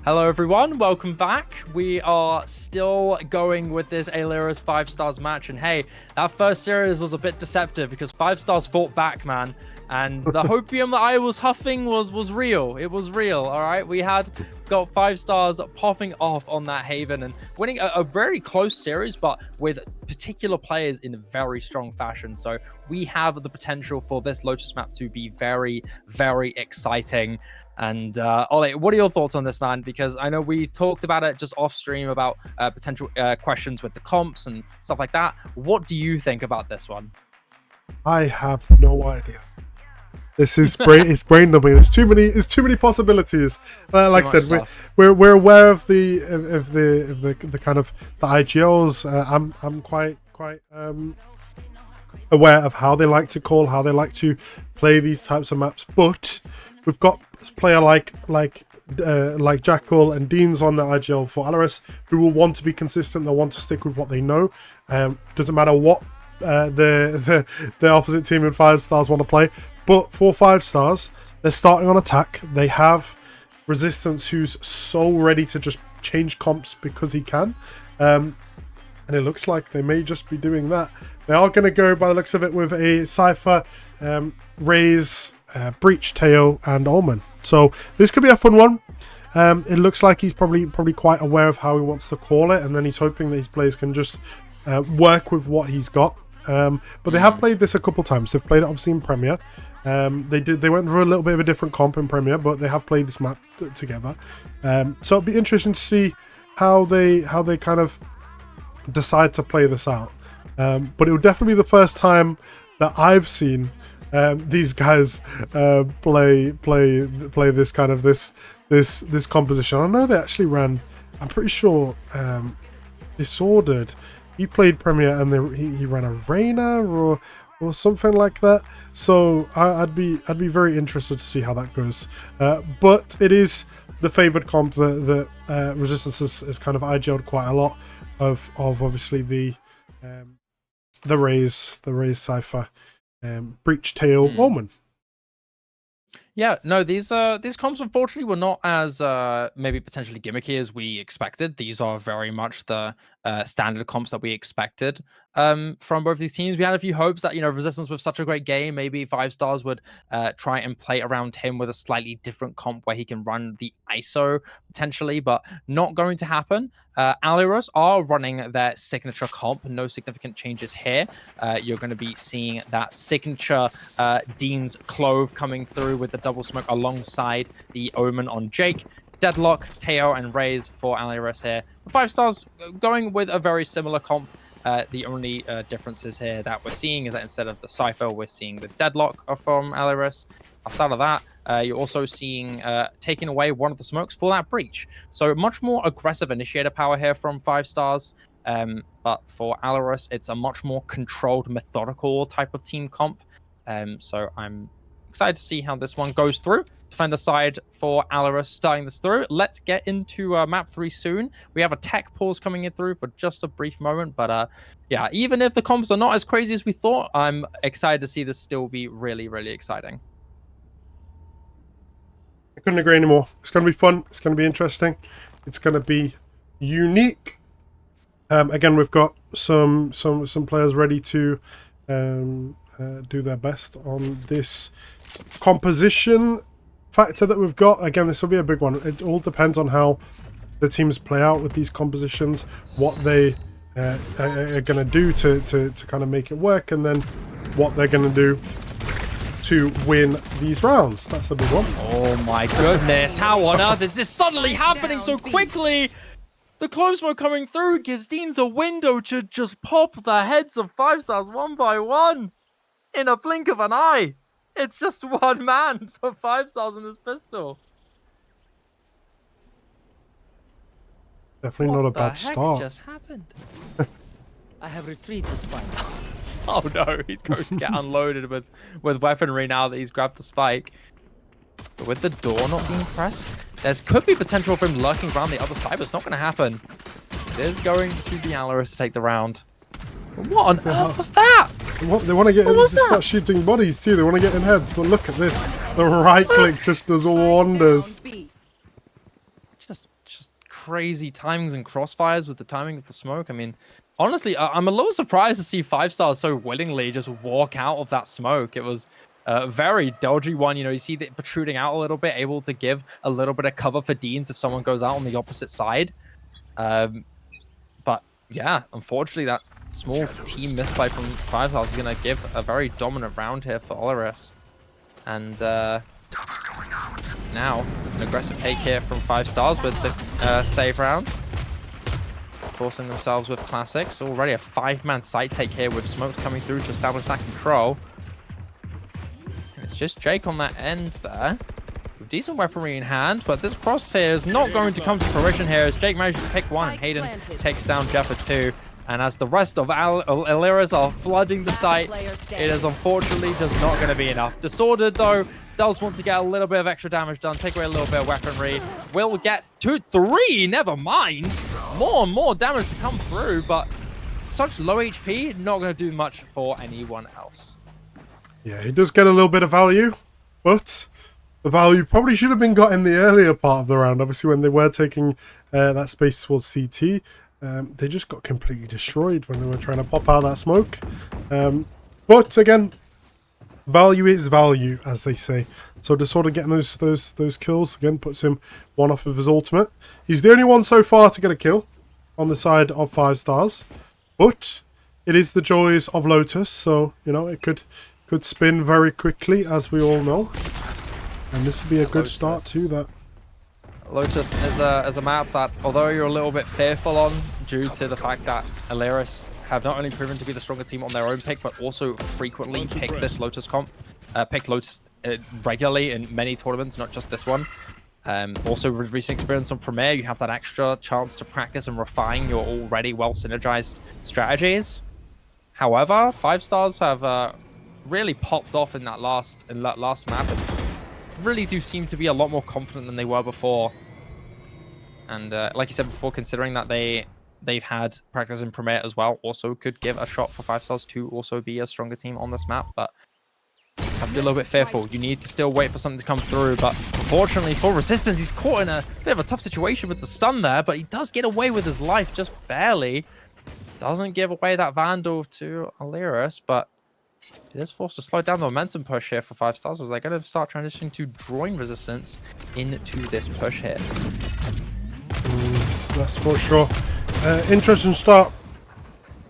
Hello everyone, welcome back. We are still going with this ALR's 5 stars match, and hey, that first series was a bit deceptive because 5 stars fought back, man. And the hopium that I was huffing was real. It was real, all right? We had got 5 stars popping off on that Haven and winning a very close series, but with particular players in very strong fashion. So we have the potential for this Lotus map to be very, very exciting. And Ole, what are your thoughts on this, man? Because I know we talked about it just off stream about potential questions with the comps and stuff like that. What do you think about this one? I have no idea. This is it's brain numbing. There's too many possibilities. Like I said, we're aware of the kind of the IGLs. I'm quite aware of how they like to call, how they like to play these types of maps. But we've got a player like Jackal and Deans on the IGL for ALR who will want to be consistent. They'll want to stick with what they know. Doesn't matter what the opposite team in 5 stars want to play. But for 5 stars, they're starting on attack. They have Resistance, who's so ready to just change comps because he can. And it looks like they may just be doing that. They are going to go, by the looks of it, with a Cypher, Raze, Breach, Teo, and Omen. So this could be a fun one. It looks like he's probably quite aware of how he wants to call it, and then he's hoping that his players can just work with what he's got. But they have played this a couple times. They've played it obviously in Premier. They went through a little bit of a different comp in Premier, but they have played this map together. So it'll be interesting to see how they kind of decide to play this out. But it will definitely be the first time that I've seen these guys play this kind of this composition. I know they actually ran. I'm pretty sure Disordered. He played Premier and he ran a Reyna or something like that. So I'd be very interested to see how that goes. But it is the favoured comp that Resistance has kind of IGL'd quite a lot of obviously the Raze Cypher, Breach, Tail, Omen. Yeah, no, these comps unfortunately were not as maybe potentially gimmicky as we expected. These are very much the standard comps that we expected from both these teams. We had a few hopes that, Resistance with such a great game, maybe 5 stars would try and play around him with a slightly different comp where he can run the ISO potentially, but not going to happen. ALR are running their signature comp. No significant changes here. You're going to be seeing that signature Dean's Clove coming through with the double smoke alongside the Omen on Jake. Deadlock, Teo, and Raze for ALR here. 5 stars going with a very similar comp. The only differences here that we're seeing is that instead of the Cypher, we're seeing the Deadlock from ALR. Outside of that, you're also seeing taking away one of the smokes for that Breach. So much more aggressive initiator power here from 5 stars. But for ALR, it's a much more controlled, methodical type of team comp. So I'm excited to see how this one goes through. Defender side for ALR starting this through. Let's get into map 3 soon. We have a tech pause coming in through for just a brief moment, but yeah, even if the comps are not as crazy as we thought, I'm excited to see this still be really, really exciting. I couldn't agree anymore. It's going to be fun. It's going to be interesting. It's going to be unique. Again, we've got some players ready to do their best on this composition factor that we've got. Again, this will be a big one. It all depends on how the teams play out with these compositions, what they are going to do to kind of make it work, and then what they're going to do to win these rounds. That's a big one. Oh my goodness, how on earth is this suddenly happening so quickly? The close smoke coming through gives Deans a window to just pop the heads of 5 stars one by one in a blink of an eye. It's just one man for 5 stars in this pistol. Definitely not a bad start. What just happened? I have retrieved the spike. Oh no, he's going to get unloaded with weaponry now that he's grabbed the spike. But with the door not being pressed, there could be potential for him lurking around the other side, but it's not going to happen. There's going to be ALR to take the round. What on earth was that? They want to get in, to start shooting bodies too. They want to get in heads, but look at this. The right click just does wonders. just crazy timings and crossfires with the timing of the smoke. I mean, honestly, I'm a little surprised to see 5-stars so willingly just walk out of that smoke. It was a very dodgy one. You know, you see it protruding out a little bit, able to give a little bit of cover for Deans if someone goes out on the opposite side. But yeah, unfortunately, that small team misplay from 5-stars is going to give a very dominant round here for ALR. And now, an aggressive take here from 5-stars with the save round. Forcing themselves with classics. Already a 5-man site take here with smoke coming through to establish that control. And it's just Jake on that end there. With decent weaponry in hand, but this crosshair is not going to come to fruition here as Jake manages to pick one and Hayden takes down Jeff for 2. And as the rest of ALR are flooding the site, it is unfortunately just not going to be enough. Disordered, though, does want to get a little bit of extra damage done, take away a little bit of weaponry. Will get 2, 3, never mind. More and more damage to come through, but such low HP, not going to do much for anyone else. Yeah, he does get a little bit of value, but the value probably should have been got in the earlier part of the round. Obviously, when they were taking that space towards CT, they just got completely destroyed when they were trying to pop out that smoke. But again, value is value, as they say. So to sort of getting those kills again puts him 1 off of his ultimate. He's the only one so far to get a kill on the side of 5-stars, but it is the joys of Lotus. So you know it could spin very quickly, as we all know, and this would be a good start to that. Lotus is a map that, although you're a little bit fearful on due to the fact that ALR have not only proven to be the stronger team on their own pick, but also frequently pick this Lotus comp, pick Lotus regularly in many tournaments, not just this one. Also, with recent experience on Premier, you have that extra chance to practice and refine your already well synergized strategies. However, 5-stars have really popped off in that last map, and really do seem to be a lot more confident than they were before. And like you said before, considering that they've had practice in Premier as well, also could give a shot for 5-stars to also be a stronger team on this map. But I have to be a little bit fearful. You need to still wait for something to come through. But unfortunately for Resistance, he's caught in a bit of a tough situation with the stun there, but he does get away with his life just barely. Doesn't give away that Vandal to ALR, but it is forced to slow down the momentum push here for 5-stars as they're going to start transitioning to drawing Resistance into this push here. That's for sure. Interesting start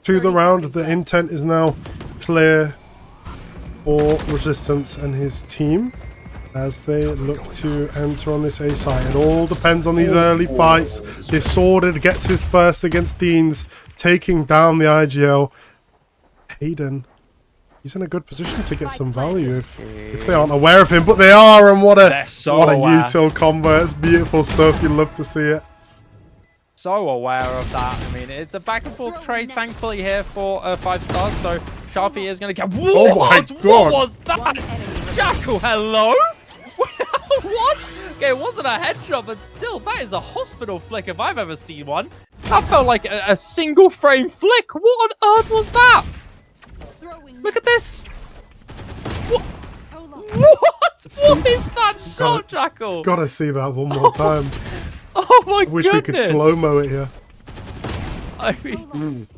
to the round. The intent is now clear for Resistance and his team as they look to enter on this A site. It all depends on these early fights. Disordered gets his first against Deans, taking down the IGL. Hayden, he's in a good position to get some value if they aren't aware of him, but they are, and what a util combo. It's beautiful stuff. You love to see it. So aware of that. I mean, it's a back and forth trade, thankfully, here for 5-stars. So Shafi is going to get. Oh my god! What was that? Jackal, hello? What? Okay, it wasn't a headshot, but still, that is a hospital flick if I've ever seen one. That felt like a single frame flick. What on earth was that? Look at this. What? What? What is that shot, Jackal? Gotta see that one more time. Oh my Wish goodness. we could slow-mo it here. I mean,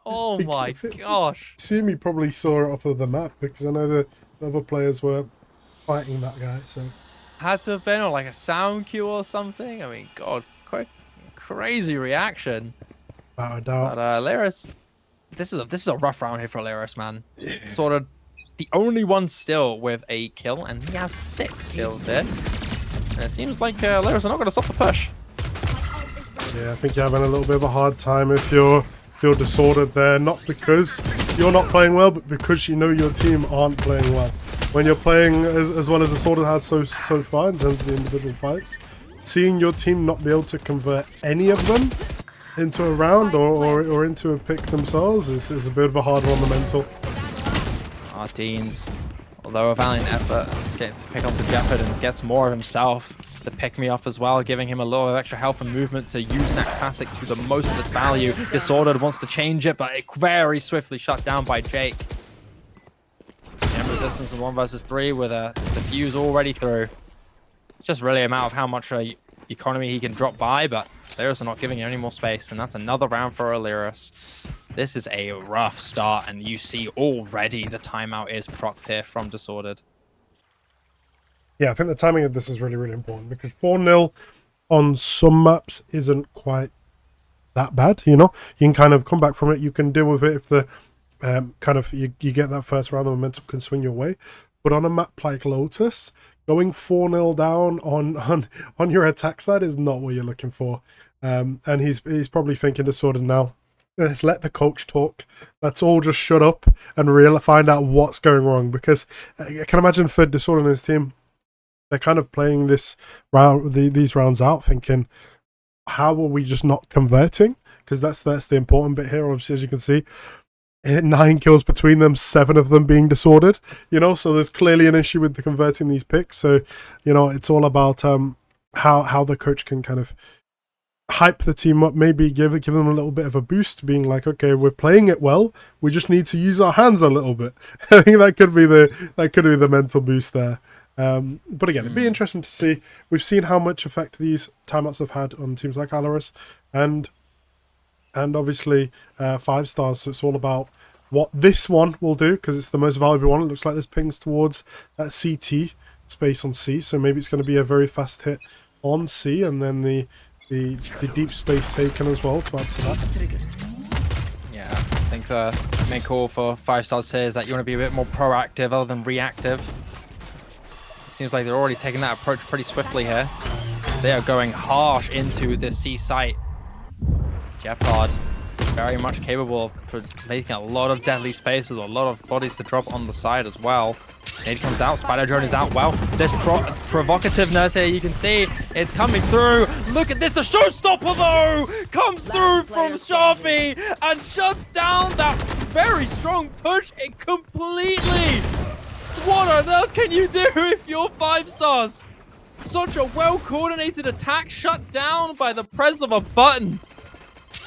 oh my gosh. Sumi probably saw it off of the map because I know the other players were fighting that guy. So had to have been on like a sound cue or something. I mean, God, quite crazy reaction. Without a doubt. But ALR, this is a rough round here for ALR, man. Yeah. Sort of the only one still with a kill, and he has 6 kills there. And it seems like ALR are not going to stop the push. Yeah, I think you're having a little bit of a hard time if you're disordered there. Not because you're not playing well, but because you know your team aren't playing well. When you're playing as well as disordered has so far in terms of the individual fights, seeing your team not be able to convert any of them into a round or into a pick themselves is a bit of a hard one on the mental. Deans, although a valiant effort, gets to pick up the Jeopard and gets more of himself. The pick-me-off as well, giving him a little of extra health and movement to use that classic to the most of its value. Disordered wants to change it, but it very swiftly shut down by Jake. And Resistance in 1 versus 3 with a defuse already through. It's just really a matter of how much economy he can drop by, but players are not giving him any more space, and that's another round for Illyris. This is a rough start, and you see already the timeout is procced here from Disordered. Yeah, I think the timing of this is really, really important because 4-0 on some maps isn't quite that bad, you know? You can kind of come back from it, you can deal with it if the you get that first round, the momentum can swing your way. But on a map like Lotus, going 4-0 down on your attack side is not what you're looking for. And he's probably thinking Disordered now, let's let the coach talk. Let's all just shut up and find out what's going wrong. Because I can imagine for Disordered and his team, they're kind of playing this round, these rounds out, thinking, how are we just not converting? Because that's the important bit here. Obviously, as you can see, 9 kills between them, 7 of them being Disordered. You know, so there's clearly an issue with the converting these picks. So, you know, it's all about how the coach can kind of hype the team up, maybe give them a little bit of a boost, being like, okay, we're playing it well, we just need to use our hands a little bit. I think that could be the mental boost there. But again, it'd be interesting to see. We've seen how much effect these timeouts have had on teams like ALR, and obviously 5 stars. So it's all about what this one will do, because it's the most valuable one. It looks like this pings towards that CT space on C, so maybe it's going to be a very fast hit on C, and then the deep space taken as well to add to that. Yeah, I think the main call for 5 stars here is that you want to be a bit more proactive other than reactive. It seems like they're already taking that approach pretty swiftly here. They are going harsh into the C site. Jeopard, very much capable of making a lot of deadly space with a lot of bodies to drop on the side as well. Nade comes out, Spider Drone is out. Well, there's provocativeness here. You can see it's coming through. Look at this. The showstopper, though, comes through from Sharpie and shuts down that very strong push it completely. What on earth can you do if you're 5 stars? Such a well-coordinated attack shut down by the press of a button.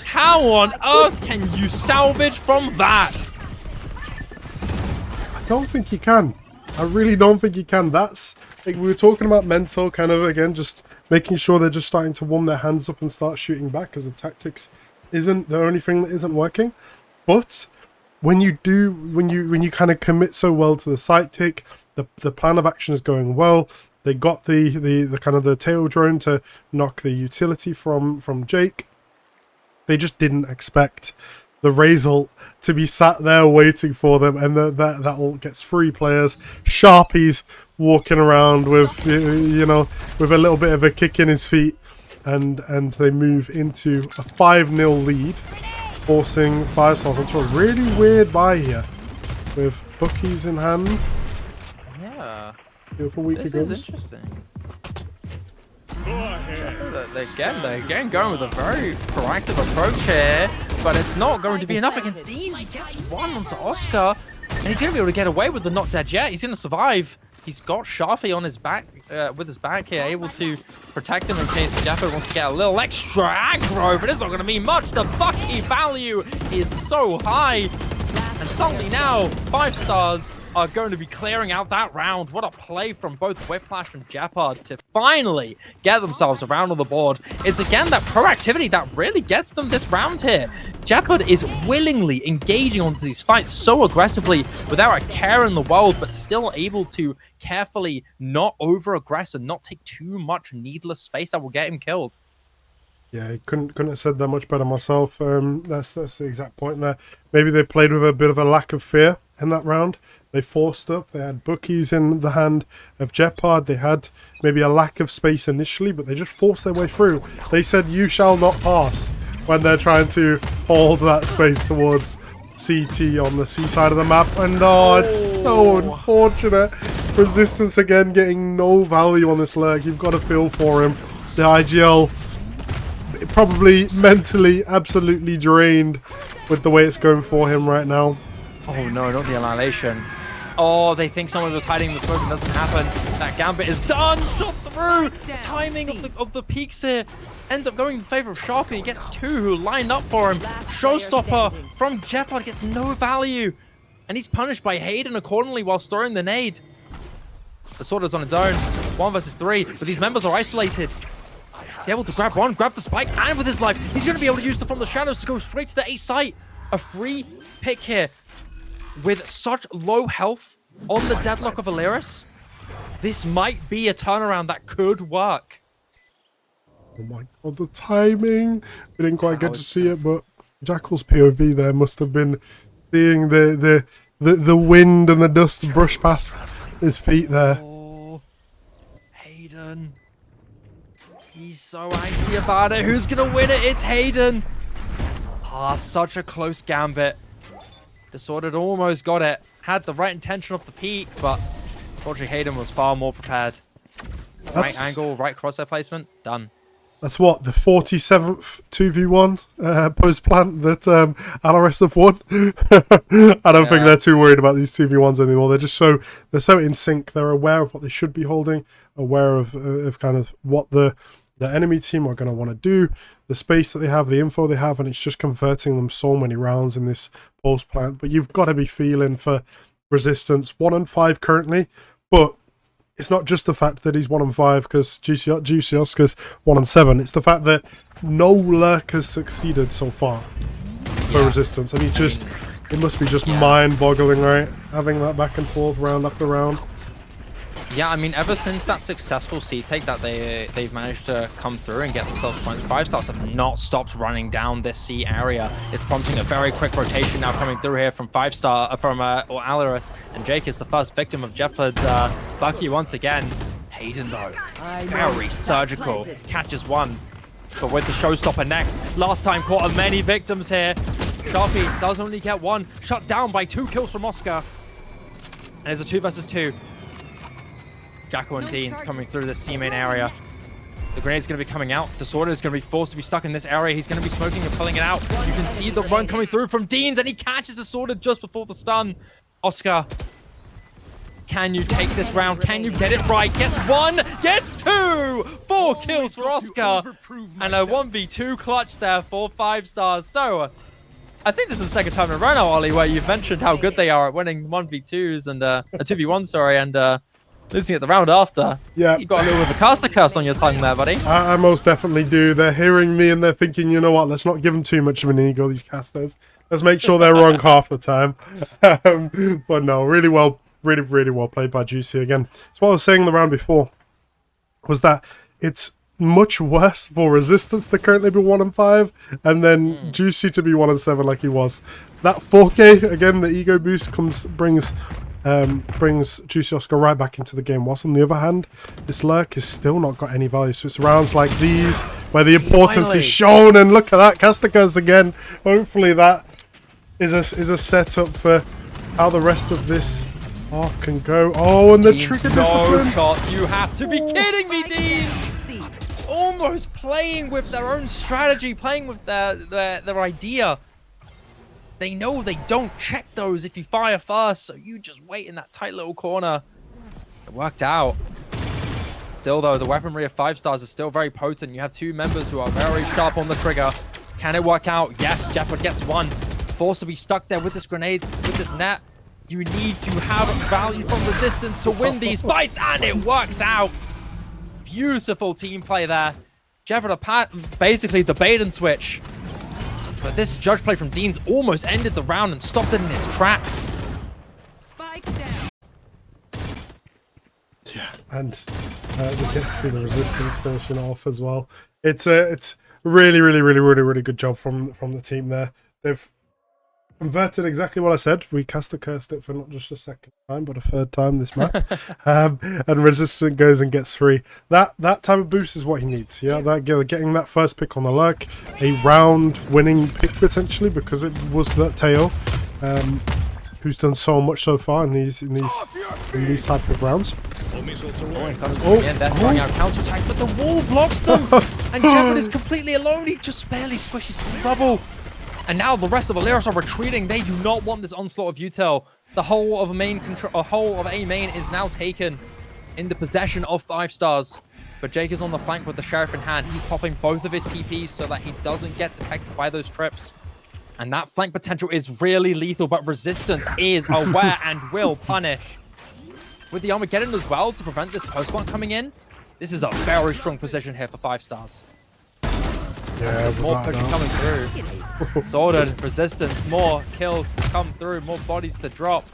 How on earth can you salvage from that? I don't think you can. I really don't think you can. That's, like, we were talking about mental, kind of, again, just making sure they're just starting to warm their hands up and start shooting back, because the tactics isn't the only thing that isn't working. But when you do, when you kind of commit so well to the site tick, the plan of action is going well. They got the kind of the tail drone to knock the utility from Jake. They just didn't expect the Razor to be sat there waiting for them, and that all gets 3 players. Sharpie's walking around with, you know, with a little bit of a kick in his feet, and they move into a 5-0 lead, forcing 5 stars onto a really weird buy here, with bookies in hand. Yeah, Beautiful week this ago. is interesting. They're again going with a very proactive approach here, but it's not going to be enough against Deans. He gets 1 onto Oscar, and he's going to be able to get away with the not dead yet. He's going to survive. He's got Shafi on his back, with his back here, able to protect him in case Jeopard wants to get a little extra aggro, but it's not going to mean much. The Bucky value is so high, and suddenly now 5 stars are going to be clearing out that round. What a play from both Whiplash and Jeopard to finally get themselves around on the board. It's again that proactivity that really gets them this round here. Jeopard is willingly engaging onto these fights so aggressively without a care in the world, but still able to carefully not over-aggress and not take too much needless space that will get him killed. Yeah, I couldn't have said that much better myself. That's the exact point there. Maybe they played with a bit of a lack of fear in that round. They forced up. They had bookies in the hand of Jeopard. They had maybe a lack of space initially, but they just forced their way through. They said, "You shall not pass," when they're trying to hold that space towards CT on the C side of the map. And oh, it's so unfortunate. Resistance again getting no value on this lurk. You've got to feel for him. The IGL probably mentally absolutely drained with the way it's going for him right now. Oh no, not the Annihilation. Oh, they think someone was hiding in the smoke. It doesn't happen. That Gambit is done. Shot through. The timing of the peaks here ends up going in favor of Sharpie. He gets 2 who lined up for him. Showstopper from Jeopard gets no value. And he's punished by Hayden accordingly while storing the nade. The sword is on its own. 1 versus 3. But these members are isolated. He's able to grab the spike, and with his life, he's going to be able to use the From the Shadows to go straight to the A site. A free pick here with such low health on the deadlock of Aliris. This might be a turnaround that could work. Oh my god, the timing. We didn't quite get to see it, but Jackal's POV there must have been seeing the wind and the dust brush past his feet there. Oh, Hayden. He's so angsty about it. Who's going to win it? It's Hayden. Ah, such a close gambit. Disordered almost got it. Had the right intention of the peak, but unfortunately Hayden was far more prepared. Right angle, right crosshair placement, done. That's what, the 47th 2v1 post-plant that ALRS have won? I don't think they're too worried about these 2v1s anymore. They're so in sync. They're aware of what they should be holding, aware of kind of what the enemy team are going to want to do, the space that they have, the info they have, and it's just converting them so many rounds in this post-plant. But you've got to be feeling for Resistance. 1-5 currently, but it's not just the fact that he's 1-5 because Juicy Oscar's 1-7. It's the fact that no lurk has succeeded so far for Resistance, and it must be just mind-boggling, right? Having that back and forth, round after round. Yeah, I mean, ever since that successful C-take that they've managed to come through and get themselves points, 5-stars have not stopped running down this C area. It's prompting a very quick rotation now coming through here from Alaris, and Jake is the first victim of Jefford's Bucky once again. Hayden, though, very surgical, catches one, but with the showstopper next. Last time caught of many victims here. Sharpie does only get one, shut down by 2 kills from Oscar. And it's a 2 versus 2. Jackal and Dean's coming through this C main area. The grenade's going to be coming out. Disorder is going to be forced to be stuck in this area. He's going to be smoking and pulling it out. You can see the run coming through from Dean's, and he catches Disorder just before the stun. Oscar, can you take this round? Can you get it right? Gets 1, gets 2! 4 kills for Oscar, and a 1v2 clutch there for 5-stars. So, I think this is the second time in a row now, Ollie, where you've mentioned how good they are at winning 1v2s and a 2v1, sorry, and losing it the round after. Yeah. You've got a little bit of a caster curse on your tongue there, buddy. I most definitely do. They're hearing me and they're thinking, you know what, let's not give them too much of an ego, these casters. Let's make sure they're wrong half the time. But no, really well played by Juicy again. So what I was saying the round before was that it's much worse for Resistance to currently be 1-5 and then Juicy to be 1-7 like he was. That 4K, again, the ego boost brings Juicy Oscar right back into the game. Whilst on the other hand, this lurk has still not got any value. So it's rounds like these where the importance is shown. And look at that, caster curse again. Hopefully that is a setup for how the rest of this half can go. Oh, and the trigger discipline. No shot. You have to be kidding me, Dean. Almost playing with their own strategy, playing with their idea. They know they don't check those if you fire first, so you just wait in that tight little corner. It worked out. Still, though, the weaponry of 5-stars is still very potent. You have 2 members who are very sharp on the trigger. Can it work out? Yes, Jeopard gets 1. Forced to be stuck there with this grenade, with this net. You need to have value from Resistance to win these fights, and it works out. Beautiful team play there. Jeopard basically the bait and switch. But this judge play from Dean's almost ended the round and stopped it in its tracks. Spike down. Yeah, and we get to see the Resistance finishing off as well. It's really good job from the team there. They've converted exactly what I said. We caster cursed it for not just a second time, but a third time this map. And Resistance goes and gets 3. That type of boost is what he needs. Yeah, getting that first pick on the lurk, a round winning pick potentially because it was that Teo, who's done so much so far in these type of rounds. They're throwing out counterattack, but the wall blocks them, and Jeopard is completely alone. He just barely squishes the bubble. And now the rest of Aliris are retreating. They do not want this onslaught of util. The whole of A main is now taken in the possession of 5-stars. But Jake is on the flank with the Sheriff in hand. He's popping both of his TPs so that he doesn't get detected by those trips. And that flank potential is really lethal, but Resistance is aware and will punish. With the Armageddon as well to prevent this post-plant coming in. This is a very strong position here for 5 stars. Yeah, There's more without a pushing doubt. coming through. Sorted resistance, more kills to come through, more bodies to drop.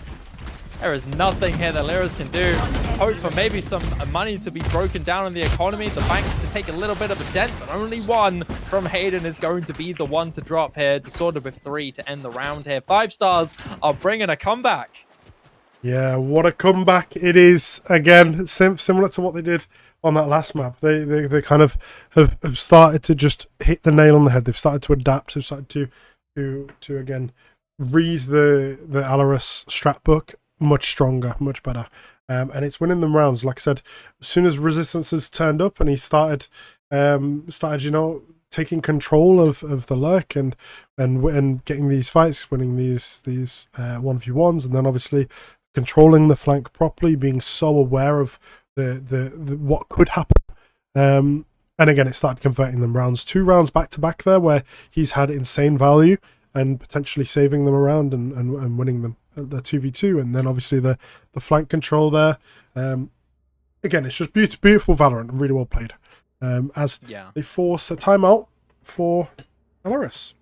There is nothing here that Lyris can do. Hope for maybe some money to be broken down in the economy. The bank to take a little bit of a dent, but only one from Hayden is going to be the one to drop here. Disorder with 3 to end the round here. 5 stars are bringing a comeback. Yeah, what a comeback it is. Again, similar to what they did on that last map. They kind of have started to just hit the nail on the head. They've started to adapt. They've started to again read the ALR strat book much stronger, much better. And it's winning them rounds. Like I said, as soon as Resistance has turned up and he started taking control of the lurk and getting these fights, winning these 1v1s, and then obviously controlling the flank properly, being so aware of the what could happen. And again, it started converting them rounds. 2 rounds back to back there where he's had insane value and potentially saving them around and winning them the 2v2, and then obviously the flank control there. Again, it's just beautiful Valorant, really well played. As they force a timeout for ALR.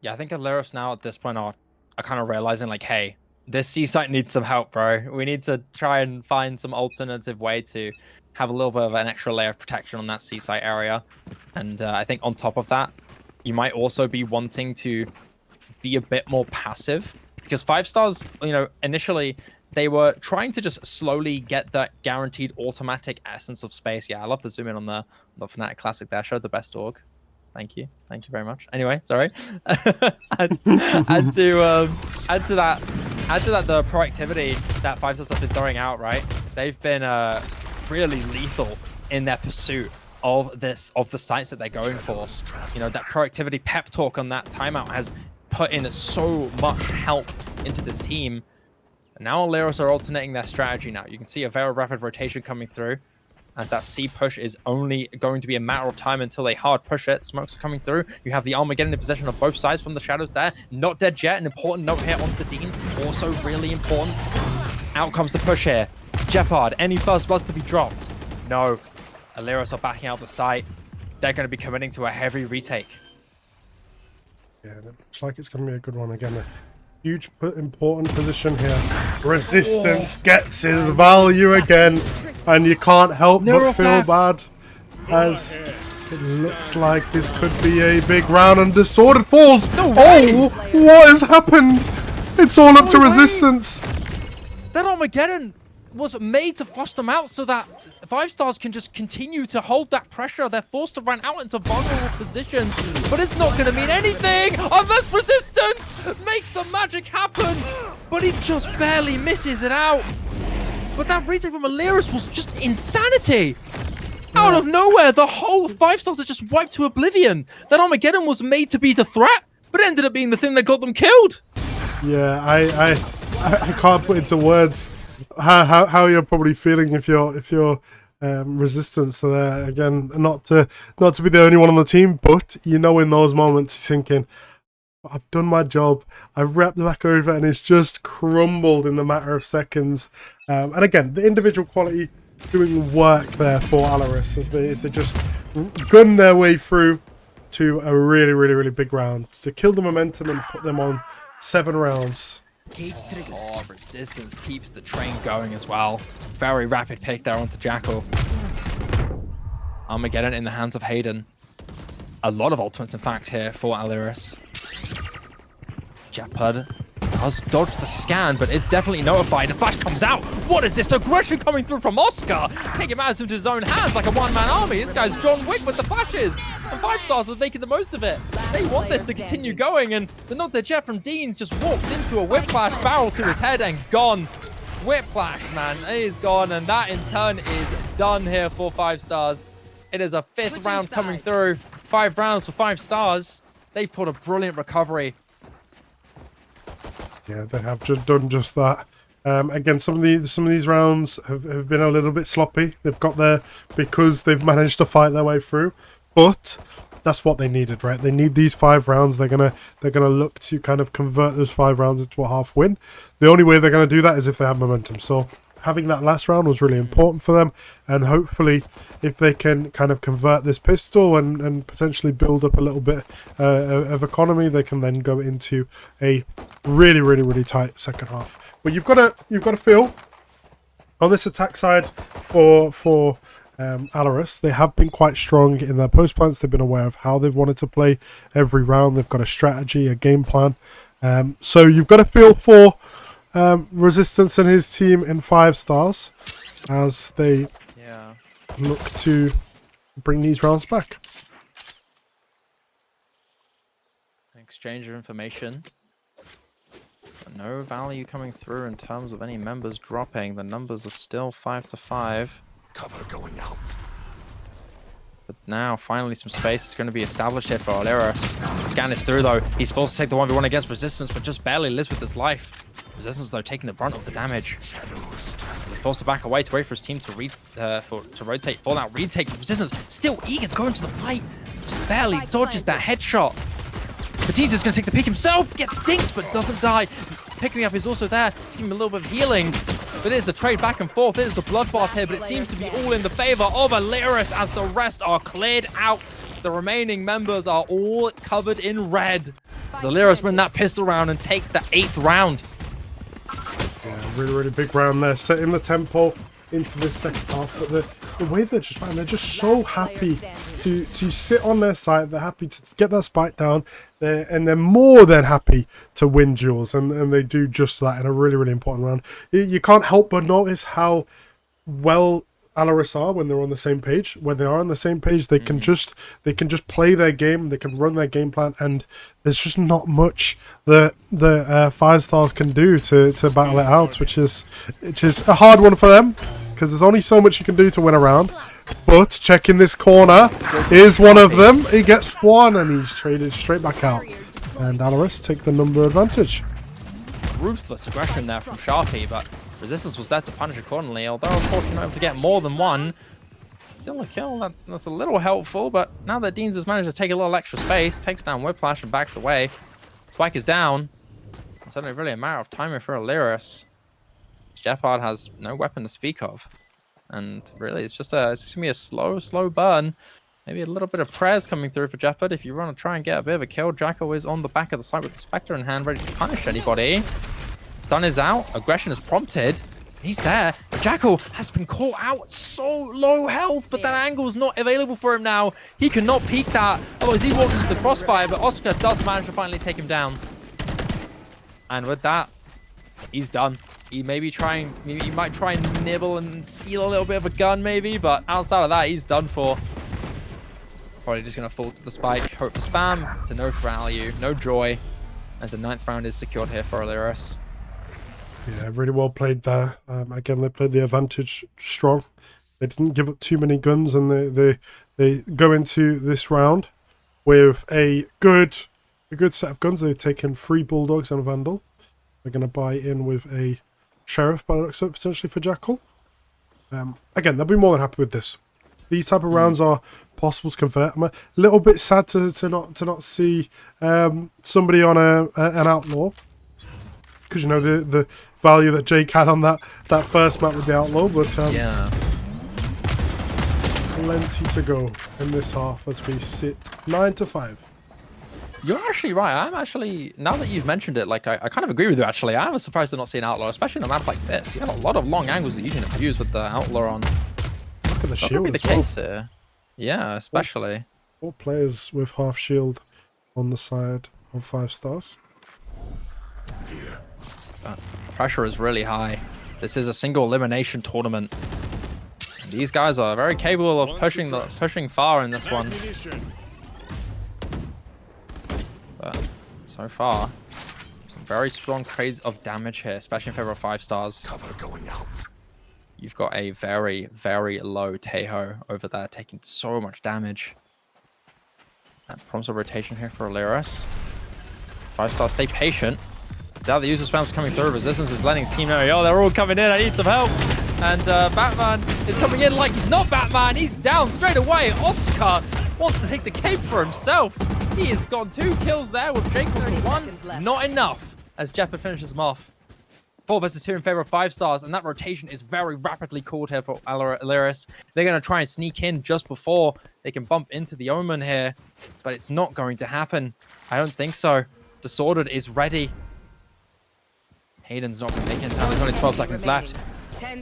Yeah, I think Lyris now at this point are kind of realizing like, hey, this C site needs some help, bro. We need to try and find some alternative way to have a little bit of an extra layer of protection on that C site area. And I think on top of that, you might also be wanting to be a bit more passive, because 5 stars, initially they were trying to just slowly get that guaranteed automatic essence of space. Yeah, I love the zoom in on the Fnatic Classic there. Showed the best org. Thank you very much. Anyway, sorry. add to that the proactivity that 5 stars have been throwing out. Right, they've been really lethal in their pursuit of the sites that they're going for. That proactivity pep talk on that timeout has put in so much help into this team. And now Lyris are alternating their strategy now. You can see a very rapid rotation coming through, as that C push is only going to be a matter of time until they hard push it. Smokes are coming through. You have the Armageddon in possession of both sides from the shadows there. Not dead yet. An important note here onto Dean. Also really important. Out comes the push here. Jeopard, any first bloods to be dropped? No. Lyris are backing out the site. They're going to be committing to a heavy retake. Yeah, it looks like it's going to be a good one again. A huge important position here. Resistance gets his value again, and you can't help but feel bad, as it looks like this could be a big round, and Disordered falls. Oh, what has happened? It's all up to Resistance. That Armageddon was made to flush them out so that 5 stars can just continue to hold that pressure. They're forced to run out into vulnerable positions, but it's not going to mean anything unless Resistance makes some magic happen. But he just barely misses it out. But that retake from Lyris was just insanity. Out of nowhere, the whole 5 stars are just wiped to oblivion. That Armageddon was made to be the threat, but it ended up being the thing that got them killed. Yeah, I can't put into words how you're probably feeling if you're Resistance there. Again, not to be the only one on the team, but in those moments you're thinking, I've done my job, I've wrapped the back over, and it's just crumbled in the matter of seconds. And again, the individual quality doing work there for ALR as they just gun their way through to a really big round to kill the momentum and put them on 7 rounds. Oh, Resistance keeps the train going as well. Very rapid pick there onto Jackal. Armageddon in the hands of Hayden. A lot of ultimates, in fact, here for Lyris. Jeopard does dodge the scan, but it's definitely notified. The flash comes out. What is this aggression coming through from Oscar? Taking matters into his own hands like a one-man army. This guy's John Wick with the flashes. And 5 stars are making the most of it. They want this to continue going, and the Not Dead Jet from Deans just walks into a whiplash barrel to his head and gone. Whiplash, man, he is gone, and that in turn is done here for 5 stars. It is a 5th round coming through. 5 rounds for 5 stars. They've pulled a brilliant recovery. Yeah, they have done just that. Again, some of these rounds have been a little bit sloppy. They've got there because they've managed to fight their way through, but that's what they needed, right? They need these 5 rounds. They're gonna look to kind of convert those 5 rounds into a half win. The only way they're gonna do that is if they have momentum. So having that last round was really important for them, and hopefully if they can kind of convert this pistol and potentially build up a little bit of economy, they can then go into a really tight second half. But you've got to feel on this attack side for ALR, they have been quite strong in their post plants. They've been aware of how they've wanted to play every round. They've got a strategy, a game plan. So you've got to feel for Resistance and his team in 5 stars as they look to bring these rounds back. Exchange of information. No value coming through in terms of any members dropping. The numbers are still 5-5. Cover going out. But now, finally, some space is going to be established here for ALR. Scan is through, though. He's forced to take the 1v1 against Resistance, but just barely lives with his life. Resistance, though, taking the brunt of the damage. He's forced to back away to wait for his team to rotate for that retake. Resistance still eager to go into the fight. Just barely dodges that headshot. Batista's going to take the pick himself. Gets dinked, but doesn't die. Picking up is also there to give him a little bit of healing. But it is a trade back and forth. It is a bloodbath here, but it seems to be all in the favor of ALR as the rest are cleared out. The remaining members are all covered in red. As ALR win that pistol round and take the 8th round. Yeah, really big round there, setting the tempo into this second half. But the way they're just fighting, they're just so happy to sit on their side. They're happy to get that spike down, and they're more than happy to win duels, and they do just that in a really important round. You can't help but notice how well ALR are when they're on the same page. When they are on the same page, they can just play their game, they can run their game plan, and there's just not much that the 5 stars can do to battle it out, which is a hard one for them because there's only so much you can do to win a round. But checking this corner is one of them. He gets one and he's traded straight back out, and ALR take the number advantage. Ruthless aggression there from Sharpie, but Resistance was there to punish accordingly, although unfortunately not able to get more than one. Still a kill, that's a little helpful, but now that Deans has managed to take a little extra space, takes down Whiplash and backs away. Spike is down. It's only really a matter of time for ALR. Jeopard has no weapon to speak of. And really, it's just going to be a slow burn. Maybe a little bit of prayers coming through for Jeopard. If you want to try and get a bit of a kill, Jackal is on the back of the site with the Spectre in hand, ready to punish anybody. Stun is out. Aggression is prompted. He's there. Jackal has been caught out. So low health, but that angle is not available for him now. He cannot peek that. Otherwise, he walks into the crossfire, but Oscar does manage to finally take him down. And with that, he's done. He might try and nibble and steal a little bit of a gun, maybe, but outside of that, he's done for. Probably just going to fall to the spike. Hope for spam, to no value, no joy, as the 9th round is secured here for ALR. Yeah, really well played there. Again, they played the advantage strong. They didn't give up too many guns, and they go into this round with a good set of guns. They've taken 3 Bulldogs and a Vandal. They're going to buy in with a Sheriff, by the looks of it, potentially for Jackal. Again, they'll be more than happy with this. These type of rounds are possible to convert. I'm a little bit sad to not see somebody on an Outlaw, because you know the value that Jake had on that first map with the Outlaw. But yeah, plenty to go in this half as we sit 9-5. You're actually right. I'm actually, now that you've mentioned it, like I kind of agree with you actually. I was surprised to not see an Outlaw, especially in a map like this. You have a lot of long angles that you can abuse with the Outlaw on. Look at the shield. That could be the case here. Yeah, especially. 4 players with half shield on the side of 5 stars. Pressure is really high. This is a single elimination tournament. And these guys are very capable of pushing far in this one. But so far, some very strong trades of damage here, especially in favor of 5 stars. Cover going out. You've got a very low Teho over there, taking so much damage. That prompts a rotation here for ALR. 5 stars, stay patient. Now the user spam's coming through. Resistance is letting his team know, oh, they're all coming in, I need some help. And Batman is coming in like he's not Batman. He's down straight away. Oscar wants to take the cape for himself. He has got 2 kills there with Jake for 1. Not enough as Jeopard finishes him off. 4 versus 2 in favor of 5 stars, and that rotation is very rapidly called here for ALR. They're going to try and sneak in just before they can bump into the Omen here, but it's not going to happen. I don't think so. Disordered is ready. Hayden's not going to make it in time. There's only 12 seconds left.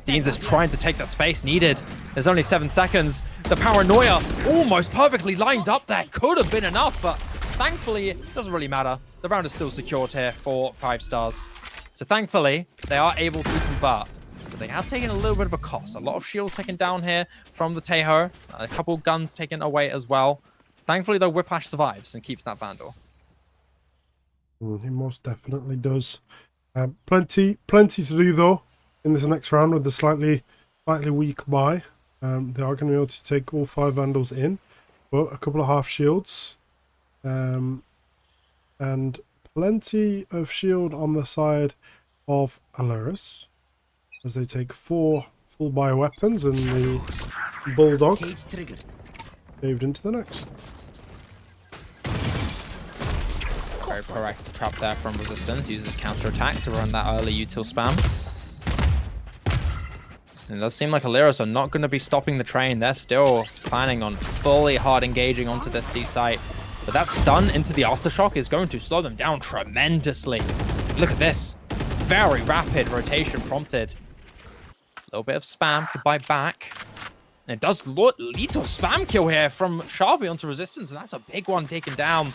Deans is trying to take the space needed. There's only 7 seconds. The paranoia almost perfectly lined up there. Could have been enough, but thankfully, it doesn't really matter. The round is still secured here for 5 stars. So thankfully, they are able to convert. But they have taken a little bit of a cost. A lot of shields taken down here from the Teho. A couple guns taken away as well. Thankfully, though, Whiplash survives and keeps that Vandal. He most definitely does. Plenty to do, though, in this next round with the slightly weak buy. They are going to be able to take all 5 Vandals in, but a couple of half shields. And plenty of shield on the side of Alaris as they take 4 full buy weapons, and the Bulldog saved into the next. Very proactive trap there from Resistance. Uses counter-attack to run that early util spam. And it does seem like Alaris are not going to be stopping the train. They're still planning on fully hard engaging onto this C site. But that stun into the Aftershock is going to slow them down tremendously. Look at this. Very rapid rotation prompted. A little bit of spam to buy back. And it does lead to a spam kill here from Sharpie onto Resistance. And that's a big one taken down.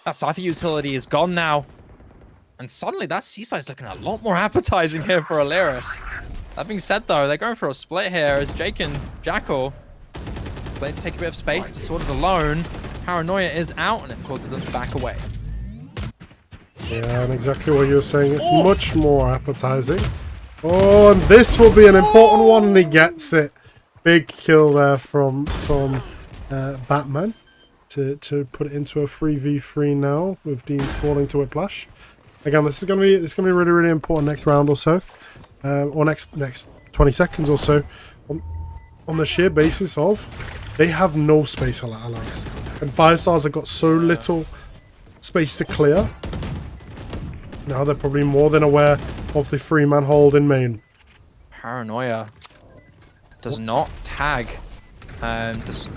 That Cypher utility is gone now. And suddenly that C-site's looking a lot more appetizing here for Alaris. That being said, though, they're going for a split here as Jake and Jackal play to take a bit of space to sort of alone. Paranoia is out, and it causes them to back away. Yeah, and exactly what you were saying. It's much more appetizing. Oh, and this will be an important one, and he gets it. Big kill there from Batman to put it into a 3v3 now with Dean falling to Whiplash. Again, this is gonna be really important next round or so, or next 20 seconds or so, on the sheer basis of they have no space allies. And 5 stars have got so little space to clear. Now they're probably more than aware of the 3-man hold in main. Paranoia does not tag. Does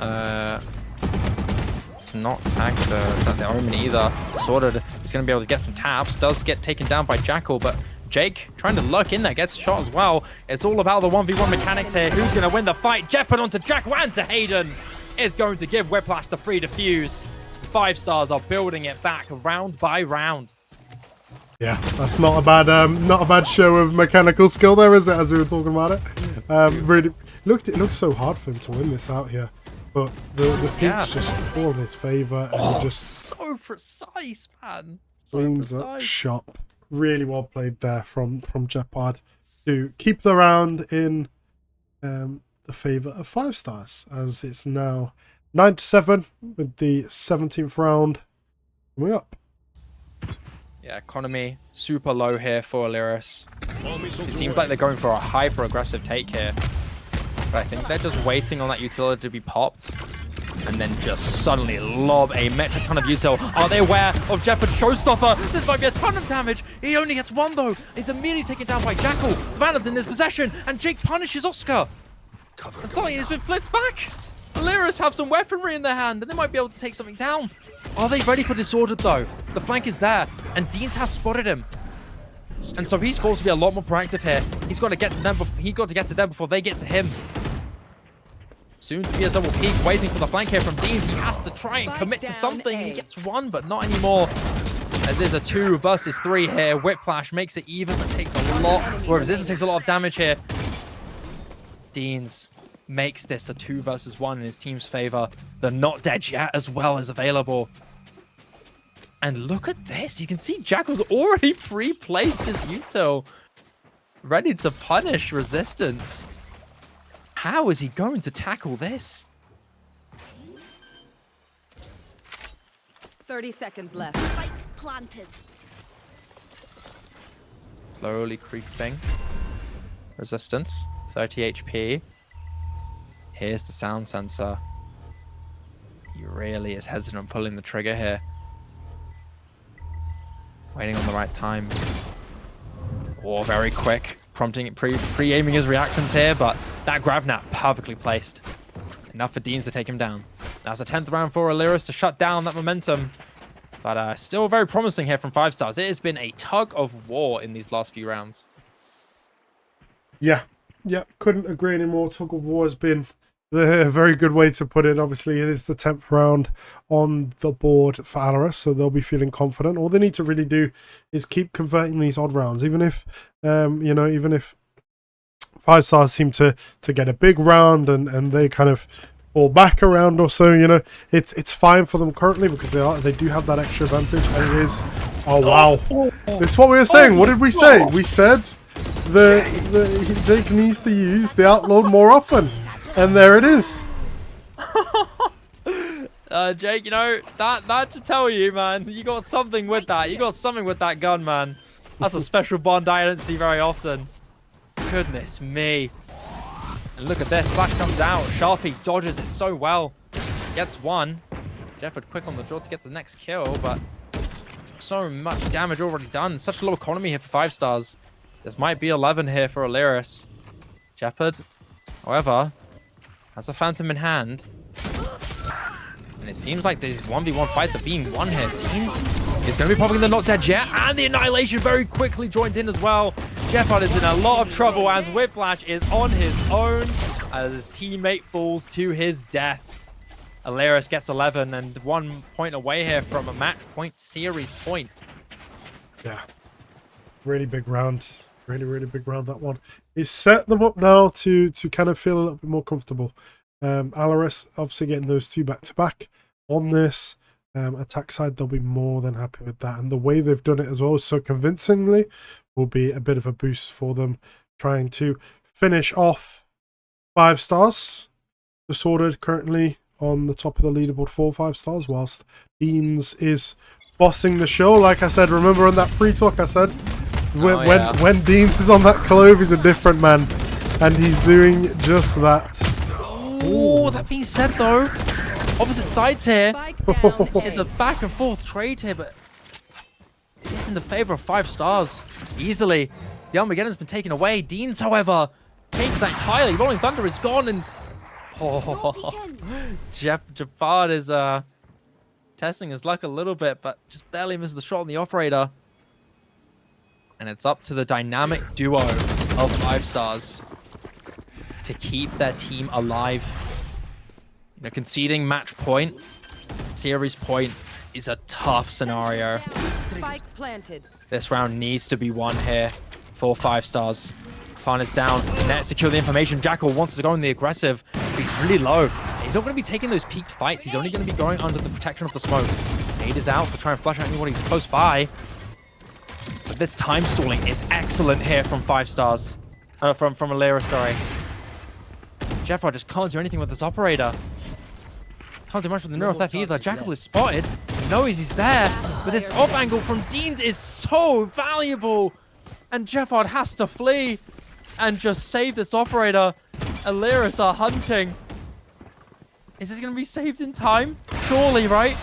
not tag the Omen either. Sorted. He's going to be able to get some taps. Does get taken down by Jackal, but Jake trying to lurk in there, gets shot as well. It's all about the 1v1 mechanics here. Who's going to win the fight? Jeopard onto Jack and to Hayden is going to give Whiplash the free defuse. 5 stars are building it back round by round. Yeah, that's not a bad show of mechanical skill there, is it? As we were talking about it, really it looked so hard for him to win this out here, but the peaks just fall in his favor, and he just so precise, man. So cleans up shop. Really well played there from Jeopard to keep the round in the favor of 5 stars, as it's now 9-7 with the 17th round coming up. Yeah, economy super low here for Alaris. It seems like they're going for a hyper aggressive take here, but I think they're just waiting on that utility to be popped and then just suddenly lob a metric ton of util. Are they aware of Jeopard's showstopper? This might be a ton of damage. He only gets 1 though. He's immediately taken down by Jackal. Vanav's in his possession, and Jake punishes Oscar. And suddenly he's been flipped back. Alaris have some weaponry in their hand, and they might be able to take something down. Are they ready for Disordered though? The flank is there, and Deans has spotted him. And so he's forced to be a lot more proactive here. He's got to get to them. Before they get to him. Soon to be a double peek, waiting for the flank here from Deans. He has to try and commit to something. He gets 1, but not anymore. As there's a 2 versus 3 here. Whiplash makes it even, but takes a lot. Where Resistance takes a lot of damage here. Deans makes this a 2 versus 1 in his team's favor. The Not Dead Yet as well is available. And look at this. You can see Jackal's already pre-placed his util, ready to punish Resistance. How is he going to tackle this? 30 seconds left. Spike planted. Slowly creeping. Resistance, 30 HP. Here's the sound sensor. He really is hesitant on pulling the trigger here. Waiting on the right time. Oh, very quick. Prompting, pre-aiming his reactions here, but that grav nap perfectly placed. Enough for Deans to take him down. That's a 10th round for Aliris to shut down that momentum. But still very promising here from 5 stars. It has been a tug of war in these last few rounds. Yeah, couldn't agree anymore. Tug of war has been a very good way to put it. Obviously, it is the 10th round on the board for ALR, so they'll be feeling confident. All they need to really do is keep converting these odd rounds, even if, even if 5 stars seem to get a big round and they kind of fall back a round or so. It's fine for them currently because they do have that extra advantage. And it is, oh wow, this is what we were saying. What did we say? We said Jake needs to use the outlaw more often. And there it is. Jake, that to tell you, man, you got something with that. You got something with that gun, man. That's a special bond I don't see very often. Goodness me. And look at this. Flash comes out. Sharpie dodges it so well. Gets one. Jefford quick on the draw to get the next kill, but so much damage already done. Such a low economy here for 5 stars. This might be 11 here for Aliris. Jefford, however, has a Phantom in hand. And it seems like these 1v1 fights are being won here. Deans is going to be popping the Not Dead Jet, and the Annihilation very quickly joined in as well. Jeffard is in a lot of trouble as Whiplash is on his own as his teammate falls to his death. Aliris gets 11 and 1 point away here from a match point series point. Yeah, really big round. Really big round, that one. It's set them up now to kind of feel a little bit more comfortable. ALR obviously getting those 2 back-to-back on this attack side. They'll be more than happy with that. And the way they've done it as well so convincingly will be a bit of a boost for them, trying to finish off 5 stars. Disordered currently on the top of the leaderboard for 5 stars, whilst Deans is bossing the show. Like I said, remember on that pre-talk I said, when Deans is on that clove, he's a different man. And he's doing just that. Oh, that being said though, opposite sides here. It's a back and forth trade here, but it's in the favor of 5 stars. Easily. The Armageddon's been taken away. Deans, however, changed that entirely. Rolling Thunder is gone and Jeffard is testing his luck a little bit, but just barely misses the shot on the operator. And it's up to the dynamic duo of 5 stars to keep their team alive. Conceding match point, series point is a tough scenario. Spike planted. This round needs to be won here for 5 stars. Plant is down. Net secure the information. Jackal wants to go in the aggressive, but he's really low. He's not going to be taking those peaked fights. He's only going to be going under the protection of the smoke. Nade is out to try and flush out anyone who's close by. But this time stalling is excellent here from 5 stars. From Aliris, sorry. Jeffard just can't do anything with this operator. Can't do much with the neural theft either. Jackal is spotted. He knows he's there. But this off angle from Deans is so valuable. And Jeffard has to flee and just save this operator. Aliris are hunting. Is this going to be saved in time? Surely, right?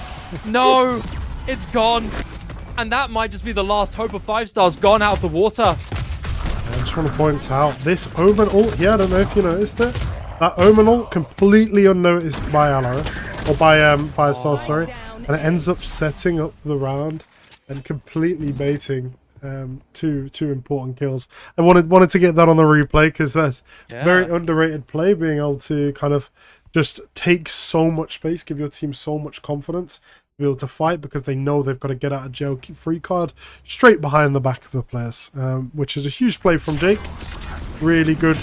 No, it's gone. And that might just be the last hope of 5 stars gone out of the water. I just want to point out this Omen ult here. I don't know if you noticed it. That Omen ult completely unnoticed by ALR, or by 5 stars, sorry. And it ends up setting up the round and completely baiting two important kills. I wanted to get that on the replay because that's very underrated play, being able to kind of just take so much space, give your team so much confidence to be able to fight because they know they've got to get out of jail free card straight behind the back of the players, which is a huge play from Jake. Really good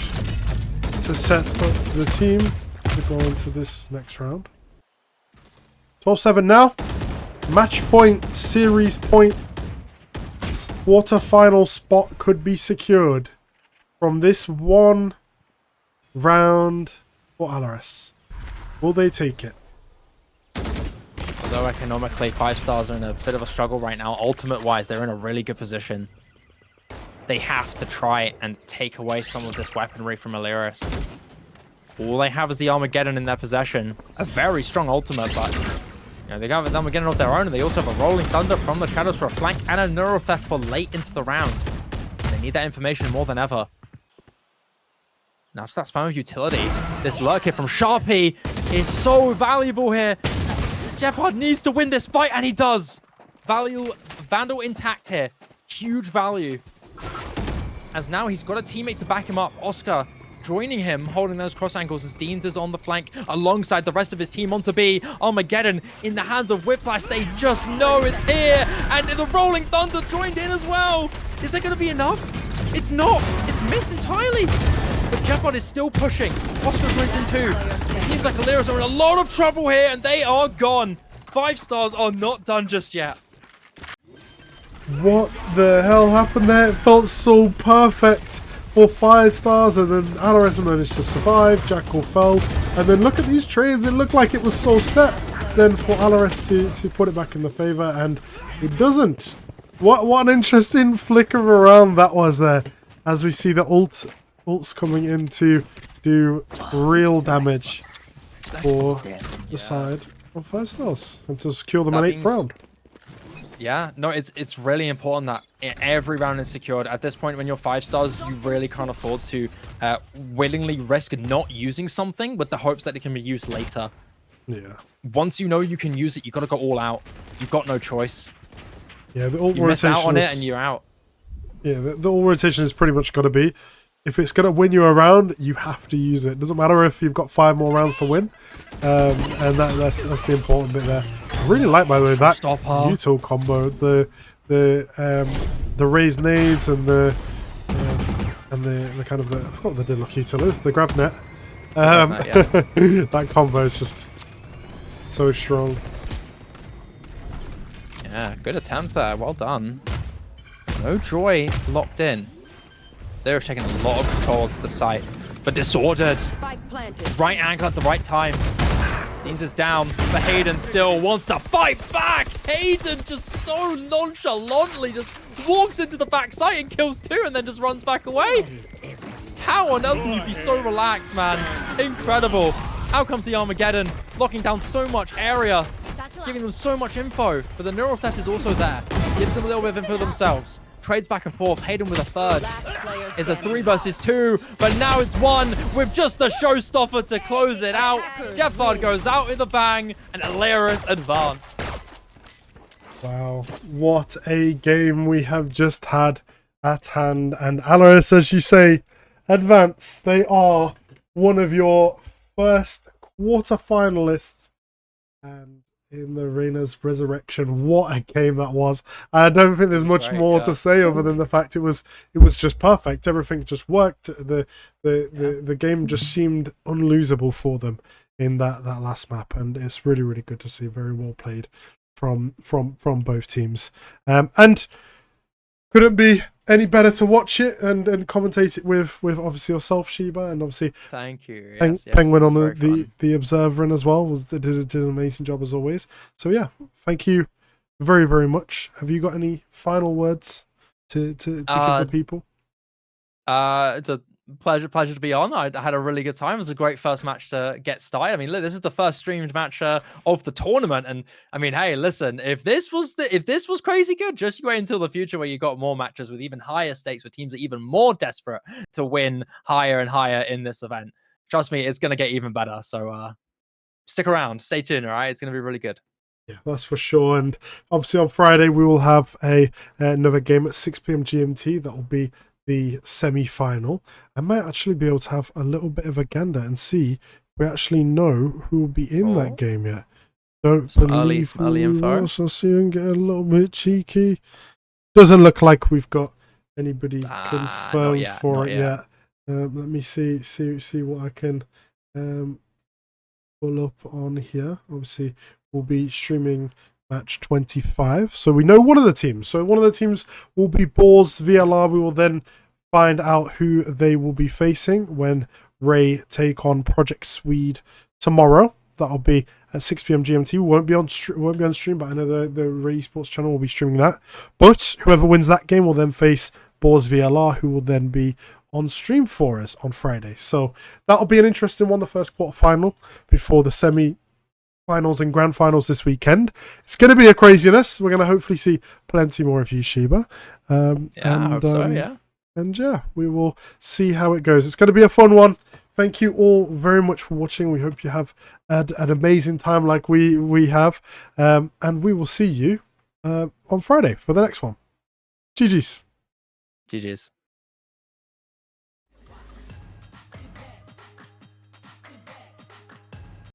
to set up the team to go into this next round. 12-7 now. Match point, series point, quarter-final spot could be secured from this one round for ALR. Will they take it? Although economically 5 stars are in a bit of a struggle right now, ultimate-wise, they're in a really good position. They have to try and take away some of this weaponry from Aliris. All they have is the Armageddon in their possession. A very strong ultimate, but they got the Armageddon of their own, and they also have a Rolling Thunder from the shadows for a flank and a Neural Theft for late into the round. They need that information more than ever. Now that's spam of utility. This lurk hit from Sharpie is so valuable here. Jeopard needs to win this fight, and he does. Vandal intact here. Huge value. As now he's got a teammate to back him up. Oscar joining him, holding those cross angles as Deans is on the flank alongside the rest of his team onto B. Armageddon in the hands of Whiplash. They just know it's here. And the Rolling Thunder joined in as well. Is there going to be enough? It's not. It's missed entirely. But Jeopard is still pushing. Oscar joins in too. It seems like ALR are in a lot of trouble here, and they are gone. 5 stars are not done just yet. What the hell happened there? It felt so perfect for 5 stars, and then ALR managed to survive. Jackal fell, and then look at these trades. It looked like it was so set then for ALR to put it back in the favor, and it doesn't. What an interesting flicker around that was there, as we see the ults coming in to do real damage for the side of 5 stars and to secure them an 8th round. Yeah, no, it's really important that every round is secured. At this point, when you're 5 stars, you really can't afford to willingly risk not using something with the hopes that it can be used later. Yeah. Once you know you can use it, you got to go all out. You've got no choice. Yeah, the ult you miss out on it and you're out. Yeah, the ult rotation is pretty much got to be, if it's going to win you a round, you have to use it. Doesn't matter if you've got 5 more rounds to win. And that's the important bit there. I really like, by the way, that util combo, the raised nades and the kind of I forgot what the deadlock util is, the grab net. That combo is just so strong. Yeah, good attempt there. Well done. No Joy locked in. They're taking a lot of control to the site, but disordered. Right angle at the right time. Deans is down, but Hayden still wants to fight back. Hayden just so nonchalantly just walks into the back site and kills 2 and then just runs back away. How on earth can you be so relaxed, man? Incredible. Out comes the Armageddon, locking down so much area, giving them so much info, but the neural theft is also there. Gives them a little bit of info themselves. Trades back and forth. Hayden with a 3rd. It's a 3 versus 2, but now it's 1 with just the showstopper to close it out. Jeopard goes out with a bang, and ALR advance. Wow, what a game we have just had at hand. And ALR, as you say, advance. They are one of your first quarter-finalists. And in the Reyna's Resurrection, what a game that was. I don't think there's much more to say other than the fact it was just perfect. Everything just worked. The game just seemed unlosable for them in that last map, and it's really, really good to see. Very well played from both teams. And couldn't be any better to watch it and commentate it with obviously yourself, Sheba, and obviously thank you. Penguin on the Observer as well. Did an amazing job as always. So yeah, thank you very, very much. Have you got any final words to give the people? It's a pleasure to be on. I had a really good time. It was a great first match to get started. I mean, look, this is the first streamed match of the tournament, and I mean, hey, listen, if this was crazy good, just wait until the future where you got more matches with even higher stakes, where teams are even more desperate to win higher and higher in this event. Trust me, it's going to get even better. So stick around, stay tuned. All right, it's going to be really good. Yeah, that's for sure. And obviously on Friday we will have another game at 6 p.m. GMT. That will be the semi-final. I might actually be able to have a little bit of a gander and see if we actually know who will be in that game yet. Don't believe early info. So see and get a little bit cheeky. Doesn't look like we've got anybody confirmed for it yet. Let me see what I can pull up on here. Obviously, we'll be streaming match 25. So we know one of the teams. So one of the teams will be Boars VLR. We will then find out who they will be facing when Ray take on Project Swede tomorrow. That'll be at 6 p.m. GMT. Won't be on stream, but I know the Ray Sports channel will be streaming that. But whoever wins that game will then face Boars VLR, who will then be on stream for us on Friday. So that'll be an interesting one, the first quarterfinal before the semi-finals and grand finals this weekend. It's going to be a craziness. We're going to hopefully see plenty more of you, Sheba. I hope so, yeah. And yeah, we will see how it goes. It's going to be a fun one. Thank you all very much for watching. We hope you have had an amazing time like we have. And we will see you on Friday for the next one. GG's. GG's.